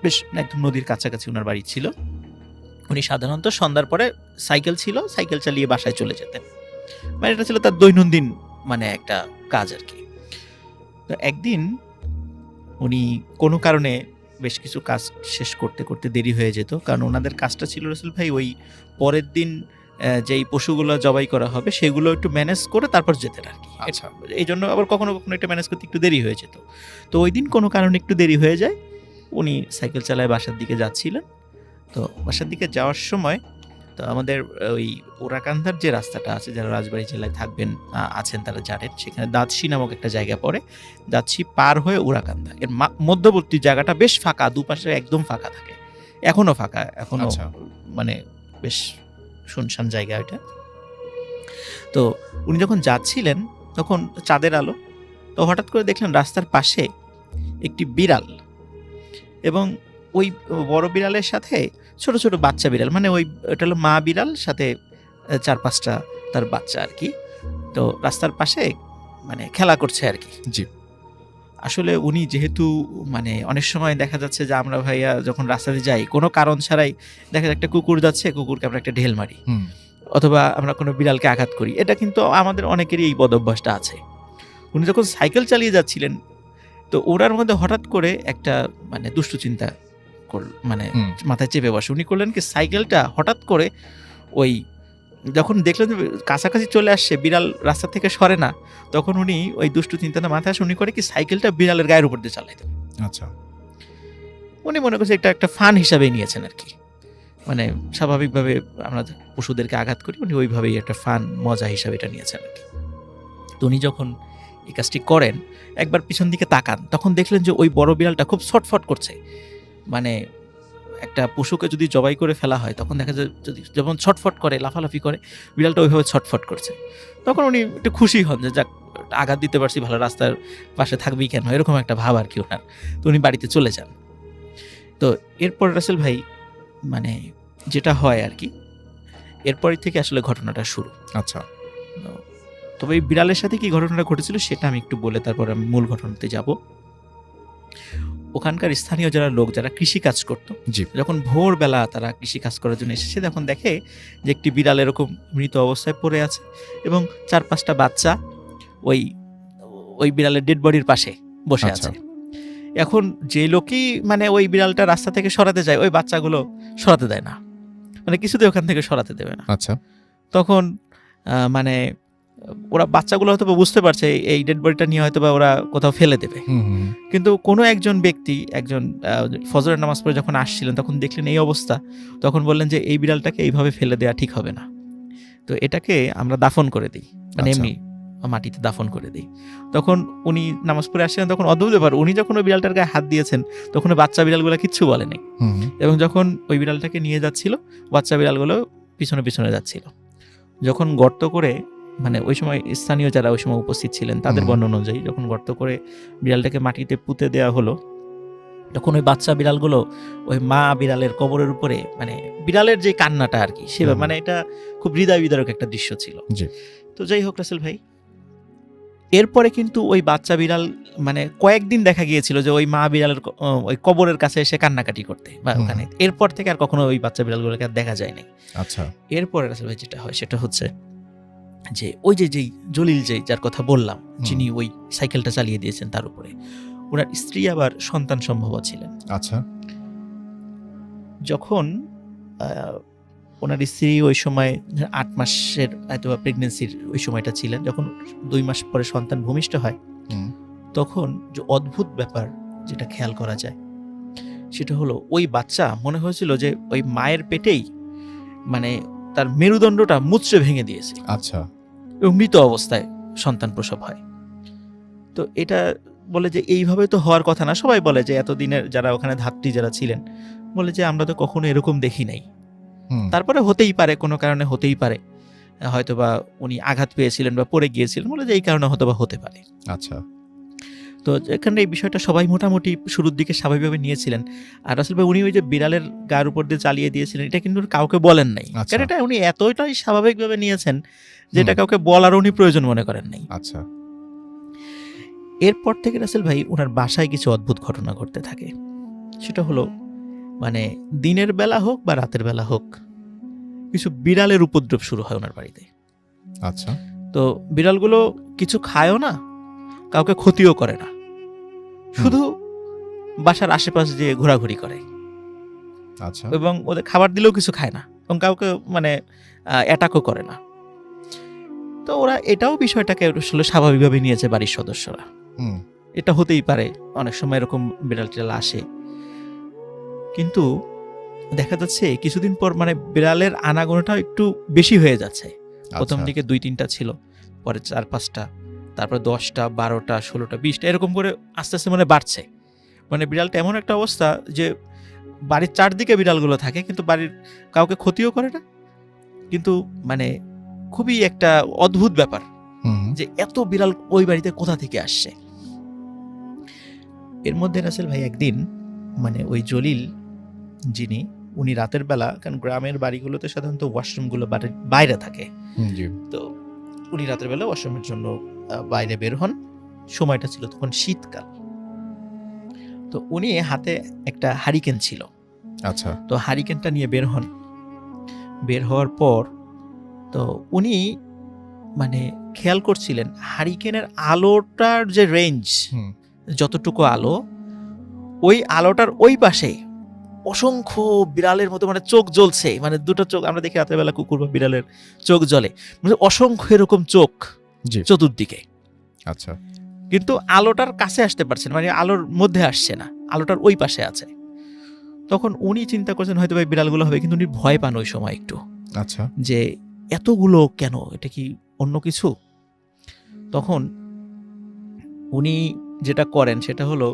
বেশ একদম নদীর কাছাকাছি ওনার বাড়ি ছিল। উনি সাধারণত সন্ধ্যার পরে সাইকেল ছিল, সাইকেল চালিয়ে বাসায় চলে যেতেন, মানে এটা ছিল তার দৈনন্দিন মানে একটা কাজ আর কি। তো একদিন উনি কোনো কারণে বেশ কিছু কাজ শেষ করতে করতে দেরি হয়ে যেত, কারণ ওনাদের কাজটা ছিল রাসেল ভাই ওই পরের দিন যেই পশুগুলো জবাই করা হবে সেগুলো একটু ম্যানেজ করে তারপর যেতেন আর কি। আচ্ছা। এই জন্য আবার কখনো কখনো এটা ম্যানেজ করতে একটু দেরি হয়ে যেত। তো ওই দিন কোনো কারণে একটু দেরি হয়ে যায়, উনি সাইকেল চালায় বাসার দিকে যাচ্ছিলেন। তো বাসার দিকে যাওয়ার সময় তো আমাদের ওই ওরাকান্দার যে রাস্তাটা আছে, যারা রাজবাড়ী জেলায় থাকবেন আছেন তারা জানেন, সেখানে দাঁতশি নামক একটা জায়গা পড়ে। দাঁতশি পার হয়ে ওরাকান্দা, এর মধ্যবর্তী জায়গাটা বেশ ফাঁকা, দুপাশে একদম ফাঁকা থাকে, এখনো ফাঁকা, এখনো আচ্ছা। মানে বেশ শুনশান জায়গা এটা। তো উনি যখন যাচ্ছিলেন তখন চাঁদের আলো, তো হঠাৎ করে দেখলেন রাস্তার পাশে একটি বিড়াল, এবং ওই বড় বিড়ালের সাথে ছোট ছোট বাচ্চা বিড়াল, মানে ওই ওটা হলো মা বিড়াল, সাথে 4-5টা তার বাচ্চা আর কি। তো রাস্তার পাশে মানে খেলা করছে আর কি। জি। আসলে উনি যেহেতু মানে অনেক সময় দেখা যাচ্ছে যে আমরা ভাইয়া যখন রাস্তাতে যাই কোনো কারণ ছাড়াই দেখা যায় একটা কুকুর যাচ্ছে, কুকুরকে আমরা একটা ঢেল মারি, অথবা আমরা কোনো বিড়ালকে আঘাত করি, এটা কিন্তু আমাদের অনেকেরই এই বদ অভ্যাসটা আছে। উনি যখন সাইকেল চালিয়ে যাচ্ছিলেন তো ওনার মধ্যে হঠাৎ করে একটা মানে দুষ্টু চিন্তা মানে মাথায় চেপে বসে। উনি করলেন কি, সাইকেলটা হঠাৎ করে ওই যখন দেখলেন যে কাছাকাছি চলে আসছে, বিড়াল রাস্তা থেকে সরে না, তখন উনি ওই দুষ্টু চিন্তাটা মাথায় আসে, উনি করে কি সাইকেলটা বিড়ালের গায়ের উপর দিয়ে চালাইতেন। আচ্ছা। উনি মনে করছে এটা একটা ফান হিসাবে নিয়েছেন আর কি, মানে স্বাভাবিকভাবে আমরা পশুদেরকে আঘাত করি, উনি ওইভাবেই একটা ফান মজা হিসাবে এটা নিয়েছেন আর কি। তো উনি যখন এই কাজটি করেন, একবার পিছন দিকে তাকান, তখন দেখলেন যে ওই বড় বিড়ালটা খুব ছটফট করছে। মানে একটা পশুকে যদি জবাই করে ফেলা হয় তখন দেখা যায় যদি যেমন ছটফট করে, লাফালাফি করে, বিড়ালটা ওইভাবে ছটফট করছে। তখন উনি একটু খুশি হন যে যাক, আঘাত দিতে পারছি, ভালো, রাস্তার পাশে থাকবেই কেন, এরকম একটা ভাব আর কি ওনার। তো উনি বাড়িতে চলে যান। তো এরপর রাসেল ভাই মানে যেটা হয় আর কি, এরপরই থেকে আসলে ঘটনাটা শুরু। আচ্ছা। তবে এই বিড়ালের সাথে কি ঘটনাটা ঘটেছিল সেটা আমি একটু বলে তারপর আমি মূল ঘটনাতে যাব। ওখানকার স্থানীয় যারা লোক, যারা কৃষি কাজ করতো, যখন ভোরবেলা তারা কৃষি কাজ করার জন্য এসেছে, তখন দেখে যে একটি বিড়াল এরকম মৃত অবস্থায় পড়ে আছে, এবং 4-5টা বাচ্চা ওই বিড়ালের ডেড বডির পাশে বসে আছে। এখন যে লোকই মানে ওই বিড়ালটা রাস্তা থেকে সরাতে যায়, ওই বাচ্চাগুলো সরাতে দেয় না, মানে কিছুতে ওখান থেকে সরাতে দেবে না। আচ্ছা। তখন মানে ওরা বাচ্চাগুলো হয়তো বা বুঝতে পারছে এই ডেড বডিটা নিয়ে হয়তো বা ওরা কোথাও ফেলে দেবে, কিন্তু কোনো একজন ব্যক্তি একজন ফজরের নামাজ পড়ে যখন আসছিলেন তখন দেখলেন এই অবস্থা, তখন বললেন যে এই বিড়ালটাকে এইভাবে ফেলে দেওয়া ঠিক হবে না, তো এটাকে আমরা দাফন করে দিই, মানে আচ্ছা। এমনি মাটিতে দাফন করে দিই। তখন উনি নামাজ পড়ে আসছিলেন, তখন অদ্ভুত ব্যাপার, উনি যখন ওই বিড়ালটার গায়ে হাত দিয়েছেন তখন ওই বাচ্চা বিড়ালগুলো কিচ্ছু বলেনি, এবং যখন ওই বিড়ালটাকে নিয়ে যাচ্ছিল বাচ্চা বিড়ালগুলো পিছনে পিছনে যাচ্ছিল। যখন গর্ত করে, মানে ওই সময় স্থানীয় যারা ওই সময় উপস্থিত ছিলেন তাদের বর্ণনা অনুযায়ী যখন গর্ত করে বিড়ালটাকে মাটিতে পুঁতে দেওয়া হলো, তখন ওই বাচ্চা বিড়ালগুলো ওই মা বিড়ালের কবরের উপরে, মানে বিড়ালের যে কান্নাটা আর কি সেভাবে, মানে এটা খুব হৃদয় বিদারক একটা দৃশ্য ছিল। জি। তো যাই হোক রাসেল ভাই, এরপরে কিন্তু ওই বাচ্চা বিড়াল মানে কয়েকদিন দেখা গিয়েছিল যে ওই মা বিড়ালের ওই কবরের কাছে এসে কান্নাকাটি করতে বা ওখানে, এরপর থেকে আর কখনো ওই বাচ্চা বিড়ালগুলোকে আর দেখা যায় নাই। আচ্ছা। এরপরে রাসেল ভাই যেটা হয় সেটা হচ্ছে যে ওই যে যেই জলিল যার কথা বললাম, যিনি ওই সাইকেলটা চালিয়ে দিয়েছেন, তার উপরে ওনার স্ত্রী আবার সন্তান সম্ভবা ছিলেন। আচ্ছা। যখন ওনার স্ত্রী ওই সময় 8 মাসের হয়তো প্রেগনেন্সির ওই সময়টা ছিলেন, যখন 2 মাস পরে সন্তান ভূমিষ্ঠ হয়, তখন যে অদ্ভুত ব্যাপার যেটা খেয়াল করা যায় সেটা হলো ওই বাচ্চা মনে হয়েছিল যে ওই মায়ের পেটেই মানে তার মেরুদণ্ডটা মুচড়ে ভেঙে দিয়েছে। আচ্ছা। এবং মৃত অবস্থায় সন্তান প্রসব হয়। তো এটা বলে যে এইভাবে তো হওয়ার কথা না, সবাই বলে যে এতদিনের যারা ওখানে ধাত্রী যারা ছিলেন বলে যে আমরা তো কখনো এরকম দেখি নাই, তারপরে হতেই পারে, কোনো কারণে হতেই পারে, হয়তো বা উনি আঘাত পেয়েছিলেন বা পড়ে গিয়েছিলেন, বলে যে এই কারণে হয়তো বা হতে পারে। আচ্ছা। তো এখানে এই বিষয়টা সবাই মোটামুটি শুরুর দিকে স্বাভাবিকভাবে নিয়েছিলেন। আর আসলে ভাই উনি ওই যে বিড়ালের গায়ের উপর দিয়ে চালিয়ে দিয়েছিলেন এটা কিন্তু কাউকে বলেন নাই, কারণ এটা উনি এতটাই স্বাভাবিকভাবে নিয়েছেন যে এটা কাউকে বলার উনি প্রয়োজন মনে করেন নাই। আচ্ছা। এরপর থেকে রাসেল ভাই ওনার বাসায় কিছু অদ্ভুত ঘটনা ঘটতে থাকে। সেটা হলো মানে দিনের বেলা হোক বা রাতের বেলা হোক কিছু বিড়ালের উপদ্রব শুরু হয় ওনার বাড়িতে। আচ্ছা। তো বিড়ালগুলো কিছু খায়ও না, কাউকে ক্ষতিও করে না, শুধু বাসার আশেপাশ দিয়ে ঘোরাঘুরি করে। আচ্ছা। এবং ওদের খাবার দিলেও কিছু খায় না এবং কাউকে মানে অ্যাটাকও করে না। তো ওরা এটাও বিষয়টাকে আসলে স্বাভাবিকভাবে নিয়েছে বাড়ির সদস্যরা, এটা হতেই পারে, অনেক সময় এরকম বিড়াল টিড়াল আসে। কিন্তু দেখা যাচ্ছে কিছুদিন পর মানে বিড়ালের আনাগোনাটাও একটু বেশি হয়ে যাচ্ছে। প্রথম দিকে 2-3টা ছিল, পরে 4-5টা, তারপর 10টা, 12টা, 16টা, 20টা, এরকম করে আস্তে আস্তে মানে বাড়ছে। মানে বিড়ালটা এমন একটা অবস্থা যে বাড়ির চারদিকে বিড়ালগুলো থাকে কিন্তু বাড়ির কাউকে ক্ষতিও করে না, কিন্তু মানে খুবই একটা অদ্ভুত ব্যাপার যে এত বিড়াল ওই বাড়িতে কোথা থেকে আসছে। এর মধ্যে রাসেল ভাই একদিন মানে ওই জলিল যিনি, উনি রাতের বেলা, কারণ গ্রামের বাড়িগুলোতে সাধারণত ওয়াশরুমগুলো বাইরে থাকে, তো উনি রাতের বেলা ওয়াশরুমের জন্য বাইরে বের হন। সময়টা ছিল তখন শীতকাল। তো উনি হাতে একটা হারিকেন ছিল। আচ্ছা। তো হারিকেনটা নিয়ে বের হন। বের হওয়ার পর তো উনি মানে খেয়াল করছিলেন হারিকেনের আলোটার যে রেঞ্জ, যতটুকু আলো, ওই আলোটার ওই পাশে অসংখ্য বিড়ালের মতো মানে চোখ জ্বলছে, মানে দুটো চোখ আমরা দেখি রাতের বেলা কুকুর বা বিড়ালের চোখ জ্বলে, মানে অসংখ্য এরকম চোখ চতুর্দিকে। আচ্ছা। কিন্তু আলোটার কাছে আসতে পারছে না, মানে আলোর মধ্যে আসছে না, আলোটার ওই পাশে আছে। তখন উনি চিন্তা করছেন হয়তো ভাই বিড়ালগুলো হবে, কিন্তু উনি ভয় পান ওই সময় একটু। আচ্ছা। যে এতগুলো কেন, এটা কি অন্য কিছু? তখন উনি যেটা করেন সেটা হলো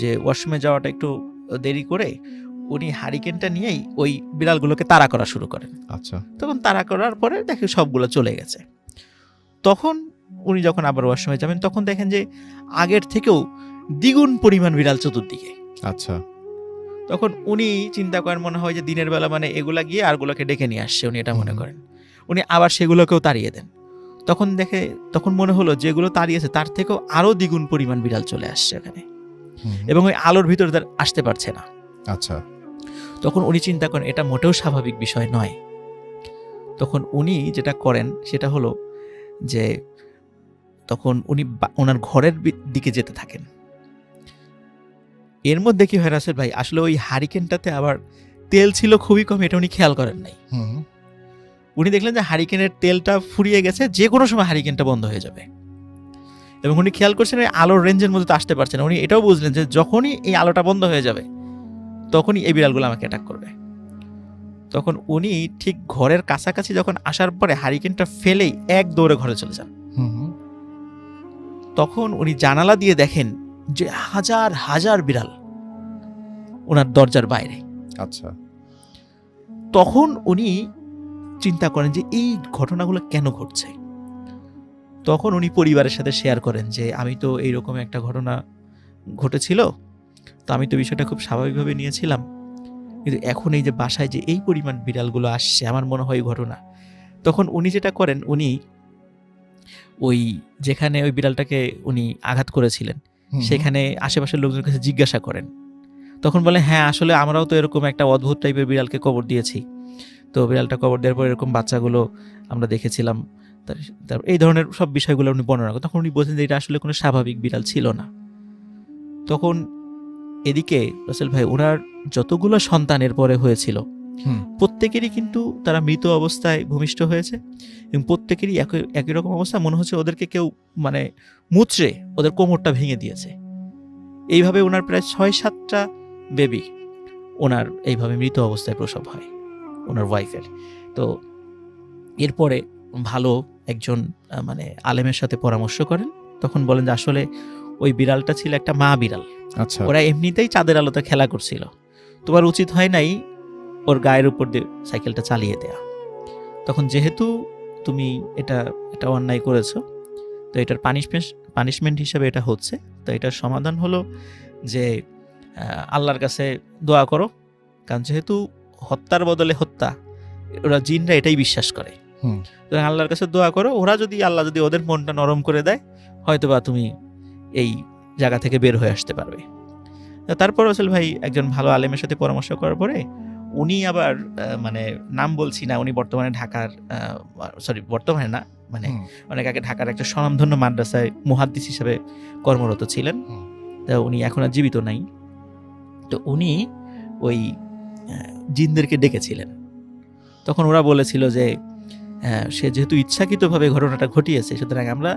যে ওয়াশরুমে যাওয়াটা একটু দেরি করে উনি হারিকেনটা নিয়েই ওই বিড়ালগুলোকে তাড়া করা শুরু করেন। আচ্ছা। তখন তাড়া করার পরে দেখে সবগুলো চলে গেছে। তখন উনি যখন আবার ওয়াশরুমে যাবেন তখন দেখেন যে আগের থেকেও দ্বিগুণ পরিমাণ বিড়াল চতুর্দিকে। আচ্ছা। তখন উনি চিন্তা করেন মনে হয় যে দিনের বেলা মানে এগুলা গিয়ে আরগুলোকে ডেকে নিয়ে আসছে, উনি এটা মনে করেন। উনি আবার সেগুলোকেও তাড়িয়ে দেন। তখন মনে হলো যেগুলো তাড়িয়েছে তার থেকেও আরো দ্বিগুণ পরিমাণ বিড়াল চলে আসছে এখানে, এবং ওই আলোর ভিতরে তার আসতে পারছে না। আচ্ছা। তখন উনি চিন্তা করেন এটা মোটেও স্বাভাবিক বিষয় নয়। তখন উনি যেটা করেন সেটা হলো যে তখন উনি ওনার ঘরের দিকে যেতে থাকেন। এর মধ্যে কি হয় রাসেল ভাই, আসলে ওই হারিকেনটাতে আবার তেল ছিল খুবই কম, এটা উনি খেয়াল করেন নাই। উনি দেখলেন যে হারিকেনের তেলটা ফুরিয়ে গেছে, যে কোনো সময় হারিকেনটা বন্ধ হয়ে যাবে। এবং উনি খেয়াল করছেন এই আলোর রেঞ্জের মধ্যে তো আসতে পারছে না। উনি এটাও বুঝলেন যে যখনই এই আলোটা বন্ধ হয়ে যাবে তখনই এই বিড়ালগুলো আমাকে অ্যাটাক করবে। তখন উনি ঠিক ঘরের কাছাকাছি যখন আসার পরে হারিকেনটা ফেলেই এক দৌড়ে ঘরে চলে যান। তখন উনি জানালা দিয়ে দেখেন যে হাজার হাজার বিড়াল ওনার দরজার বাইরে। আচ্ছা। তখন উনি চিন্তা করেন যে এই ঘটনাগুলো কেন ঘটছে। তখন উনি পরিবারের সাথে শেয়ার করেন যে আমি তো এইরকম একটা ঘটনা ঘটেছিল, তো আমি তো বিষয়টা খুব স্বাভাবিকভাবে নিয়েছিলাম, কিন্তু এখন এই যে বাসায় যে এই পরিমাণ বিড়ালগুলো আসছে আমার মনে হয় ঘটনা। তখন উনি যেটা করেন, উনি ওই যেখানে ওই বিড়ালটাকে উনি আঘাত করেছিলেন সেখানে আশেপাশের লোকজনের কাছে জিজ্ঞাসা করেন। তখন বলে হ্যাঁ আসলে আমরাও তো এরকম একটা অদ্ভুত টাইপের বিড়ালকে কবর দিয়েছি, তো বিড়ালটা কবর দেওয়ার পর এরকম বাচ্চাগুলো আমরা দেখেছিলাম। তারপর এই ধরনের সব বিষয়গুলো উনি বর্ণনা করেন। তখন উনি বলছেন যে এটা আসলে কোনো স্বাভাবিক বিড়াল ছিল না। তখন এদিকে রাসেল ভাই ওনার যতগুলো সন্তানের পরে হয়েছিল প্রত্যেকেরই কিন্তু তারা মৃত অবস্থায় ভূমিষ্ঠ হয়েছে এবং প্রত্যেকেরই একই রকম অবস্থা। মনে হচ্ছে ওদেরকে কেউ মানে মুচড়ে ওদের কোমরটা ভেঙে দিয়েছে। এইভাবে ওনার প্রায় 6-7টা বেবি ওনার এইভাবে মৃত অবস্থায় প্রসব হয় ওনার ওয়াইফের। তো এরপরে ভালো একজন মানে আলেমের সাথে পরামর্শ করেন। তখন বলেন যে আসলে ওই বিড়ালটা ছিল একটা মা বিড়াল। আচ্ছা। ওরা এমনিতেই চাঁদের আলোতে খেলা করছিল, তোমার উচিত হয় নাই ওর গায়ের উপর দিয়ে সাইকেলটা চালিয়ে দেয়া। তখন যেহেতু তুমি এটা অন্যায় করেছো, তো এটার পানিশমেন্ট হিসেবে এটা হচ্ছে, তো এটার সমাধান হলো যে আল্লাহর কাছে দোয়া করো, কারণ যেহেতু হত্যার বদলে হত্যা, ওরা জিনরা এটাই বিশ্বাস করে। তো আল্লাহর কাছে দোয়া করো, আল্লাহ যদি ওদের মনটা নরম করে দেয় হয়তোবা তুমি এই জায়গা থেকে বের হয়ে আসতে পারবে। তারপর রাসেল ভাই একজন ভালো আলেমের সাথে পরামর্শ করার পরে উনি আবার মানে নাম বলছি না, উনি বর্তমানে অনেক আগে ঢাকার একটা স্বনামধন্য মাদ্রাসায় মুহাদ্দিস হিসেবে কর্মরত ছিলেন। তা উনি এখন আর জীবিত নাই। তো উনি ওই জিনদেরকে ডেকেছিলেন। তখন ওরা বলেছিল যে সে যেহেতু ইচ্ছাকৃতভাবে ঘটনাটা ঘটিয়েছে সুতরাং আমরা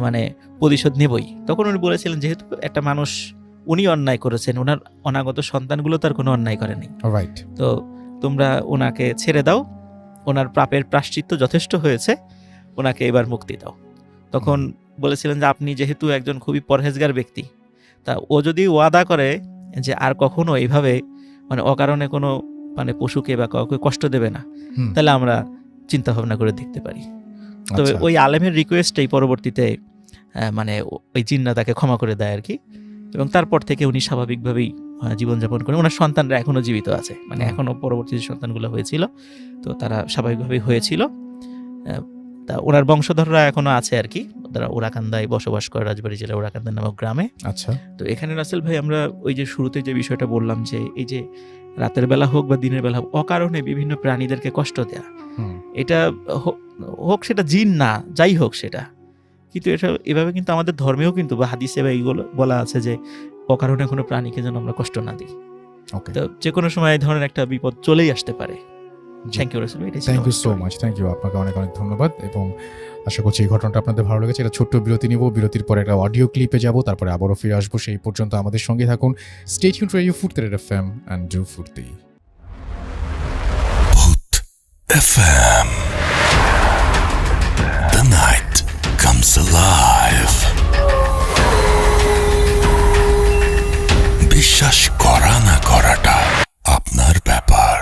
মানে প্রতিশোধ নেবই। তখন উনি বলেছিলেন যেহেতু একটা মানুষ উনি অন্যায় করেছেন, ওনার অনাগত সন্তানগুলো তার কোনো অন্যায় করেনি, রাইট, তো তোমরা ওনাকে ছেড়ে দাও, ওনার পাপের প্রায়শ্চিত্ত যথেষ্ট হয়েছে, ওনাকে এবার মুক্তি দাও। তখন বলেছিলেন যে আপনি যেহেতু একজন খুবই পরহেজগার ব্যক্তি, তা ও যদি ওয়াদা করে যে আর কখনো এইভাবে মানে অকারণে কোনো মানে পশুকে বা কাউকে কষ্ট দেবে না, তাহলে আমরা চিন্তা ভাবনা করে দেখতে পারি। তবে ওই আলেমের রিকোয়েস্টেই পরবর্তীতে মানে ওই জিন্না তাকে ক্ষমা করে দেয় আর কি, এবং তারপর থেকে উনি স্বাভাবিকভাবেই জীবনযাপন করেন। ওনার সন্তানরা এখনো জীবিত আছে, মানে এখনো পরবর্তী যে সন্তানগুলো হয়েছিল তো তারা স্বাভাবিকভাবেই হয়েছিল। তা ওনার বংশধররা এখনো আছে আর কি, তারা ওরাকান্দায় বসবাস করে, রাজবাড়ী জেলার ওরাকান্দা নামক গ্রামে। আচ্ছা। তো এখানে রাসেল ভাই আমরা ওই যে শুরুতে যে বিষয়টা বললাম যে এই যে রাতের বেলা হোক বা দিনের বেলা হোক অকারণে বিভিন্ন প্রাণীদেরকে কষ্ট দেয়া, এটা হোক সেটা জিন না যাই হোক সেটা, কিন্তু এটা এভাবে কিন্তু আমাদের ধর্মেও কিন্তু বা হাদিসে বা এইগুলো বলা আছে যে অকারণে কোনো প্রাণীকে যেন আমরা কষ্ট না দিই। তো যে কোনো সময় এই ধরনের একটা বিপদ চলেই আসতে পারে। থ্যাংক ইউ রাসেল ভাই, thank you so much, thank you, আপনাকে অনেক অনেক ধন্যবাদ। এবং আশা করছি এই ঘটনাটা আপনাদের ভালো লেগেছে। এটা ছোট্ট বিরতি নিব, বিরতির পরে একটা অডিও ক্লিপে যাব, তারপরে আবারও ফিরে আসবো। সেই পর্যন্ত আমাদের সঙ্গে থাকুন। Stay tune two radio Foorti FM and do ফুর্তি। Bhoot FM. The night comes alive. বিশ্বাস করা না করাটা আপনার ব্যাপার।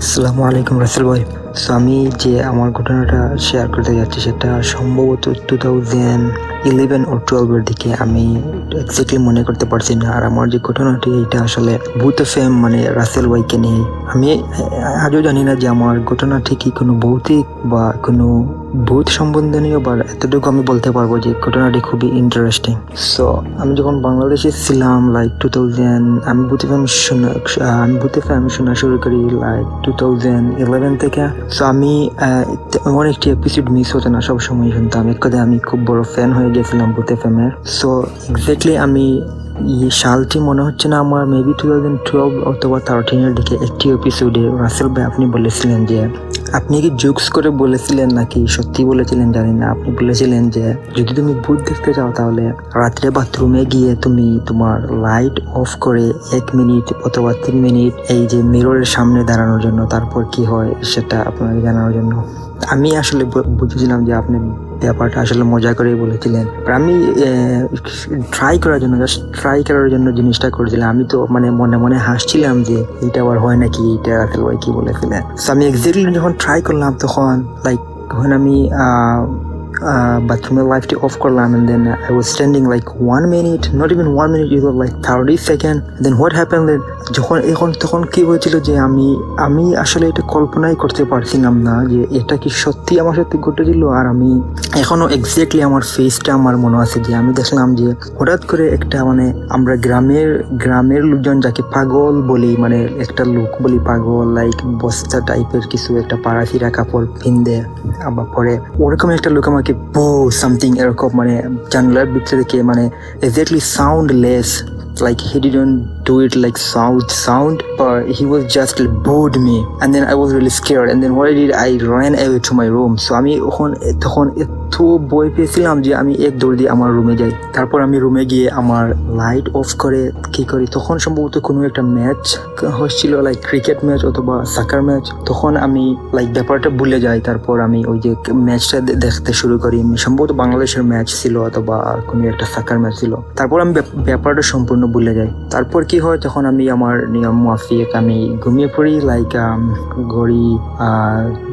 আসসালামু আলাইকুম রাসেল ভাই। সো আমি যে আমার ঘটনাটা শেয়ার করতে যাচ্ছি সেটা সম্ভবত 2011 or 12 দিকে, আমি এক্স্যাক্টলি মনে করতে পারছি না। আর আমার যে ঘটনাটি এটা আসলে ভূত এফএম মানে রাসেল ভাইকে নিয়ে। আমি আজও জানি না যে আমার ঘটনাটি কি কোনো ভৌতিক বা কোনো ভূত সম্বন্ধনীয়, বা এতটুকু আমি বলতে পারবো যে ঘটনাটি খুবই ইন্টারেস্টিং। সো আমি যখন বাংলাদেশে ছিলাম লাইক 2000, আমি ভূত এফএম শোনা শুরু করি লাইক 2011 থেকে। সো আমি এমন একটি এপিসোড মিস হতো না, সবসময় শুনতাম। এক কথায় আমি খুব বড় ফ্যান হয়ে গেছিলাম ভূত এফএমের। সো এক্স্যাক্টলি আমি এই সালটি মনে হচ্ছে না আমার, মেবি 2012 অথবা 13-এর দিকে একটি এপিসোডে রাসেল ভাই আপনি বলেছিলেন যে, আপনি কি জোকস করে বলেছিলেন নাকি সত্যি বলেছিলেন জানি না, আপনি বলেছিলেন যে যদি তুমি ভূত দেখতে চাও তাহলে রাত্রে বাথরুমে গিয়ে তুমি তোমার লাইট অফ করে 1 মিনিট অথবা 3 মিনিট এই যে মিররের সামনে দাঁড়ানোর জন্য, তারপর কি হয় সেটা আপনাকে জানানোর জন্য। আমি আসলে বুঝেছিলাম যে আপনি ব্যাপারটা আসলে মজা করেই বলেছিলেন, আর আমি ট্রাই করার জন্য জিনিসটা করেছিলাম। আমি তো মানে মনে মনে হাসছিলাম যে এটা আবার হয় নাকি, এটা রাসেল ভাই কি বলেছিলেন। সো আমি এক্স্যাক্টলি যখন ট্রাই করলাম তখন যখন আমি বাথরুমের লাইটটি অফ করলাম, and then I was standing like 1 minute, not even 1 minute, it was like 30 seconds. Then what happened, then তখন কি হয়েছিল যে আমি আসলে এটা কল্পনাই করতে পারছিলাম না যে এটা কি সত্যি আমার সাথে ঘটেছিল। আর আমি এখনো এক্স্যাক্টলি আমার ফেসটা আমার মনে আছে যে আমি দেখলাম যে হঠাৎ করে একটা মানে আমরা গ্রামের লোকজন যাকে পাগল বলি, মানে একটা লোক বলি পাগল, লাইক বস্তা টাইপের কিছু একটা পাড়াফিরা কাপড় পিন্দে আবার পরে, ওরকম একটা লোক আমাকে বো সামথিং এরকম মানে জানলার ভিতরে থেকে মানে exactly soundless, like he didn't do it like sound, but he was just booed me, and then I was really scared, and then what I did, I ran away to my room. So আমি তখন এত ভয় পেয়েছিলাম যে আমি এক দৌড় দিয়ে আমার রুমে যাই। তারপর আমি রুমে গিয়ে আমার লাইট অফ করে কি করি, তখন সম্ভবত কোনো একটা ম্যাচ হচ্ছিল, লাইক ক্রিকেট ম্যাচ অথবা সাকার ম্যাচ। তখন আমি লাইক ব্যাপারটা ভুলে যাই। তারপর আমি ওই যে ম্যাচটা দেখতে শুরু করি, সম্ভবত বাংলাদেশের ম্যাচ ছিল অথবা কোনো একটা সাকার ম্যাচ ছিল। তারপর আমি ব্যাপারটা সম্পূর্ণ ভুলে যাই। তারপর কি হয়, তখন আমি আমার নিয়ম মাফিক আমি ঘুমিয়ে পড়ি, লাইক ঘড়ি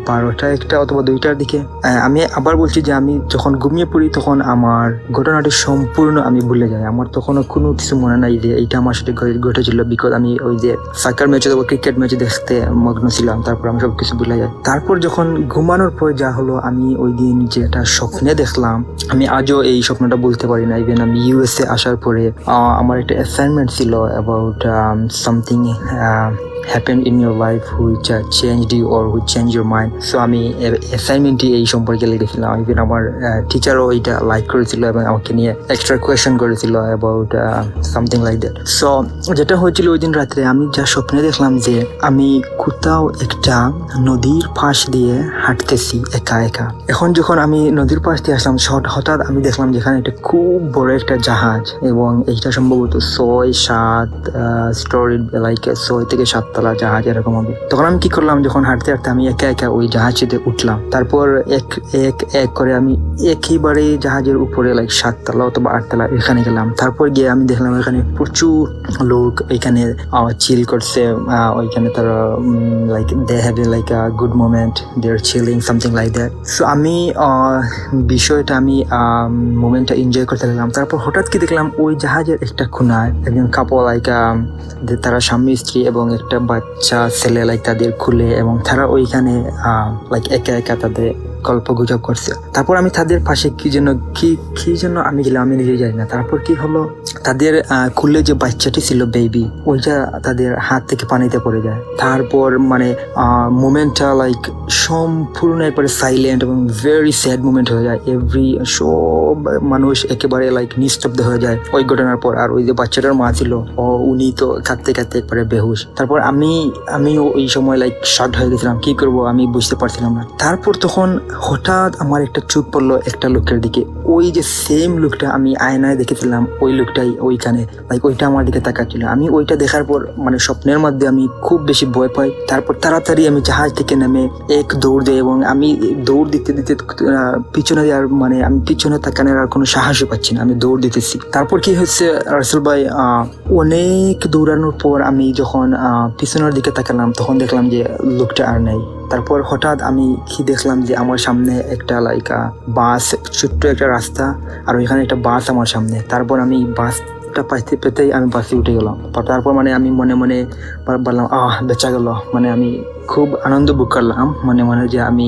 12টা 1টা অথবা 2টার দিকে। আমি আবার বলছি যে আমি যখন ঘুমিয়ে পড়ি তখন আমার ঘটনাটি সম্পূর্ণ আমি ভুলে যাই। আমার তখনও কোনো কিছু মনে নাই যে এইটা আমার সাথে ঘটেছিল, বিকজ আমি ওই যে সাকার ম্যাচ অথবা ক্রিকেট ম্যাচ দেখতে মগ্ন ছিলাম। তারপর আমি সব কিছু ভুলে যাই। তারপর যখন ঘুমানোর পর যা হলো, আমি ওই দিন যেটা স্বপ্নে দেখলাম, আমি আজও এই স্বপ্নটা বলতে পারি না। ইভেন আমি ইউএসএ আসার পরে আমার একটা অ্যাসাইনমেন্ট ছিল about something happened in your life which changed you or which changed your mind. So আমি অ্যাসাইনমেন্টটি এই সম্পর্কে লিখেছিলাম। ইভেন আমার টিচারও এইটা লাইক করেছিল এবং আমাকে নিয়ে এক্সট্রা কোয়েশ্চেন করেছিল about something like that. So যেটা হয়েছিল ওই দিন রাত্রে, আমি যা স্বপ্নে দেখলাম যে আমি কোথাও একটা নদীর পাশ দিয়ে হাঁটতেছি একা একা। এখন যখন আমি নদীর পাশ দিয়ে আসলাম, হঠাৎ আমি দেখলাম যেখানে একটা খুব বড় একটা জাহাজ, এবং এইটা সম্ভবত 6-7 স্টোরি, লাইক 6 থেকে 7 তলা জাহাজ এরকম হবে। তখন আমি কি করলাম, যখন হাঁটতে হাঁটতে আমি একা একা ওই জাহাজটিতে উঠলাম। তারপর এক করে আমি একেবারে জাহাজের উপরে লাইক 7 তলা অথবা 8 তলা এখানে গেলাম। তারপর গিয়ে আমি দেখলাম এখানে প্রচুর লোক এখানে চিল করছে। ওইখানে তারা like they have like a good moment, they are chilling something like that. So আমি বিষয়টা আমি মোমেন্টটা এনজয় করতে লাগলাম। তারপর হঠাৎ কি দেখলাম, ওই জাহাজের একটা কোনায় একজন কাপল, লাইক তারা স্বামী স্ত্রী এবং একটা বাচ্চা ছেলে, লাইক তাদের খুলে, এবং তারা ওইখানে লাইক একা একা তাদের গল্প গুজব করছে। তারপর আমি তাদের পাশে কি জন্য আমি গেলাম, আমি নিজে যাই না। তারপর কি হলো, তাদের খুলে যে বাচ্চাটি ছিল বেবি, ওইটা তাদের হাত থেকে পানিতে পড়ে যায়। তারপর মানে মোমেন্টটা লাইক সম্পূর্ণ একবারে সাইলেন্ট এবং ভেরি স্যাড মোমেন্ট হয়ে যায়। সব মানুষ একেবারে লাইক নিস্তব্ধ হয়ে যায় ওই ঘটনার পর। আর ওই যে বাচ্চাটার মা ছিল, উনি তো কাঁদতে কাঁদতে একবারে বেহুশ। তারপর আমি ওই সময় লাইক শকড হয়ে গেছিলাম, কি করব আমি বুঝতে পারছিলাম না। তারপর তখন হঠাৎ আমার একটা চোখ পড়লো একটা লোকের দিকে, ওই যে সেম লোকটা আমি আয়নায় দেখেছিলাম, ওই লোকটাই ওইখানে, লাইক ওইটা আমার দিকে তাকাচ্ছিল। আমি ওইটা দেখার পর মানে স্বপ্নের মধ্যে আমি খুব বেশি ভয় পাই। তারপর তাড়াতাড়ি আমি জাহাজ থেকে নেমে এক দৌড় দিই, এবং আমি দৌড় দিতে দিতে পিছনে আর মানে আমি পিছনে তাকানোর আর কোনো সাহসই পাচ্ছি না, আমি দৌড় দিতেছি। তারপর কি হচ্ছে রাসেল ভাই, অনেক দৌড়ানোর পর আমি যখন পিছনের দিকে তাকালাম, তখন দেখলাম যে লোকটা আর নেই। তারপর হঠাৎ আমি কি দেখলাম যে আমার সামনে একটা লাইক বাস, ছোট্ট একটা রাস্তা, আর ওইখানে একটা বাস আমার সামনে। তারপর আমি বাসটা পাইতে পেতেই আমি বাসে উঠে গেলাম। তারপর মানে আমি মনে মনে বললাম বেঁচা গেল, মানে আমি খুব আনন্দ ভোগ করলাম, মনে মনে যে আমি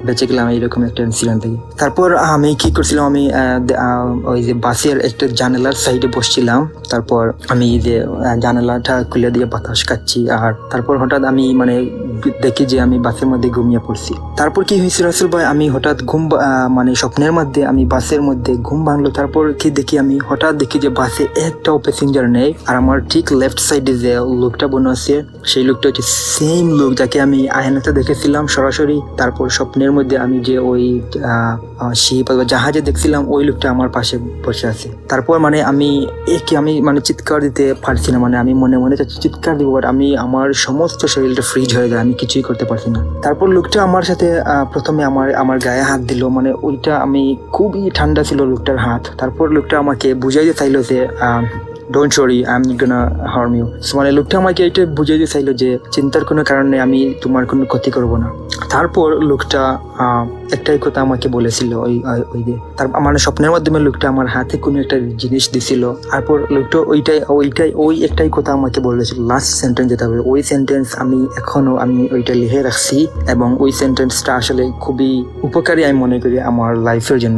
বেঁচে গেলাম এইরকম একটা ইনসিডেন্ট থেকে। তারপর আমি কি করছিলাম, আমি ওই যে বাসের একটা জানালার সাইডে বসছিলাম। তারপর আমি যে জানালাটা খুলে দিয়ে বাতাস খাচ্ছি, আর তারপর হঠাৎ আমি মানে দেখি যে আমি বাসের মধ্যে ঘুমিয়ে পড়ছি। তারপর কি হয়েছে রাসেল ভাই, আমি হঠাৎ মানে স্বপ্নের মধ্যে আমি বাসের মধ্যে ঘুম ভাঙলো। তারপর কি দেখি, আমি হঠাৎ দেখি যে বাসে একটাও প্যাসেঞ্জার নেই, আর আমার ঠিক লেফট সাইডে যে লোকটা বসে আছে সেই লোকটা হচ্ছে সেম লোক যাকে আমি আয়নাতে দেখেছিলাম সরাসরি। তারপর স্বপ্নের মধ্যে আমি যে ওই শিপ অথবা জাহাজে দেখছিলাম ওই লোকটা আমার পাশে বসে আছে। তারপর মানে আমি মানে চিৎকার দিতে পারছি না, মানে আমি মনে মনে চিৎকার দিব, বাট আমি আমার সমস্ত শরীরটা ফ্রিজ হয়ে যায়, আমি কিছুই করতে পারছি না। তারপর লোকটা আমার সাথে প্রথমে আমার গায়ে হাত দিল, মানে ওইটা আমি খুবই ঠান্ডা ছিল লোকটার হাত। তারপর লোকটা আমাকে বুঝাইতে চাইলো যে don't worry, I am not gonna harm you. মানে লোকটা আমাকে এটা বুঝাইতে চাইলো যে চিন্তার কোনো কারণে, আমি তোমার কোনো ক্ষতি করব না। তারপর লোকটা একটাই কথা আমাকে বলেছিল, তার মানে স্বপ্নের মাধ্যমে লোকটা আমার হাতে কোনো একটা জিনিস দিছিল। তারপর লোকটা ওই একটাই কথা আমাকে বলেছিল, লাস্ট সেন্টেন্স যেটা হবে, ওই সেন্টেন্স আমি এখনো ওইটা লিখে রাখছি, এবং ওই সেন্টেন্সটা আসলে খুবই উপকারী আমি মনে করি আমার লাইফের জন্য।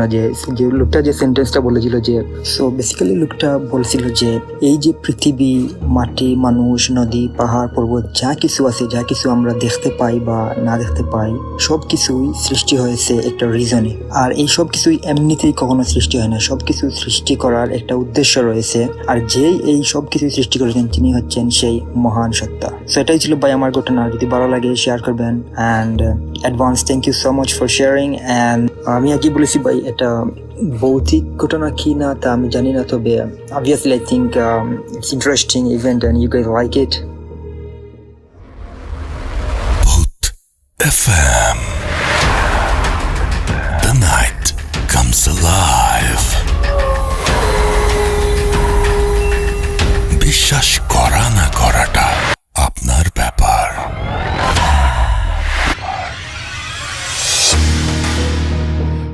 যে লোকটা যে সেন্টেন্সটা বলেছিল যে, সো বেসিক্যালি লোকটা বলছিল যে এই যে পৃথিবী, মাটি, মানুষ, নদী, পাহাড়, পর্বত, যা কিছু আছে, যা কিছু আমরা দেখতে পাই বা না দেখতে পাই, সব কিছুই সৃষ্টি হয়েছে একটা রিজনে। আর এই সব কিছুই এমনিতেই কখনো সৃষ্টি হয় না, সব কিছু সৃষ্টি করার একটা উদ্দেশ্য রয়েছে। আর যেই এই সব কিছু সৃষ্টি করেছেন তিনি হচ্ছেন সেই মহান সত্তা। সো এটাই ছিল ভাই আমার ঘটনা। যদি ভালো লাগে শেয়ার করবেন, and advance thank you so much for sharing. And আমি আগে বলেছি ভাই, এটা ভৌতিক ঘটনা কি না তা আমি জানি না, তবে obviously I think it's interesting event and you guys like it. Bhoot FM. The night comes alive. বিশ্বাস করা না করাটা আপনার ব্যাপার।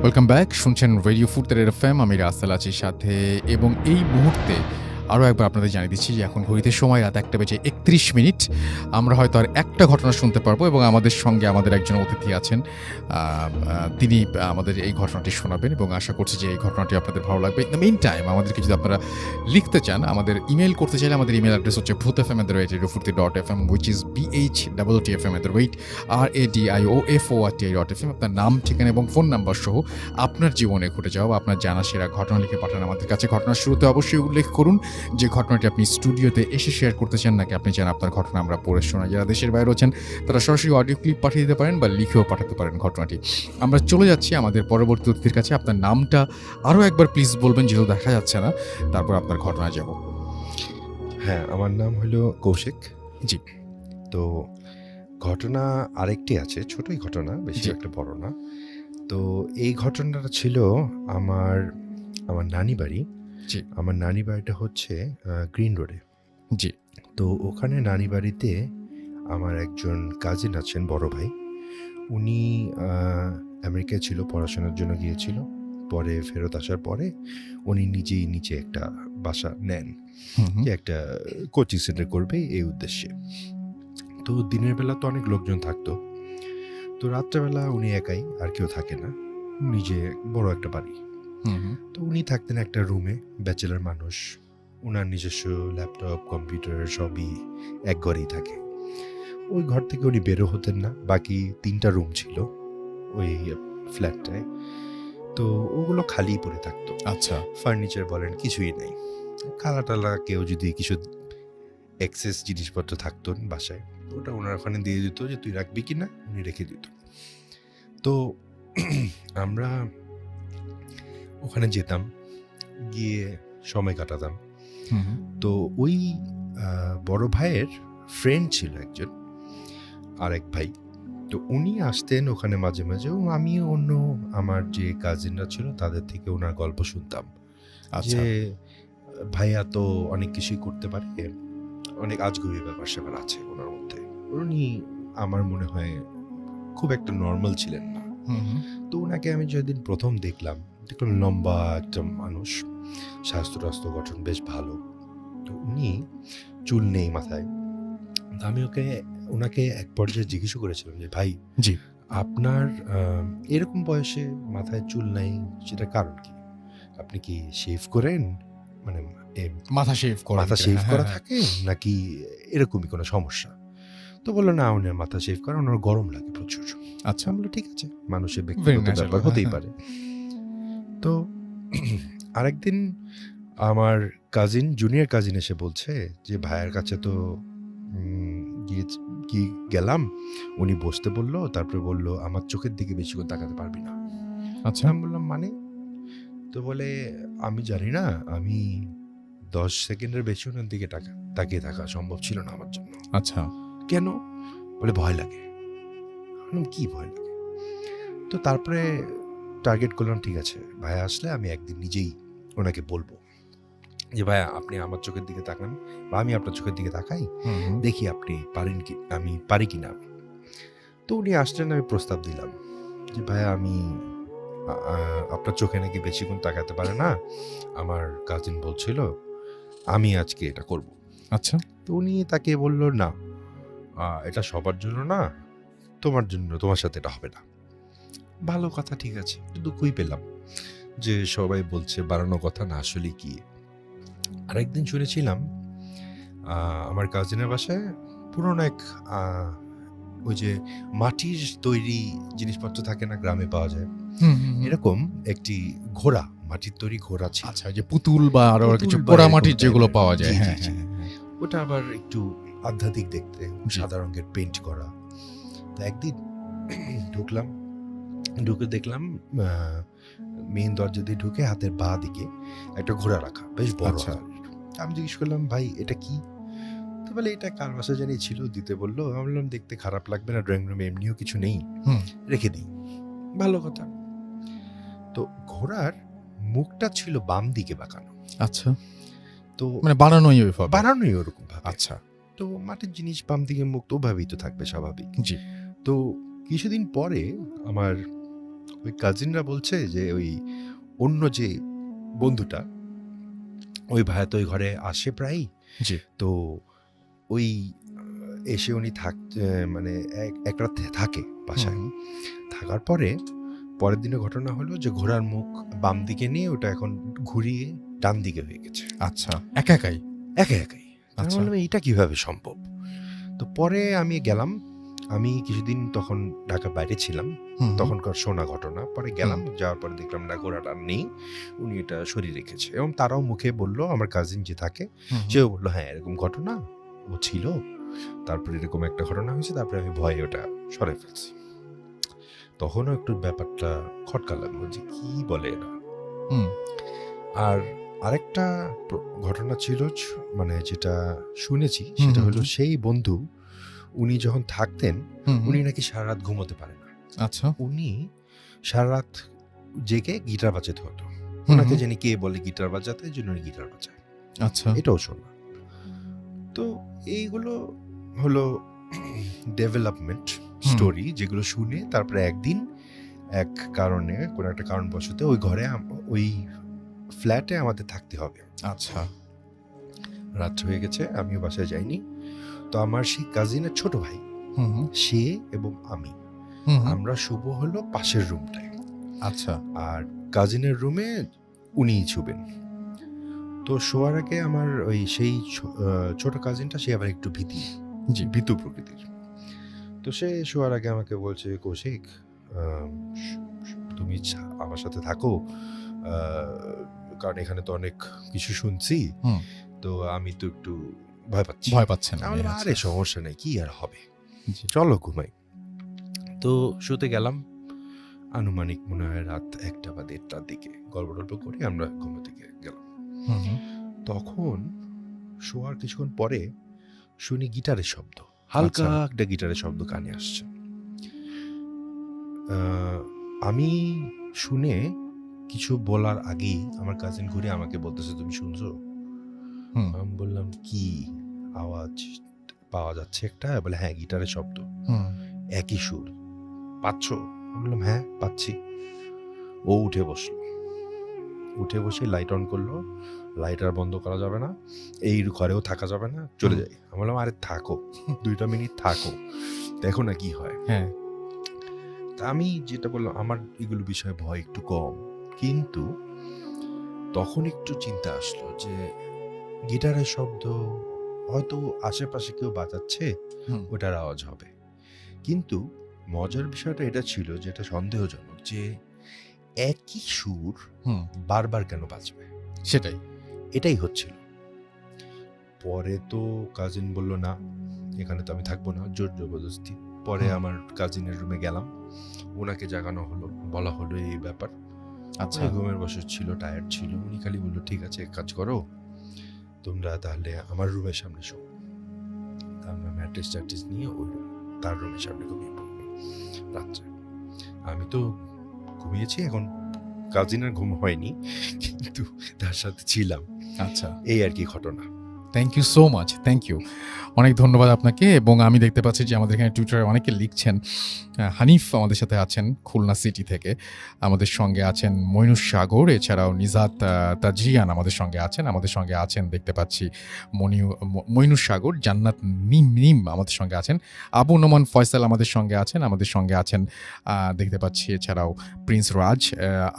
ওয়েলকাম ব্যাক, শুনছেন রেডিও ফুর্তের এফএম। আমি রাসেল আছি সাথে, এবং এই মুহূর্তে আরও একবার আপনাদের জানিয়ে দিচ্ছি যে এখন ঘড়িতে সময় রাত 1:31। আমরা হয়তো আর একটা ঘটনা শুনতে পারবো, এবং আমাদের সঙ্গে আমাদের একজন অতিথি আছেন, তিনি আমাদের এই ঘটনাটি শোনাবেন, এবং আশা করছি যে এই ঘটনাটি আপনাদের ভালো লাগবে। ইন দ্য মেইন টাইম আমাদেরকে যদি আপনারা লিখতে চান, আমাদের ইমেল করতে চাইলে আমাদের ইমেল অ্যাড্রেস হচ্ছে bhootfm@radiofurti.fm, which is BHTTFM@radioForti.fm। আপনার নাম, ঠিকানা এবং ফোন নাম্বার সহ আপনার জীবনে ঘটে যাওয়া বা আপনার জানা সেরা ঘটনা লিখে পাঠান আমাদের কাছে। ঘটনার শুরুতে অবশ্যই উল্লেখ করুন যে ঘটনাটি আপনি স্টুডিওতে এসে শেয়ার করতে চান, নাকি আপনি চান আপনার ঘটনা আমরা পড়ে শোনাই। যারা দেশের বাইরে আছেন তারা সরাসরি অডিও ক্লিপ পাঠিয়ে দিতে পারেন বা লিখেও পাঠাতে পারেন ঘটনাটি। আমরা চলে যাচ্ছি আমাদের পরবর্তী অতিথির কাছে। আপনার নামটা আরও একবার প্লিজ বলবেন, যেহেতু দেখা যাচ্ছে না, তারপর আপনার ঘটনায় যাব। হ্যাঁ, আমার নাম হলো কৌশিক। জি। তো ঘটনা আরেকটি আছে, ছোটই ঘটনা, বেশি একটা বড় না। তো এই ঘটনাটা ছিল আমার নানি বাড়ি। জি। আমার নানি বাড়িটা হচ্ছে গ্রিন রোডে। জি। তো ওখানে নানি বাড়িতে আমার একজন কাজিন আছেন, বড় ভাই। উনি আমেরিকায় ছিল, পড়াশোনার জন্য গিয়েছিল। পরে ফেরত আসার পরে উনি নিজেই নিচে একটা বাসা নেন, যে একটা কোচিং সেন্টার করবে এই উদ্দেশ্যে। তো দিনের বেলা তো অনেক লোকজন থাকতো, তো রাত্রেবেলা উনি একাই, আর কেউ থাকে না, নিজে বড় একটা বাড়ি। তো উনি থাকতেন একটা রুমে, ব্যাচেলার মানুষ, ওনার নিজস্ব ল্যাপটপ, কম্পিউটার সবই এক ঘরেই থাকে। ওই ঘর থেকে উনি বেরো হতেন না। বাকি 3টা রুম ছিল ওই ফ্ল্যাটটায়, তো ওগুলো খালি পড়ে থাকতো। আচ্ছা। ফার্নিচার বলেন কিছুই নেই। খালা টালা কেউ যদি কিছু এক্সেস জিনিসপত্র থাকতো বাসায়, ওটা ওনার ওখানে দিয়ে দিত যে তুই রাখবি কি না, উনি রেখে দিত। তো আমরা ওখানে যেতাম, গিয়ে সময় কাটাতাম। তো ওই বড় ভাইয়ের ফ্রেন্ড ছিল একজন, আরেক ভাই। তো উনি আসতেন ওখানে মাঝে মাঝে, আমি অন্য আমার যে কাজিনরা ছিল তাদের থেকে ওনার গল্প শুনতাম, যে ভাইয়া তো অনেক কিছুই করতে পারে, অনেক আজগুবি ব্যাপার স্যাপার আছে ওনার মধ্যে। উনি আমার মনে হয় খুব একটা নর্মাল ছিলেন না। তো ওনাকে আমি যেদিন প্রথম দেখলাম লম্বা একটা মানুষ, স্বাস্থ্য টাস্থ্য গঠন বেশ ভালো। তো উনি চুল নেই মাথায়। আমি ওকে ওনাকে এক পর্যায়ে জিজ্ঞেস করেছিলাম যে ভাই, জি। আপনার এরকম বয়সে মাথায় চুল নাই, সেটার কারণ কি? আপনি কি শেভ করেন, মানে মাথা শেভ করা, মাথা শেভ করা থাকে, নাকি এরকমই কোনো সমস্যা? তো বললো না, ওনার মাথা শেভ করা, ওনার গরম লাগে প্রচুর। আচ্ছা, বললো ঠিক আছে, মানুষের Very ব্যক্তিগত natural, ব্যাপার হ্যাঁ, হতেই হ্যাঁ। পারে। তো আরেকদিন আমার কাজিন, জুনিয়র কাজিন এসে বলছে যে ভাইয়ের কাছে তো কি গেলাম, উনি বসতে বললো, তারপরে বললো আমার চোখের দিকে বেশিক্ষণ তাকাতে পারবি না। আচ্ছা, আমি বললাম মানে? তো বলে আমি জানি না, আমি 10 সেকেন্ডের বেশি ওনার দিকে তাকিয়ে থাকা সম্ভব ছিল না আমার জন্য। আচ্ছা, কেন? বলে ভয় লাগে। আমি বললাম, কি ভয় লাগে? তো তারপরে টার্গেট করলাম, ঠিক আছে ভাইয়া আসলে আমি একদিন নিজেই ওনাকে বলবো যে ভাইয়া আপনি আমার চোখের দিকে তাকান বা আমি আপনার চোখের দিকে তাকাই, দেখি আপনি পারেন কি, আমি পারি কিনা। তো উনি আসলেন, আমি প্রস্তাব দিলাম যে ভাইয়া আমি আপনার চোখে নাকি বেশিক্ষণ তাকাতে পারে না, আমার কাজিন বলছিল আমি আজকে এটা করব। আচ্ছা, তো উনি তাকে বলল না, এটা সবার জন্য না, তোমার জন্য, তোমার সাথে এটা হবে না। ভালো কথা, ঠিক আছে, দুঃখই পেলাম যে সবাই বলছে বাড়ানো কথা না, আসলে কি। আরেকদিন শুনেছিলাম আমার কাজিনের বাসায় পুরনো এক ওই যে মাটির তৈরি জিনিসপত্র থাকে না, গ্রামে পাওয়া যায়, এরকম একটি ঘোড়া, মাটির তৈরি ঘোড়া ছিল। আচ্ছা, যে পুতুল বা আরো পুতুল কিছু বা পোড়া এরকম মাটির যেগুলো টাইপের। পাওয়া যায়, জি, জি, হ্যাঁ, জি। হ্যাঁ, হ্যাঁ। ওটা আবার একটু আধ্যাত্মিক দেখতে, জি। সাদা রঙের পেইন্ট করা। তো একদিন ঢুকলাম, ঢুকে দেখলাম মেইন দরজা দিয়ে ঢুকে হাতের বাঁ দিকে একটা ঘোড়া রাখা, বেশ বড় আচ্ছা। আকারের। আমি জিজ্ঞেস করলাম ভাই এটা কি? তো বলে এটা কার বাসা জানি ছিল, দিতে বললো। আমি বললাম দেখতে খারাপ লাগবে না, ড্রয়িং রুমে এমনিও কিছু নেই, হুম। রেখে দিই। ভালো কথা। তো ঘোড়ার মুখটা ছিল বাম দিকে বাঁকানো। আচ্ছা, তো মানে বানানোই ওইভাবে। বানানোই ওরকম ভাবে। আচ্ছা, তো মাটির জিনিস বাম দিকে মুখ, তো ওভাবেই তো থাকবে স্বাভাবিক। জি। তো কিছুদিন পরে আমার ওই কাজিনরা বলছে যে ওই অন্য যে বন্ধুটা, ওই ভাইয়া তো ওই ঘরে আসে প্রায়ই। জি। তো ওই এসে উনি মানে এক রাত থাকে বাসায়। হুম। থাকার পরে পরের দিনে ঘটনা হলো যে ঘোড়ার মুখ বাম দিকে নিয়ে ওটা এখন ঘুরিয়ে ডান দিকে হয়ে গেছে, আচ্ছা, একা একাই। একাই। আমি আচ্ছা। বললাম এটা কিভাবে সম্ভব? তো পরে আমি গেলাম, আমি কিছুদিন তখন ঢাকার বাইরে ছিলাম, হুম, তখনকার শোনা ঘটনা। পরে গেলাম, যাওয়ার পরে দেখলাম না, ঘোড়াটা আর নেই, উনি এটা সরিয়ে রেখেছে। এবং তারাও মুখে বললো, আমার কাজিন যে থাকে হুম, সেও বললো হ্যাঁ এরকম ঘটনা ও ছিল, তারপরে এরকম একটা ঘটনা হয়েছে, তারপরে আমি ভয়ে ওটা সরে ফেলছি। তখনও একটু ব্যাপারটা খটকা লাগলো যে কি বলে এরা। হুম। আর আরেকটা ঘটনা ছিল, মানে যেটা শুনেছি সেটা হলো সেই বন্ধু, উনি যখন থাকতেন উনি নাকি সারা রাত ঘুমোতে পারে না। আচ্ছা, উনি সারা রাত জেগে গিটার বাজাতে হতো। ওনাকে জানি কে বলে গিটার বাজাতে, এই জন্য উনি গিটার বাজায়। আচ্ছা, এটাও শোনা। তো এইগুলো হলো ডেভেলপমেন্ট স্টোরি, যেগুলো শুনে তারপরে একদিন এক কারণে, কোনো একটা কারণবশত ওই ঘরে, ওই ফ্ল্যাটে আমাদের থাকতে হবে। আচ্ছা, রাত হয়ে গেছে, আমিও বাসায় যাইনি। তো আমার সেই কাজিনের ছোট ভাই, সে এবং আমি, আমরা শুভ হলো পাশের রুমটায়। আচ্ছা, আর কাজিনের রুমে উনিই ছুবেন। তো শোয়ার আগে আমার ওই সেই ছোট কাজিনটা, সে আবার একটু ভীতু প্রকৃতির। তো সে শোয়ার আগে আমাকে বলছে, কৌশিক তুমি আমার সাথে থাকো, কারণ এখানে তো অনেক কিছু শুনছি, তো আমি তো একটু ভয় পাচ্ছেন। আরে সমস্যা নেই, কি আর হবে, চলো ঘুমাই। তো শুতে গেলাম, আনুমানিক মনে হয় রাত 1টা বা 1:30টার দিকে গল্প করে আমরা ঘুমোতে গেলাম। তখন শোয়ার কিছুক্ষণ পরে শুনি গিটারের শব্দ, হালকা একটা গিটারের শব্দ কানে আসছে। আমি শুনে কিছু বলার আগেই আমার কাজিন ঘুরে আমাকে বলতেছে, তুমি শুনছো? আমি বললাম কি আওয়াজ পাওয়া যাচ্ছে একটা? বলে হ্যাঁ গিটারের শব্দ, একই সুর, পাচ্ছ? আমি বললাম হ্যাঁ পাচ্ছি। ও উঠে বসলো, উঠে বসে লাইট অন করলো, লাইট আর বন্ধ করা যাবে না, এই ঘরেও থাকা যাবে না, চলে যাই। আমি বললাম আরে থাকো, 2টা মিনিট থাকো, দেখো না কি হয়। হ্যাঁ তা আমি যেটা বললাম, আমার এগুলো বিষয়ে ভয় একটু কম, কিন্তু তখন একটু চিন্তা আসলো যে গিটারের শব্দ হয়তো আশেপাশে কেউ বাজাচ্ছে, হুম। ওটার আওয়াজ হবে। কিন্তু মজার বিষয়টা এটা ছিল, যেটা সন্দেহজনক, যে একই সুর হুম বারবার কেন বাজবে, সেটাই। এটাই হচ্ছিল। পরে তো কাজিন বলল না, এখানে তো আমি থাকবো না, জোর জবরদস্তি। পরে হুম। আমার কাজিনের রুমে গেলাম, ওনাকে জাগানো হলো, বলা হলো এই ব্যাপার। আচ্ছা উনি ঘুমের বসে ছিল, টায়ার্ড ছিল, উনি খালি বললো ঠিক আছে এক কাজ করো, তোমরা তাহলে আমার রুমের সামনে শো। তা আমরা ম্যাট্রেস ট্যাট্রেস নিয়ে ওই তার রুমের সামনে ঘুমিয়ে পড়বো রাত্রে। আমি তো ঘুমিয়েছি, এখন কাজিনের ঘুম হয়নি, কিন্তু তার সাথে ছিলাম, আচ্ছা, এই আর কি ঘটনা। Thank you so much, thank you, অনেক ধন্যবাদ আপনাকে। এবং আমি দেখতে পাচ্ছি যে আমাদের এখানে টুইটারে অনেকে লিখছেন। হানিফ আমাদের সাথে আছেন খুলনা সিটি থেকে, আমাদের সঙ্গে আছেন মইনুস সাগর, এছাড়াও নিজাত তাজরিয়ান আমাদের সঙ্গে আছেন। আমাদের সঙ্গে আছেন দেখতে পাচ্ছি মইনুস সাগর, জান্নাত নিম আমাদের সঙ্গে আছেন, আবু নোমান ফয়সাল আমাদের সঙ্গে আছেন। আমাদের সঙ্গে আছেন দেখতে পাচ্ছি এছাড়াও প্রিন্স রাজ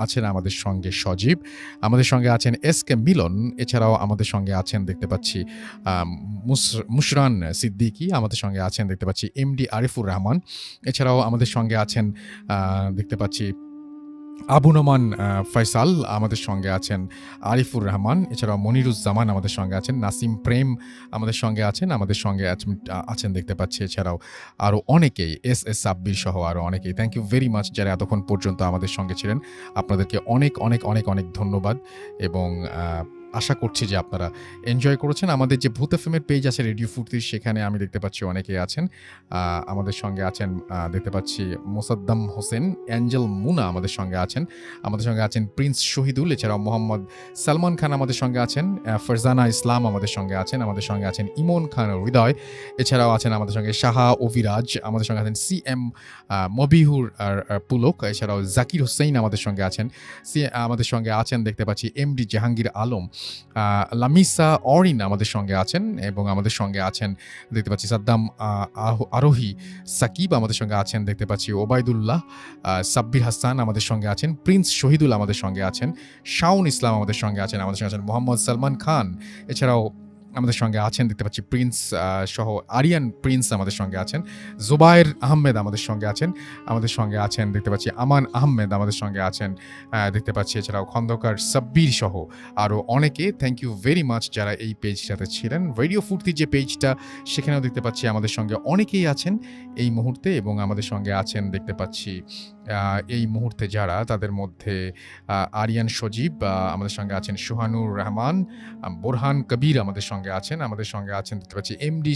আছেন আমাদের সঙ্গে, সজীব আমাদের সঙ্গে আছেন, SK মিলন, এছাড়াও আমাদের সঙ্গে আছেন দেখতে পাচ্ছি মুশরান সিদ্দিকী আমাদের সঙ্গে আছেন দেখতে পাচ্ছি, MD আরিফুর রহমান, এছাড়াও আমাদের সঙ্গে আছেন দেখতে পাচ্ছি আবু নোমান ফয়সাল আমাদের সঙ্গে আছেন, আরিফুর রহমান, এছাড়াও মনিরুজ্জামান আমাদের সঙ্গে আছেন, নাসিম প্রেম আমাদের সঙ্গে আছেন, আমাদের সঙ্গে আছেন দেখতে পাচ্ছি এছাড়াও আরও অনেকেই, SS সাব্বির সহ আরও অনেকেই। থ্যাংক ইউ ভেরি মাচ যারা এতক্ষণ পর্যন্ত আমাদের সঙ্গে ছিলেন, আপনাদেরকে অনেক অনেক অনেক অনেক ধন্যবাদ। এবং আশা করছি যে আপনারা এনজয় করেছেন। আমাদের যে ভূত এফএমের পেজ আছে রেডিও ফুর্তির, সেখানে আমি দেখতে পাচ্ছি অনেকেই আছেন। আমাদের সঙ্গে আছেন দেখতে পাচ্ছি মোসাদ্দাম হোসেন, অ্যাঞ্জেল মুনা আমাদের সঙ্গে আছেন, আমাদের সঙ্গে আছেন প্রিন্স শহীদুল, এছাড়াও মোহাম্মদ সালমান খান আমাদের সঙ্গে আছেন, ফারজানা ইসলাম আমাদের সঙ্গে আছেন, আমাদের সঙ্গে আছেন ইমন খান হৃদয়, এছাড়াও আছেন আমাদের সঙ্গে শাহা অভিরাজ, আমাদের সঙ্গে আছেন CM মবিহুর পুলক, এছাড়াও জাকির হোসেন আমাদের সঙ্গে আছেন, আমাদের সঙ্গে আছেন দেখতে পাচ্ছি MD জাহাঙ্গীর আলম, লামিসা অরিন আমাদের সঙ্গে আছেন, এবং আমাদের সঙ্গে আছেন দেখতে পাচ্ছি সাদ্দাম আরোহী সাকিব আমাদের সঙ্গে আছেন, দেখতে পাচ্ছি ওবায়দুল্লাহ, সাব্বির হাসান আমাদের সঙ্গে আছেন, প্রিন্স শহীদুল আমাদের সঙ্গে আছেন, শাউন ইসলাম আমাদের সঙ্গে আছেন, আমাদের সঙ্গে আছেন মোহাম্মদ সালমান খান, এছাড়াও আমাদের সঙ্গে আছেন দেখতে পাচ্ছি প্রিন্স সহ আরিয়ান প্রিন্স আমাদের সঙ্গে আছেন, জুবায়ের আহমেদ আমাদের সঙ্গে আছেন, আমাদের সঙ্গে আছেন দেখতে পাচ্ছি আমান আহমেদ আমাদের সঙ্গে আছেন দেখতে পাচ্ছি, এছাড়াও খন্দকার সাব্বির সহ আরও অনেকে। থ্যাংক ইউ ভেরি মাচ যারা এই পেজটাতে ছিলেন। রেডিও ফুর্তি যে পেজটা, সেখানেও দেখতে পাচ্ছি আমাদের সঙ্গে অনেকেই আছেন এই মুহূর্তে, এবং আমাদের সঙ্গে আছেন দেখতে পাচ্ছি এই মুহূর্তে যারা, তাদের মধ্যে আরিয়ান সজীব আমাদের সঙ্গে আছেন, সোহানুর রহমান, বোরহান কবির আমাদের সঙ্গে আছেন, আমাদের সঙ্গে আছেন দেখতে পাচ্ছি MD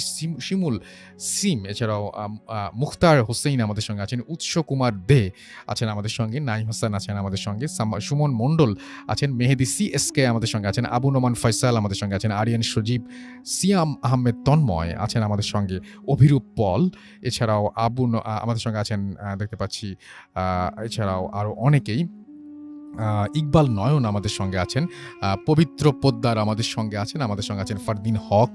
শিমুল সিম, এছাড়াও মুখতার হোসেন আমাদের সঙ্গে আছেন, উৎস কুমার দে আছেন আমাদের সঙ্গে, নাইম হাসান আছেন আমাদের সঙ্গে, সুমন মণ্ডল আছেন, মেহেদি CSK আমাদের সঙ্গে আছেন, আবু নোমান ফয়সাল আমাদের সঙ্গে আছেন, আরিয়ান সজীব, সিয়াম আহমেদ তন্ময় আছেন আমাদের সঙ্গে, অভিরূপ পল, এছাড়াও আমাদের সঙ্গে আছেন দেখতে পাচ্ছি এছাড়াও আরও অনেকেই, ইকবাল নয়ন আমাদের সঙ্গে আছেন, পবিত্র পোদ্দার আমাদের সঙ্গে আছেন, আমাদের সঙ্গে আছেন ফারদিন হক,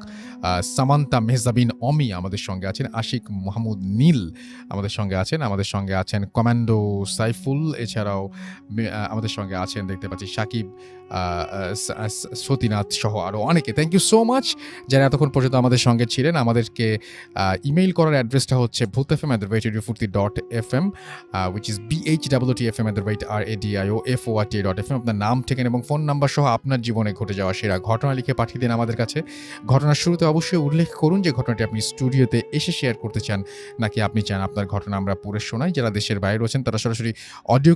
সামান্তা মেহজাবিন অমি আমাদের সঙ্গে আছেন, আশিক মাহমুদ নীল আমাদের সঙ্গে আছেন, আমাদের সঙ্গে আছেন কমান্ডো সাইফুল, এছাড়াও আমাদের সঙ্গে আছেন দেখতে পাচ্ছি সাকিব সতীনাথ সহ আরও অনেকে। থ্যাংক ইউ সো মাচ যারা এতক্ষণ পর্যন্ত আমাদের সঙ্গে ছিলেন। আমাদেরকে ইমেইল করার অ্যাড্রেসটা হচ্ছে bhutfm@radiofurti.fm, which is bhwtfm@radiofurt.fm। আপনার নাম, ঠিকানা এবং ফোন নাম্বার সহ আপনার জীবনে ঘটে যাওয়া সেরা ঘটনা লিখে পাঠিয়ে দিন আমাদের কাছে। ঘটনার শুরুতে অবশ্যই উল্লেখ করুন যে ঘটনাটি আপনি স্টুডিওতে এসে শেয়ার করতে চান, নাকি আপনি চান আপনার ঘটনা আমরা পড়ে শোনাই। যারা দেশের বাইরে রয়েছেন তারা সরাসরি অডিও